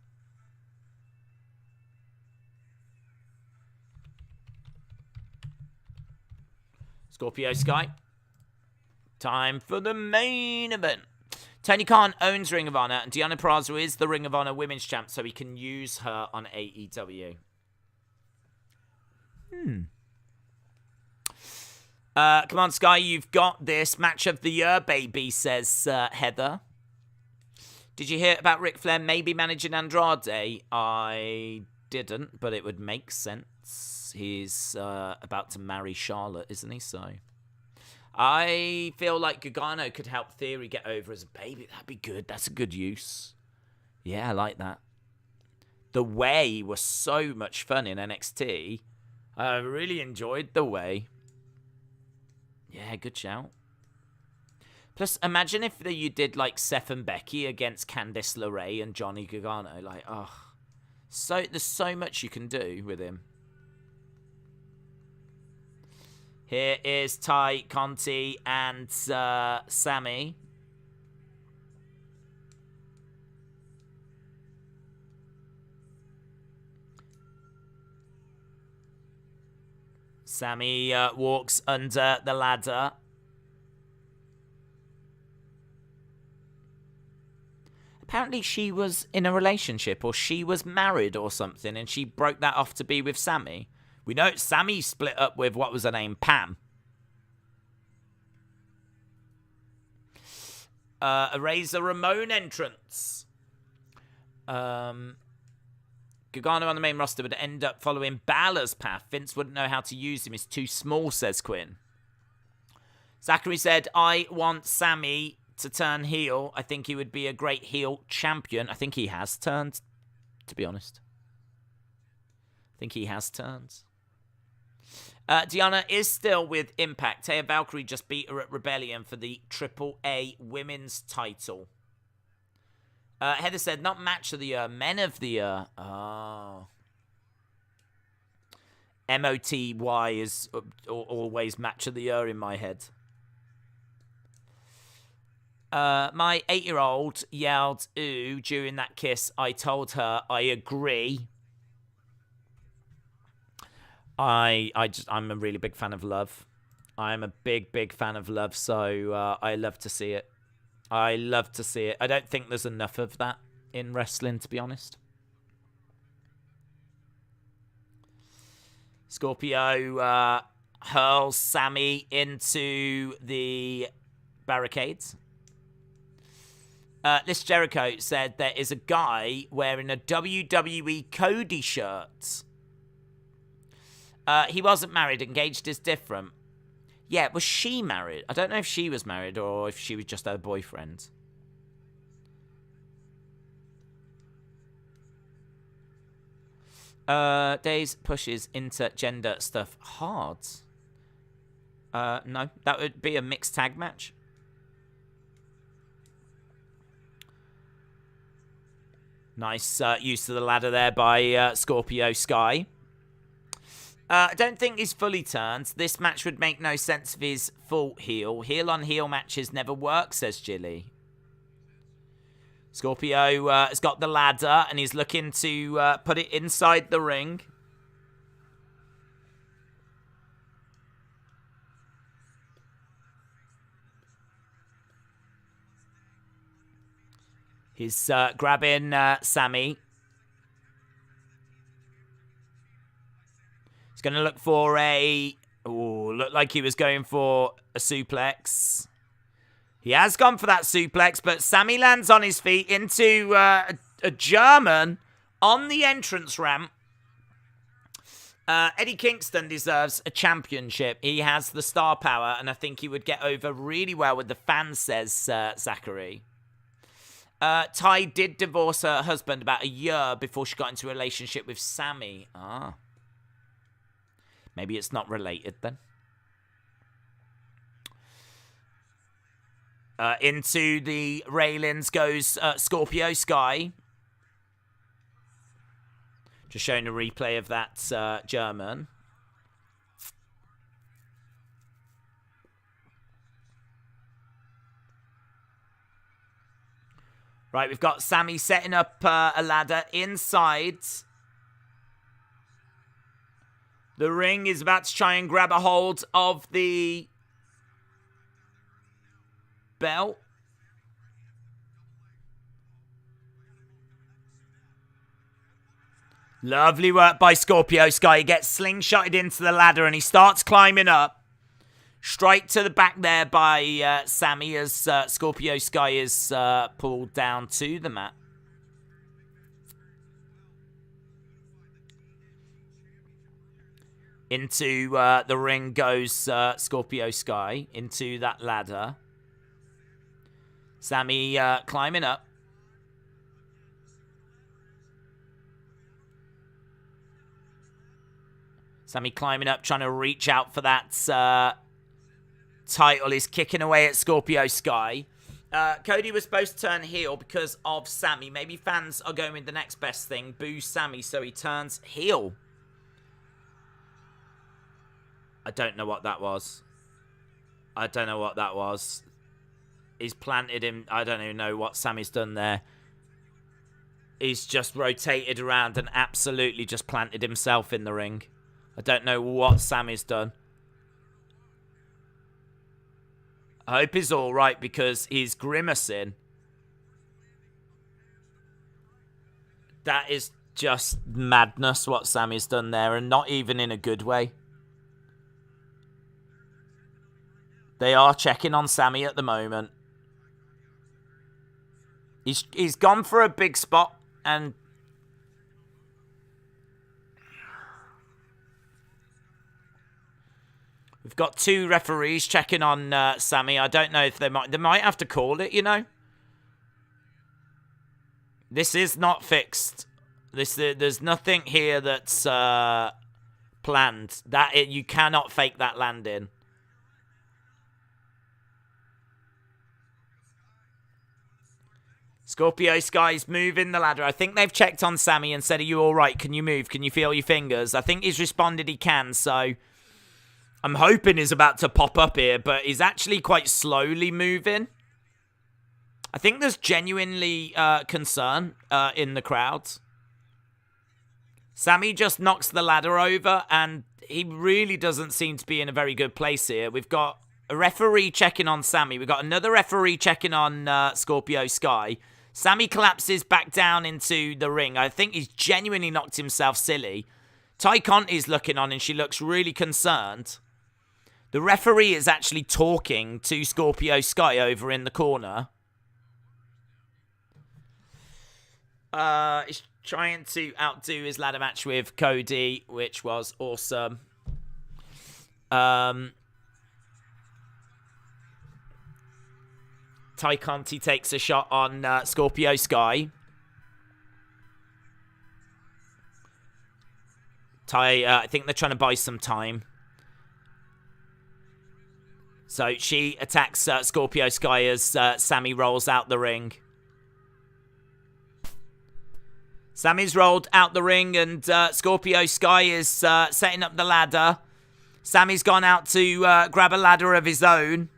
Scorpio Sky. Time for the main event. Tony Khan owns Ring of Honor, and Deonna Purrazzo is the Ring of Honor Women's Champ, so he can use her on AEW. Come on, Sky, you've got this. Match of the year, baby, says Heather. Did you hear about Ric Flair maybe managing Andrade? I didn't, but it would make sense. He's about to marry Charlotte, isn't he? So I feel like Gargano could help Theory get over as a baby. That'd be good. That's a good use. Yeah, I like that. The Way was so much fun in NXT. I really enjoyed The Way. Yeah, good shout. Plus, imagine if you did like Seth and Becky against Candice LeRae and Johnny Gargano. Like, there's so much you can do with him. Here is Ty Conti and Sammy. Sammy walks under the ladder. Apparently she was in a relationship or she was married or something and she broke that off to be with Sammy. We know Sammy split up with, what was her name, Pam. A Razor Ramon entrance. Gargano on the main roster would end up following Balor's path. Vince wouldn't know how to use him. He's too small, says Quinn. Zachary said, I want Sammy to turn heel. I think he would be a great heel champion. I think he has turned, to be honest. I think he has turned. Deonna is still with Impact. Taya Valkyrie just beat her at Rebellion for the AAA Women's title. Heather said, not match of the year, men of the year. Oh. MOTY is always match of the year in my head. My 8-year-old yelled, ooh, during that kiss. I told her, I agree. I'm a really big fan of love. I'm a big fan of love, so I love to see it. I love to see it. I don't think there's enough of that in wrestling, to be honest. Scorpio hurls Sammy into the barricades. This Jericho said there is a guy wearing a WWE Cody shirt. He wasn't married. Engaged is different. Yeah, was she married? I don't know if she was married or if she was just her boyfriend. Days pushes intergender stuff hard. No, that would be a mixed tag match. Nice use of the ladder there by Scorpio Sky. I don't think he's fully turned. This match would make no sense if he's full heel. Heel on heel matches never work, says Jilly. Scorpio has got the ladder and he's looking to put it inside the ring. He's grabbing Sammy. He's going to look for a... Oh, looked like he was going for a suplex. He has gone for that suplex, but Sammy lands on his feet into a German on the entrance ramp. Eddie Kingston deserves a championship. He has the star power, and I think he would get over really well with the fans, says Zachary. Ty did divorce her husband about a year before she got into a relationship with Sammy. Ah. Maybe it's not related then. Into the railings goes Scorpio Sky. Just showing a replay of that German. Right, we've got Sammy setting up a ladder inside. The ring is about to try and grab a hold of the belt. Lovely work by Scorpio Sky. He gets slingshotted into the ladder and he starts climbing up. Straight to the back there by Sammy as Scorpio Sky is pulled down to the mat. Into the ring goes Scorpio Sky, into that ladder. Sammy climbing up. Sammy climbing up, trying to reach out for that title. He's kicking away at Scorpio Sky. Cody was supposed to turn heel because of Sammy. Maybe fans are going with the next best thing. Boo Sammy, so he turns heel. I don't know what that was. I don't know what that was. He's planted him. I don't even know what Sammy's done there. He's just rotated around and absolutely just planted himself in the ring. I don't know what Sammy's done. I hope he's all right because he's grimacing. That is just madness what Sammy's done there, and not even in a good way. They are checking on Sammy at the moment. He's gone for a big spot, and we've got two referees checking on Sammy. I don't know if they might have to call it, you know. This is not fixed. There's nothing here that's planned. You cannot fake that landing. Scorpio Sky's moving the ladder. I think they've checked on Sammy and said, are you all right? Can you move? Can you feel your fingers? I think he's responded he can, so I'm hoping he's about to pop up here, but he's actually quite slowly moving. I think there's genuinely concern in the crowd. Sammy just knocks the ladder over, and he really doesn't seem to be in a very good place here. We've got a referee checking on Sammy. We've got another referee checking on Scorpio Sky. Sammy collapses back down into the ring. I think he's genuinely knocked himself silly. Ty Conti's looking on, and she looks really concerned. The referee is actually talking to Scorpio Sky over in the corner. He's trying to outdo his ladder match with Cody, which was awesome. Ty Conti takes a shot on Scorpio Sky. I think they're trying to buy some time. So she attacks Scorpio Sky as Sammy rolls out the ring. Sammy's rolled out the ring, and Scorpio Sky is setting up the ladder. Sammy's gone out to grab a ladder of his own.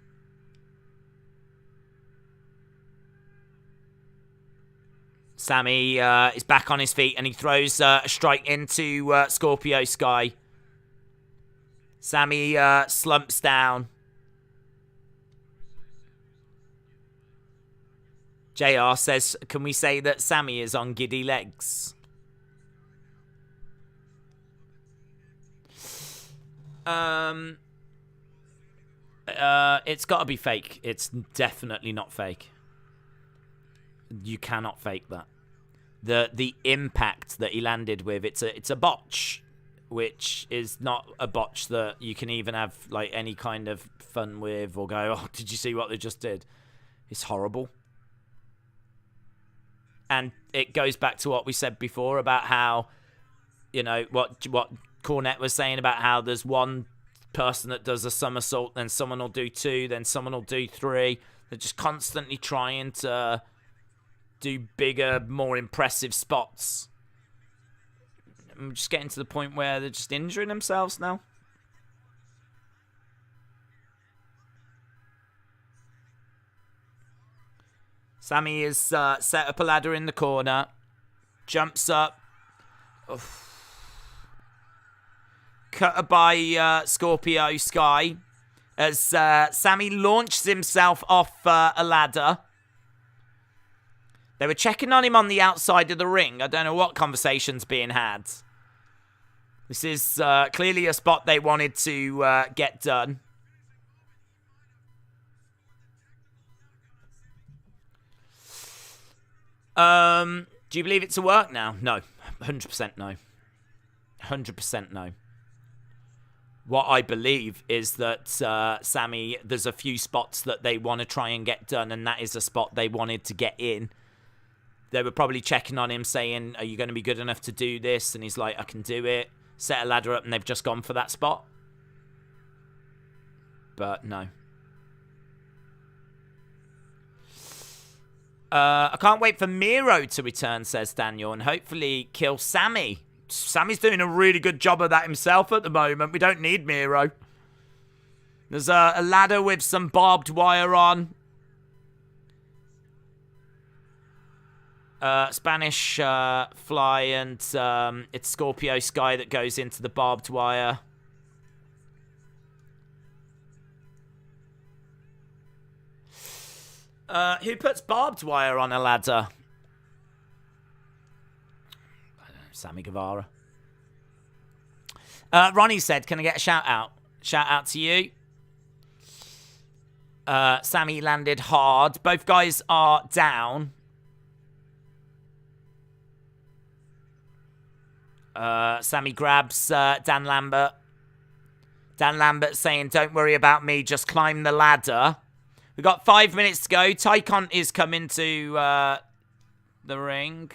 Sammy is back on his feet, and he throws a strike into Scorpio Sky. Sammy slumps down. JR says, can we say that Sammy is on giddy legs? It's got to be fake. It's definitely not fake. You cannot fake that. The impact that he landed with, it's a botch, which is not a botch that you can even have like any kind of fun with or go, oh, did you see what they just did? It's horrible. And it goes back to what we said before about how, you know, what Cornette was saying about how there's one person that does a somersault, then someone will do two, then someone will do three. They're just constantly trying to do bigger, more impressive spots. I'm just getting to the point where they're just injuring themselves now. Sammy is set up a ladder in the corner. Jumps up. Oof. Cut by Scorpio Sky. As Sammy launches himself off a ladder. They were checking on him on the outside of the ring. I don't know what conversation's being had. This is clearly a spot they wanted to get done. Do you believe it's a work now? No. 100% no. 100% no. What I believe is that Sammy, there's a few spots that they want to try and get done, and that is a spot they wanted to get in. They were probably checking on him saying, are you going to be good enough to do this? And he's like, I can do it. Set a ladder up, and they've just gone for that spot. But no. I can't wait for Miro to return, says Daniel, and hopefully kill Sammy. Sammy's doing a really good job of that himself at the moment. We don't need Miro. There's a ladder with some barbed wire on. Spanish fly, and it's Scorpio Sky that goes into the barbed wire. Who puts barbed wire on a ladder? I don't know, Sammy Guevara. Ronnie said, can I get a shout out? Shout out to you. Sammy landed hard. Both guys are down. Sammy grabs Dan Lambert. Dan Lambert saying, don't worry about me, just climb the ladder. We've got 5 minutes to go. Ty Conti is coming to the ring.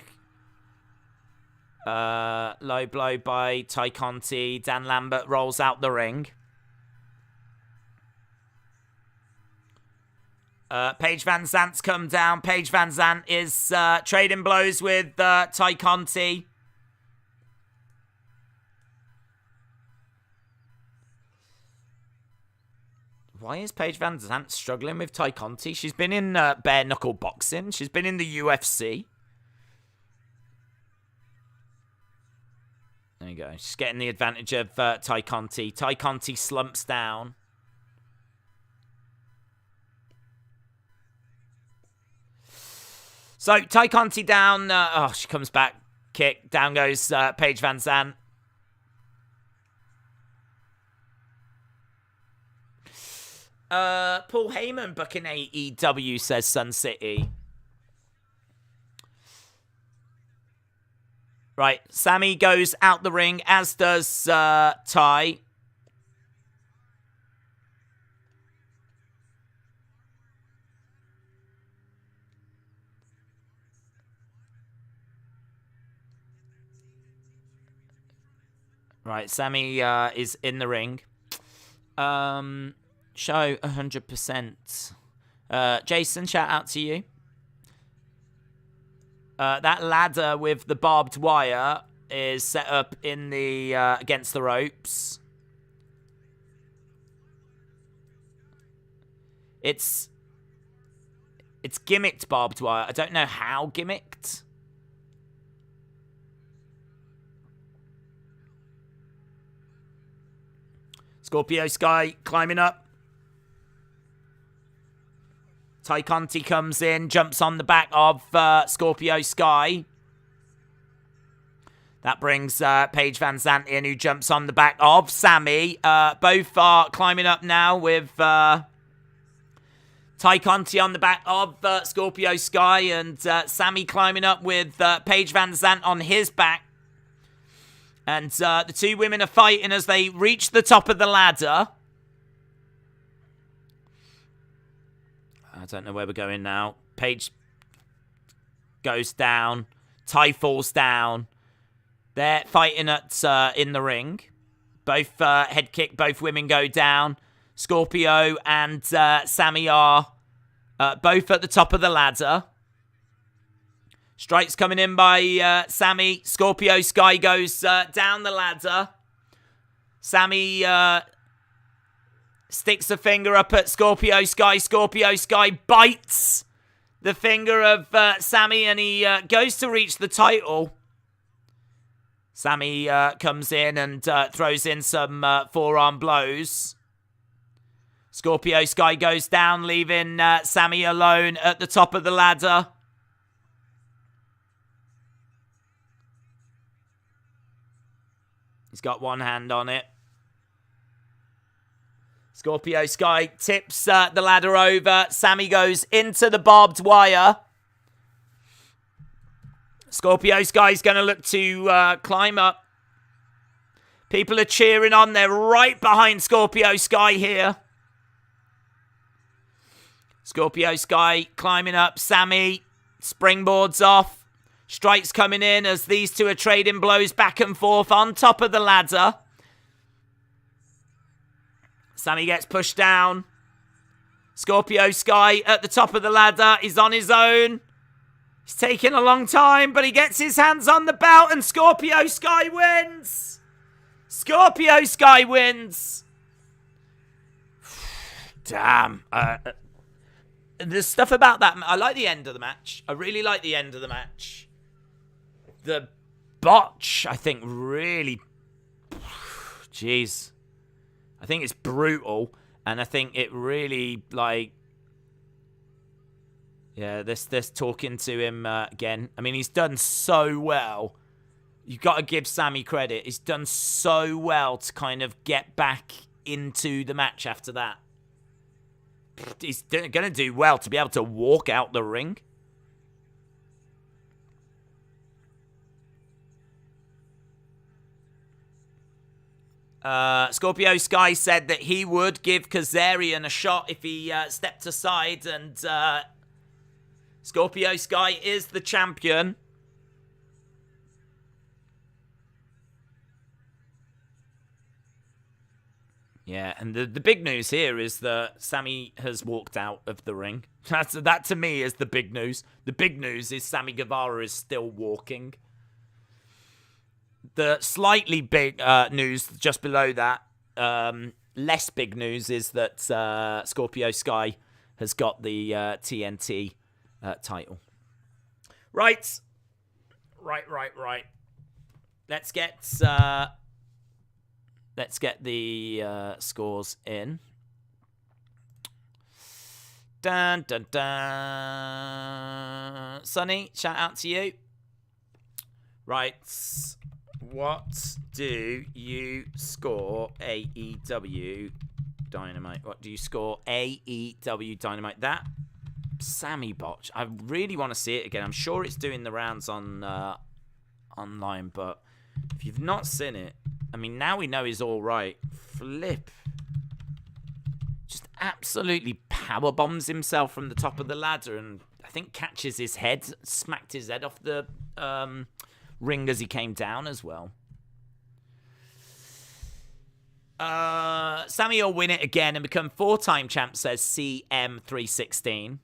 Low blow by Ty Conti. Dan Lambert rolls out the ring. Paige Van Zant's come down. Paige Van Zant is trading blows with Ty Conti. Why is Paige Van Zant struggling with Ty Conti? She's been in bare knuckle boxing. She's been in the UFC. There you go. She's getting the advantage of Ty Conti. Ty Conti slumps down. So, Ty Conti down. She comes back. Kick. Down goes Paige Van Zant. Paul Heyman booking AEW, says Sun City. Right, Sammy goes out the ring, as does Ty. Right, Sammy is in the ring. Show 100%. Jason, shout out to you. That ladder with the barbed wire is set up in the against the ropes. It's gimmicked barbed wire. I don't know how gimmicked. Scorpio Sky climbing up. Ty Conti comes in, jumps on the back of Scorpio Sky. That brings Paige Van Zant in, who jumps on the back of Sammy. Both are climbing up now with Ty Conti on the back of Scorpio Sky, and Sammy climbing up with Paige Van Zant on his back. And the two women are fighting as they reach the top of the ladder. I don't know where we're going now. Paige goes down. Ty falls down. They're fighting at in the ring. Both head kick. Both women go down. Scorpio and Sammy are Both at the top of the ladder. Strikes coming in by Sammy. Scorpio Sky goes down the ladder. Sammy sticks a finger up at Scorpio Sky. Scorpio Sky bites the finger of Sammy, and he goes to reach the title. Sammy comes in and throws in some forearm blows. Scorpio Sky goes down, leaving Sammy alone at the top of the ladder. He's got one hand on it. Scorpio Sky tips the ladder over. Sammy goes into the barbed wire. Scorpio Sky's going to look to climb up. People are cheering on. They're right behind Scorpio Sky here. Scorpio Sky climbing up. Sammy springboards off. Strikes coming in as these two are trading blows back and forth on top of the ladder. Sammy gets pushed down. Scorpio Sky at the top of the ladder. He's on his own. It's taking a long time, but he gets his hands on the belt and Scorpio Sky wins. Scorpio Sky wins. Damn. The stuff about that, I like the end of the match. I really like the end of the match. The botch, I think, really... Jeez. I think it's brutal, and I think it really, like... Yeah, this talking to him again. I mean, he's done so well. You've got to give Sammy credit. He's done so well to kind of get back into the match after that. He's going to do well to be able to walk out the ring. Scorpio Sky said that he would give Kazarian a shot if he stepped aside, and Scorpio Sky is the champion. Yeah, and the big news here is that Sammy has walked out of the ring. That to me is the big news. The big news is Sammy Guevara is still walking. The slightly big news just below that, less big news, is that Scorpio Sky has got the TNT title. Right. Let's get the scores in. Dun dun dun. Sonny, shout out to you. Right. What do you score AEW Dynamite? What do you score AEW Dynamite? That Sammy botch. I really want to see it again. I'm sure it's doing the rounds on online, but if you've not seen it, I mean, now we know he's all right. Flip. Just absolutely power bombs himself from the top of the ladder, and I think catches his head, smacked his head off the ring as he came down as well. Sammy will win it again and become 4-time champ, says CM316.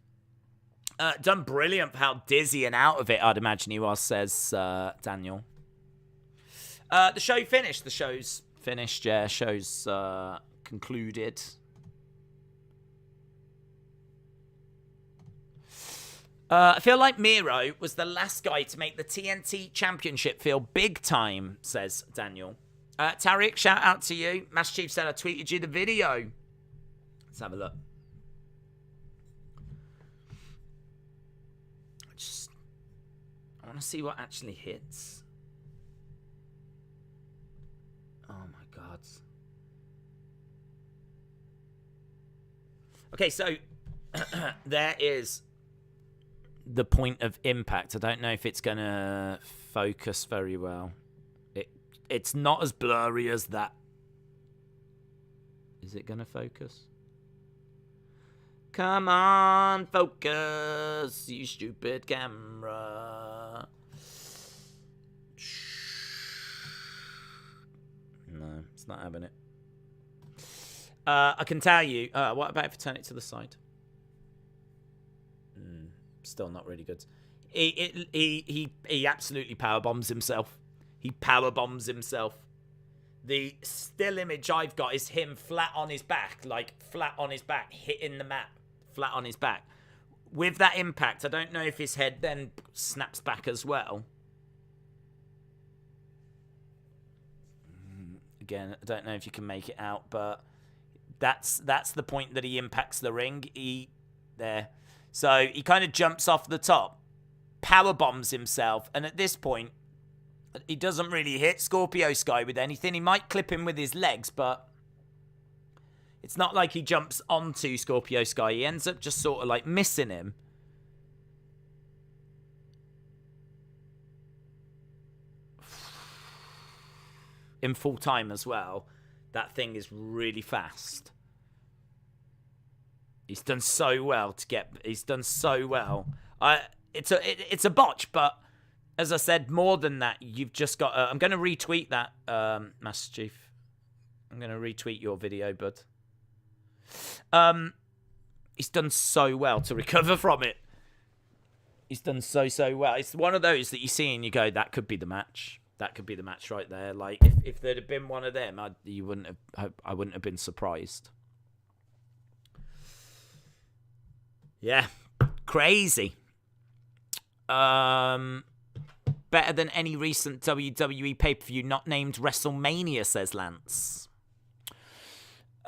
Done brilliant for how dizzy and out of it I'd imagine he was, says Daniel. The show finished. The show's finished, yeah. Show's concluded. I feel like Miro was the last guy to make the TNT Championship feel big time, says Daniel. Tariq, shout out to you. Master Chief said I tweeted you the video. Let's have a look. I want to see what actually hits. Oh my god. Okay, so there is the point of impact. I don't know if it's going to focus very well. It's not as blurry as that. Is it going to focus? Come on, focus, you stupid camera. No, it's not having it. I can tell you. What about if I turn it to the side? Still not really good. He absolutely powerbombs himself. He powerbombs himself. The still image I've got is him flat on his back, hitting the mat, flat on his back. With that impact, I don't know if his head then snaps back as well. Again, I don't know if you can make it out, but that's the point that he impacts the ring. So he kind of jumps off the top, power bombs himself, and at this point, he doesn't really hit Scorpio Sky with anything. He might clip him with his legs, but it's not like he jumps onto Scorpio Sky. He ends up just sort of like missing him. In full time as well. That thing is really fast. He's done so well to get. He's done so well. It's a botch, but as I said, more than that, you've just got. I'm going to retweet that, Master Chief. I'm going to retweet your video, bud. He's done so well to recover from it. He's done so well. It's one of those that you see and you go, that could be the match. That could be the match right there. Like if there'd have been one of them, I wouldn't have been surprised. Yeah, crazy. Better than any recent WWE pay-per-view not named WrestleMania, says Lance.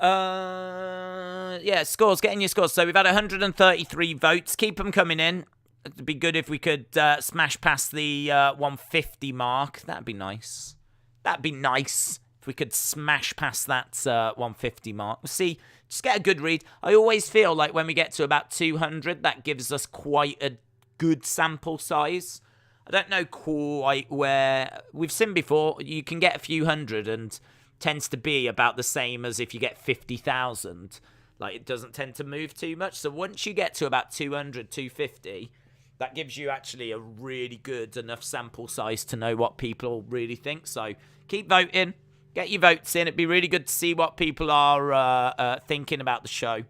Yeah, scores. Get in your scores. So we've had 133 votes. Keep them coming in. It'd be good if we could smash past the 150 mark. That'd be nice. That'd be nice if we could smash past that 150 mark. We'll see. Just get a good read. I always feel like when we get to about 200, that gives us quite a good sample size. I don't know quite where. We've seen before, you can get a few hundred and tends to be about the same as if you get 50,000. Like, it doesn't tend to move too much. So once you get to about 200, 250, that gives you actually a really good enough sample size to know what people really think. So keep voting. Get your votes in. It'd be really good to see what people are thinking about the show.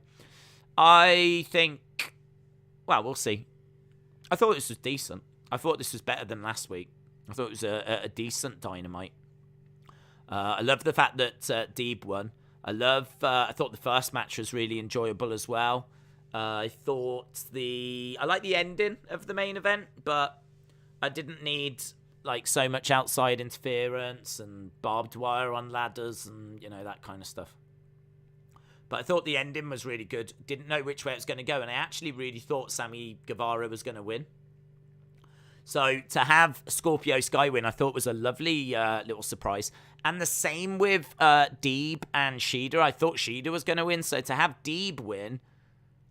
I think, well, we'll see. I thought this was decent. I thought this was better than last week. I thought it was a decent Dynamite. I love the fact that Deeb won. I thought the first match was really enjoyable as well. I like the ending of the main event, but I didn't need like so much outside interference and barbed wire on ladders and, you know, that kind of stuff. But I thought the ending was really good. Didn't know which way it was going to go, and I actually really thought Sammy Guevara was going to win. So to have Scorpio Sky win, I thought was a lovely little surprise. And the same with Deeb and Shida. I thought Shida was going to win, so to have Deeb win,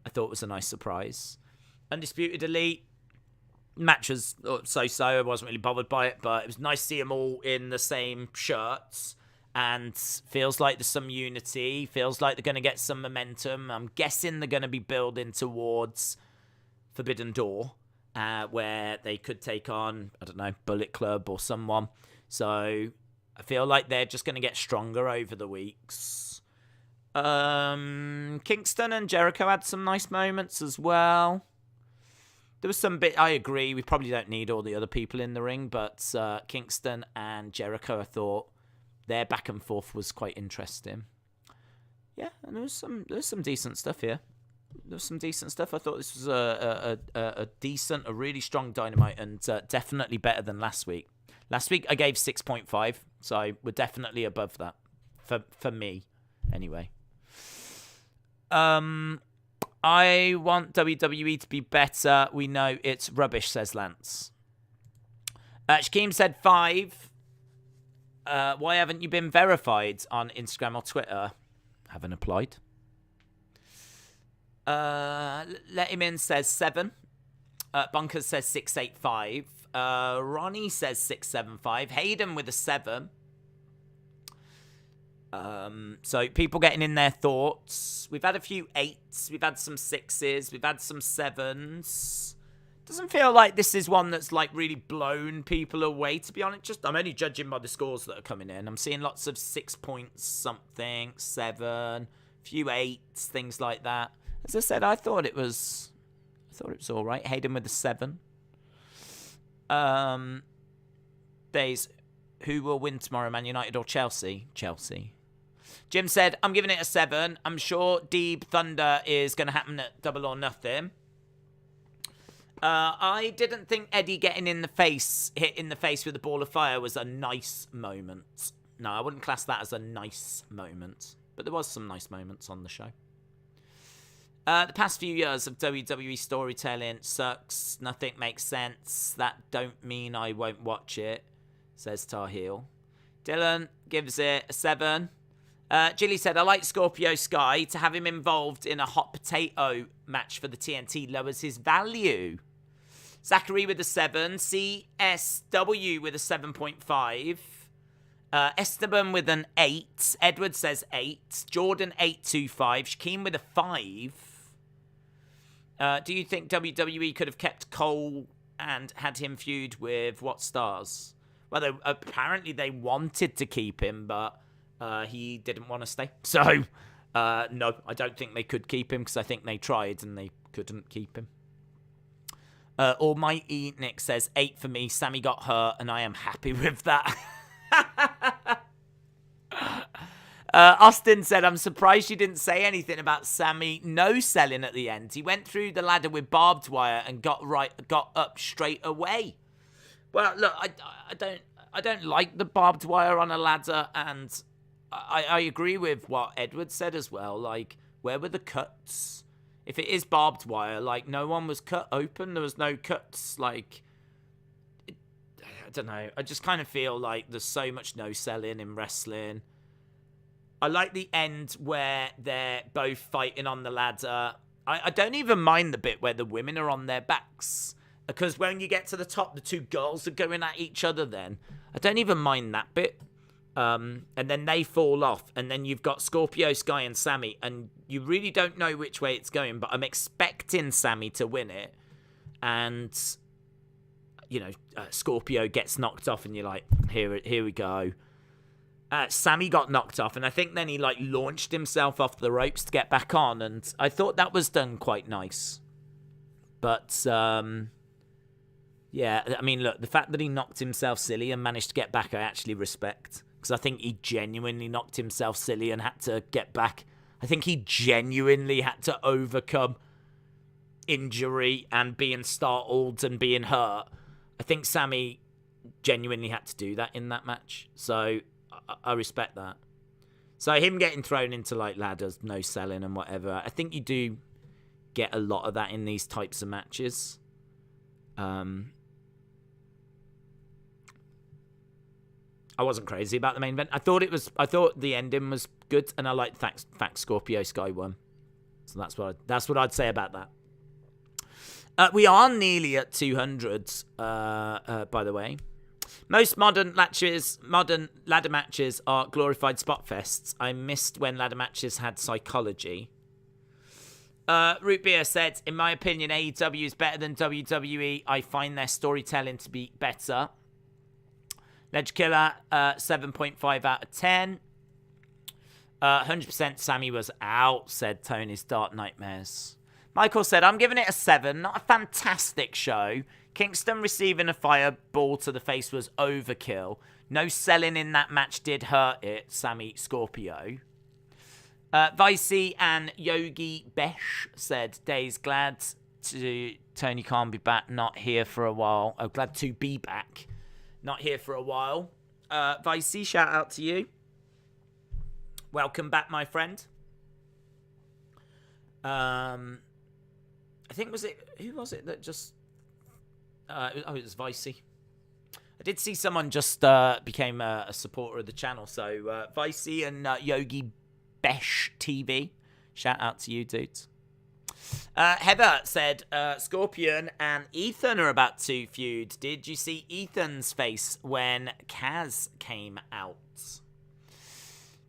I thought was a nice surprise. Undisputed Elite match was so-so. I wasn't really bothered by it, but it was nice to see them all in the same shirts. And feels like there's some unity. Feels like they're going to get some momentum. I'm guessing they're going to be building towards Forbidden Door, where they could take on, I don't know, Bullet Club or someone. So I feel like they're just going to get stronger over the weeks. Kingston and Jericho had some nice moments as well. There was some bit, I agree, we probably don't need all the other people in the ring, but Kingston and Jericho, I thought their back and forth was quite interesting. Yeah, and there was some decent stuff here. There was some decent stuff. I thought this was a decent, a really strong Dynamite, and definitely better than last week. Last week I gave 6.5, so we're definitely above that for me, anyway. I want WWE to be better. We know it's rubbish, says Lance. Shakeem said 5. Why haven't you been verified on Instagram or Twitter? Haven't applied. Let him in says 7. Bunkers says 685. Ronnie says 675. Hayden with a 7. So people getting in their thoughts. We've had a few 8s. We've had some 6s. We've had some 7s. Doesn't feel like this is one that's like really blown people away, to be honest. I'm only judging by the scores that are coming in. I'm seeing lots of 6 points something, 7, few 8s, things like that. As I said, I thought it was Thought it was all right. Hayden with a 7. Days, who will win tomorrow, Man United or Chelsea? Chelsea. Jim said, I'm giving it a 7. I'm sure Deeb Thunder is going to happen at Double or Nothing. I didn't think Eddie getting hit in the face with a ball of fire was a nice moment. No, I wouldn't class that as a nice moment. But there was some nice moments on the show. The past few years of WWE storytelling sucks. Nothing makes sense. That don't mean I won't watch it, says Tar Heel. Dylan gives it a 7. Jilly said, I like Scorpio Sky. To have him involved in a hot potato match for the TNT lowers his value. Zachary with a 7. CSW with a 7.5. Esteban with an 8. Edward says 8. Jordan 825. Shaquem with a 5. Do you think WWE could have kept Cole and had him feud with what stars? Well, apparently they wanted to keep him, but he didn't want to stay. So, no, I don't think they could keep him because I think they tried and they couldn't keep him. Almighty Nick says 8 for me. Sammy got hurt and I am happy with that. Austin said, I'm surprised you didn't say anything about Sammy no selling at the end. He went through the ladder with barbed wire and got up straight away. Well, look, I don't like the barbed wire on a ladder, and I agree with what Edward said as well. Like, where were the cuts? If it is barbed wire, like, no one was cut open. There was no cuts. Like, I don't know. I just kind of feel like there's so much no selling in wrestling. I like the end where they're both fighting on the ladder. I don't even mind the bit where the women are on their backs. Because when you get to the top, the two girls are going at each other then. I don't even mind that bit. And then they fall off. And then you've got Scorpio Sky and Sammy. And you really don't know which way it's going. But I'm expecting Sammy to win it. And, you know, Scorpio gets knocked off. And you're like, here we go. Sammy got knocked off, and I think then he like launched himself off the ropes to get back on, and I thought that was done quite nice. But yeah, I mean, look, the fact that he knocked himself silly and managed to get back, I actually respect, because I think he genuinely knocked himself silly and had to get back. I think he genuinely had to overcome injury and being startled and being hurt. I think Sammy genuinely had to do that in that match, so I respect that. So him getting thrown into like ladders, no selling and whatever, I think you do get a lot of that in these types of matches. I wasn't crazy about the main event. I thought the ending was good, and I liked the fact Scorpio Sky won. So that's what I'd say about that. We are nearly at 200, by the way. Most modern ladder matches are glorified spot fests. I missed when ladder matches had psychology. Root Beer said, in my opinion, AEW is better than WWE. I find their storytelling to be better. Ledge Killer, 7.5 out of 10. 100% Sammy was out, said Tony's Dark Nightmares. Michael said, I'm giving it a 7. Not a fantastic show. Kingston receiving a fireball to the face was overkill. No selling in that match did hurt it, Sammy Scorpio. Vicey and Yogi Besh said, Days glad to Tony can't be back, not here for a while. Oh, glad to be back, not here for a while. Vicey, shout out to you. Welcome back, my friend. I think, who was it that just... it was Vicey. I did see someone just became a supporter of the channel. So Vicey and Yogi Besh TV. Shout out to you, dudes. Heather said Scorpion and Ethan are about to feud. Did you see Ethan's face when Kaz came out? It's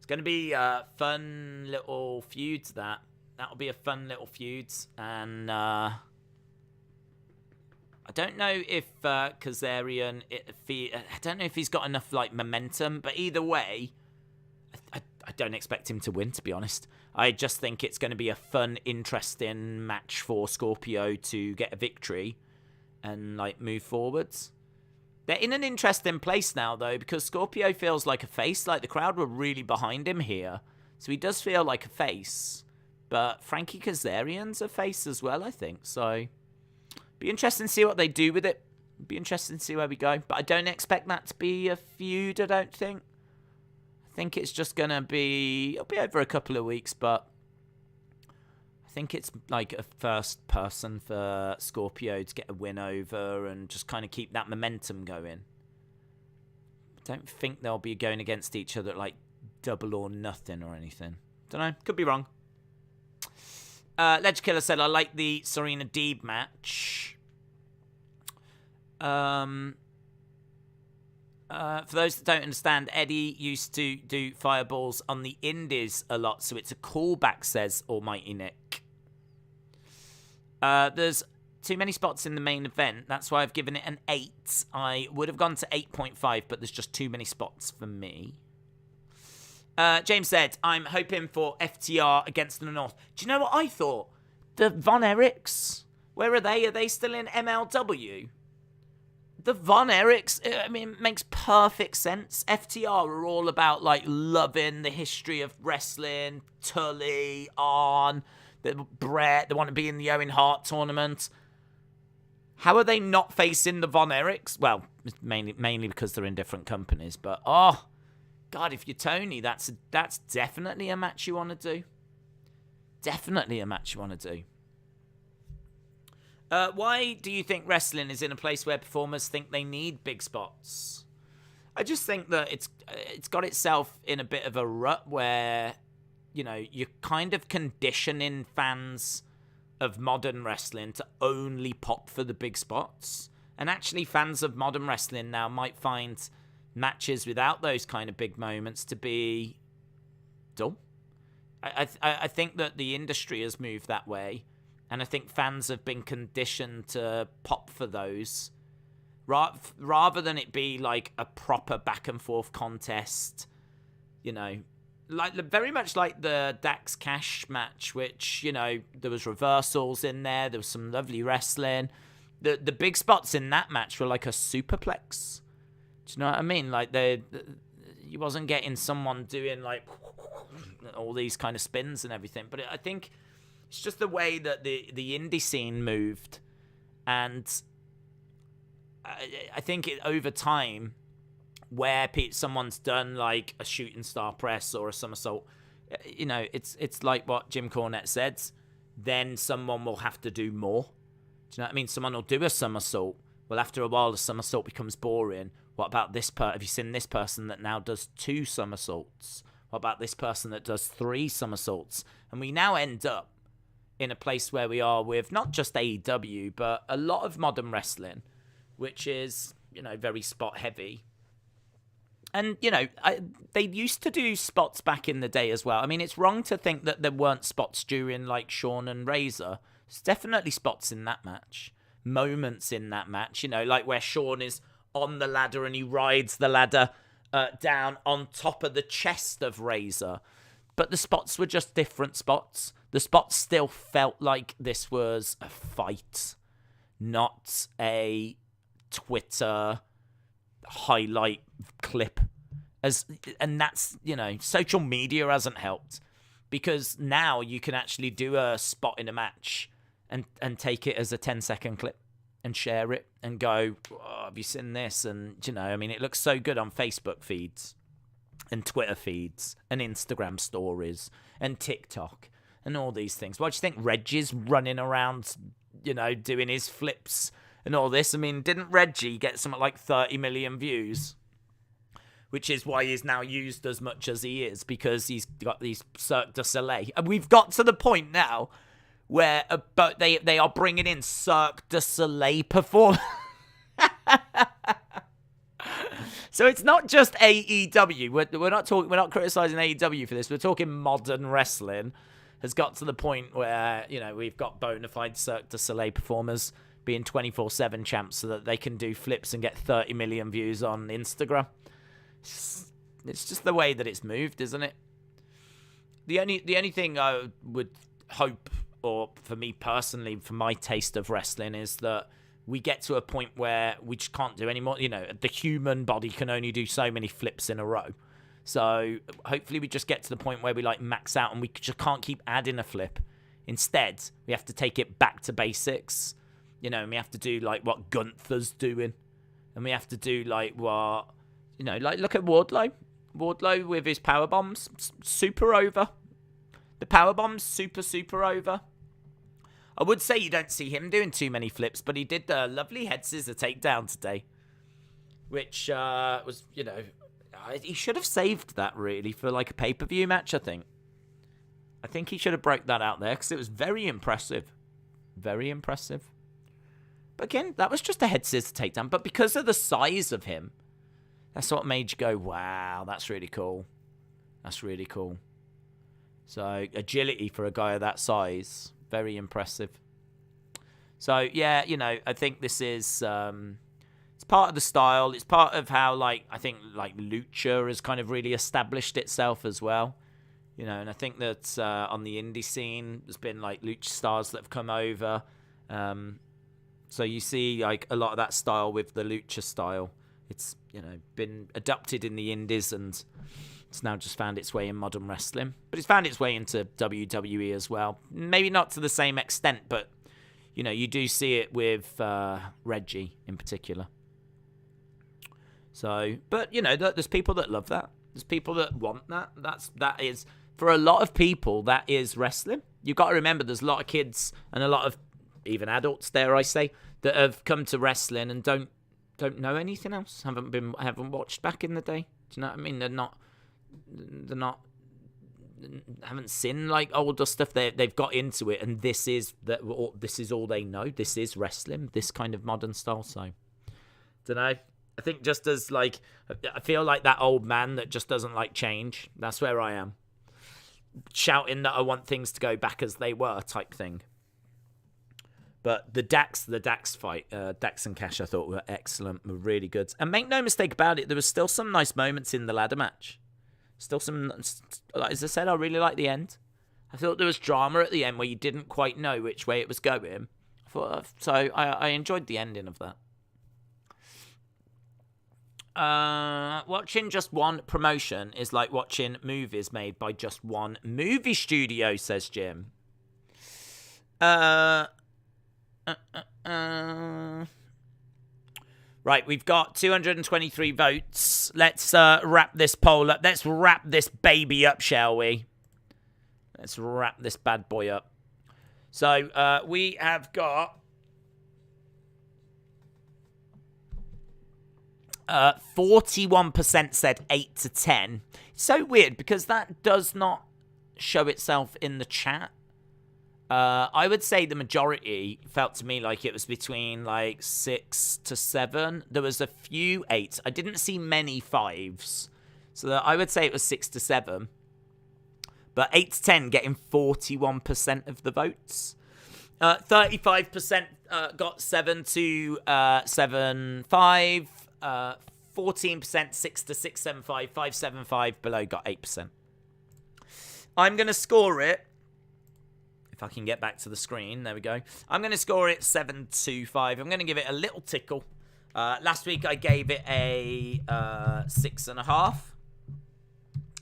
going to be a fun little feud, that. That'll be a fun little feud. And... I don't know if Kazarian, I don't know if he's got enough like momentum, but either way, I don't expect him to win, to be honest. I just think it's going to be a fun, interesting match for Scorpio to get a victory and like move forwards. They're in an interesting place now, though, because Scorpio feels like a face. Like, the crowd were really behind him here. So he does feel like a face. But Frankie Kazarian's a face as well, I think. So, be interesting to see what they do with it. Be interesting to see where we go. But I don't expect that to be a feud, I don't think. I think it's just going to be... It'll be over a couple of weeks, but... I think it's like a first person for Scorpio to get a win over and just kind of keep that momentum going. I don't think they'll be going against each other at like double or nothing or anything. Don't know. Could be wrong. Ledge Killer said, I like the Serena Deeb match. For those that don't understand, Eddie used to do fireballs on the indies a lot, so it's a callback, says Almighty Nick. There's too many spots in the main event. That's why I've given it an 8. I would have gone to 8.5, but there's just too many spots for me. James said, I'm hoping for FTR against the North. Do you know what I thought? The Von Erichs, where are they? Are they still in MLW? The Von Erichs, I mean, it makes perfect sense. FTR are all about, like, loving the history of wrestling. Tully, Arn, Brett, they want to be in the Owen Hart tournament. How are they not facing the Von Erichs? Well, mainly because they're in different companies. But, oh, God, if you're Tony, that's definitely a match you want to do. Definitely a match you want to do. Why do you think wrestling is in a place where performers think they need big spots? I just think that it's got itself in a bit of a rut where, you know, you're kind of conditioning fans of modern wrestling to only pop for the big spots. And actually fans of modern wrestling now might find matches without those kind of big moments to be dull. I think that the industry has moved that way. And I think fans have been conditioned to pop for those. Rather than it be like a proper back and forth contest. You know, like very much like the Dax Cash match, which, you know, there was reversals in there. There was some lovely wrestling. The big spots in that match were like a superplex. Do you know what I mean? Like, you wasn't getting someone doing like all these kind of spins and everything. But I think it's just the way that the indie scene moved. And I think over time, where someone's done like a shooting star press or a somersault, you know, it's like what Jim Cornette said. Then someone will have to do more. Do you know what I mean? Someone will do a somersault. Well, after a while, the somersault becomes boring. What about this have you seen this person that now does 2 somersaults? What about this person that does 3 somersaults? And we now end up in a place where we are with not just AEW, but a lot of modern wrestling, which is, you know, very spot heavy. And, you know, they used to do spots back in the day as well. I mean, it's wrong to think that there weren't spots during, like, Shawn and Razor. There's definitely spots in that match. Moments in that match, you know, like where Shawn is on the ladder and he rides the ladder down on top of the chest of Razor. But the spots were just different spots. The spots still felt like this was a fight, not a Twitter highlight clip. And that's, you know, social media hasn't helped. Because now you can actually do a spot in a match and take it as a 10-second clip and share it and go, oh, have you seen this? And, you know, I mean, it looks so good on Facebook feeds and Twitter feeds and Instagram stories and TikTok and all these things. Why do you think Reggie's running around, you know, doing his flips and all this? I mean, didn't Reggie get something like 30 million views? Which is why he's now used as much as he is, because he's got these Cirque du Soleil. And we've got to the point now where they are bringing in Cirque du Soleil performers. So it's not just AEW. We're not criticizing AEW for this. We're talking modern wrestling has got to the point where, you know, we've got bona fide Cirque du Soleil performers being 24/7 champs so that they can do flips and get 30 million views on Instagram. It's just the way that it's moved, isn't it? The only thing I would hope, or for me personally, for my taste of wrestling, is that we get to a point where we just can't do any more. You know, the human body can only do so many flips in a row. So hopefully we just get to the point where we like max out and we just can't keep adding a flip. Instead, we have to take it back to basics. You know, and we have to do like what Gunther's doing. And we have to do like what, you know, like look at Wardlow. Wardlow with his power bombs, super over. The power bombs, super over. I would say you don't see him doing too many flips, but he did the lovely head scissor takedown today, which was, you know, he should have saved that really for like a pay-per-view match. I think he should have broke that out there because it was very impressive, very impressive. But again, that was just a head scissor takedown. But because of the size of him, that's what made you go, wow, that's really cool. That's really cool. So, agility for a guy of that size, very impressive. So, yeah, you know, I think this is, it's part of the style. It's part of how, like, I think, like, Lucha has kind of really established itself as well. You know, and I think that on the indie scene, there's been, like, Lucha stars that have come over. So you see, like, a lot of that style with the Lucha style. It's, you know, been adopted in the indies and it's now just found its way in modern wrestling. But it's found its way into WWE as well. Maybe not to the same extent, but, you know, you do see it with Reggie in particular. So, but, you know, there's people that love that. There's people that want that. That is, for a lot of people, that is wrestling. You've got to remember there's a lot of kids and a lot of, even adults, dare I say, that have come to wrestling and don't know anything else. Haven't watched back in the day. Do you know what I mean? They're not haven't seen like older stuff. They've got into it, and this is all they know. This is wrestling, this kind of modern style. So, don't know. I think just as like I feel like that old man that just doesn't like change. That's where I am, shouting that I want things to go back as they were, type thing. But the Dax fight, Dax and Cash, I thought were excellent, were really good. And make no mistake about it, there was still some nice moments in the ladder match. Still some, as I said, I really liked the end. I thought there was drama at the end where you didn't quite know which way it was going. I enjoyed the ending of that. Watching just one promotion is like watching movies made by just one movie studio, says Jim. Right, we've got 223 votes. Let's wrap this poll up. Let's wrap this baby up, shall we? Let's wrap this bad boy up. So, we have got 41% said 8 to 10. It's so weird because that does not show itself in the chat. I would say the majority felt to me like it was between like 6 to 7. There was a few 8s. I didn't see many 5s. So I would say it was 6 to 7. But 8 to 10 getting 41% of the votes. 35% got 7 to 7.5. 14% 6 to 6.75. 5.75 below got 8%. I'm going to score it. If I can get back to the screen, there we go. I'm going to score it 7.25. I'm going to give it a little tickle. Last week I gave it a 6.5.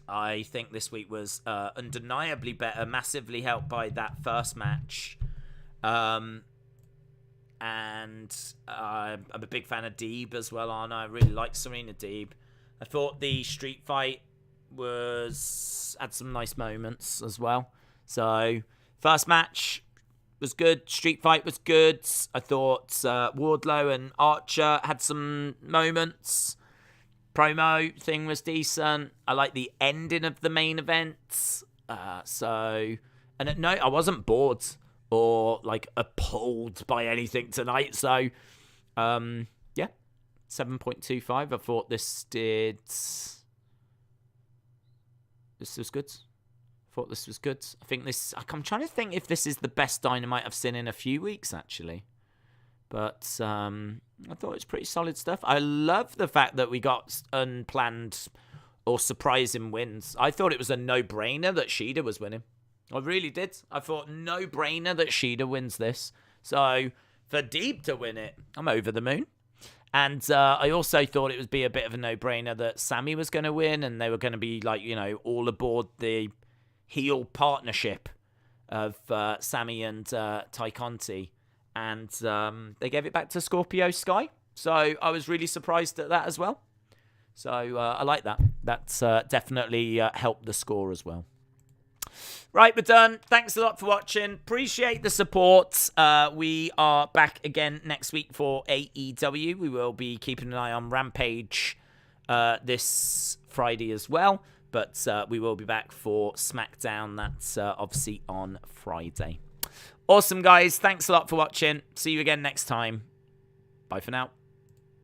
I think this week was undeniably better, massively helped by that first match. And I'm a big fan of Deeb as well, aren't I? I really like Serena Deeb. I thought the street fight had some nice moments as well. So first match was good. Street fight was good. I thought Wardlow and Archer had some moments. Promo thing was decent. I like the ending of the main event. I wasn't bored or like appalled by anything tonight. So, yeah, 7.25. I thought this was good. This was good. I think I'm trying to think if this is the best Dynamite I've seen in a few weeks, actually. But I thought it was pretty solid stuff. I love the fact that we got unplanned or surprising wins. I thought it was a no-brainer that Shida was winning. I really did. I thought no-brainer that Shida wins this. So for Deeb to win it, I'm over the moon. And I also thought it would be a bit of a no-brainer that Sammy was going to win, and they were going to be like, all aboard the heel partnership of Sammy and Ty Conti. And they gave it back to Scorpio Sky. So I was really surprised at that as well. So I like that. That's definitely helped the score as well. Right, we're done. Thanks a lot for watching. Appreciate the support. We are back again next week for AEW. We will be keeping an eye on Rampage this Friday as well. But we will be back for SmackDown. That's obviously on Friday. Awesome, guys. Thanks a lot for watching. See you again next time. Bye for now.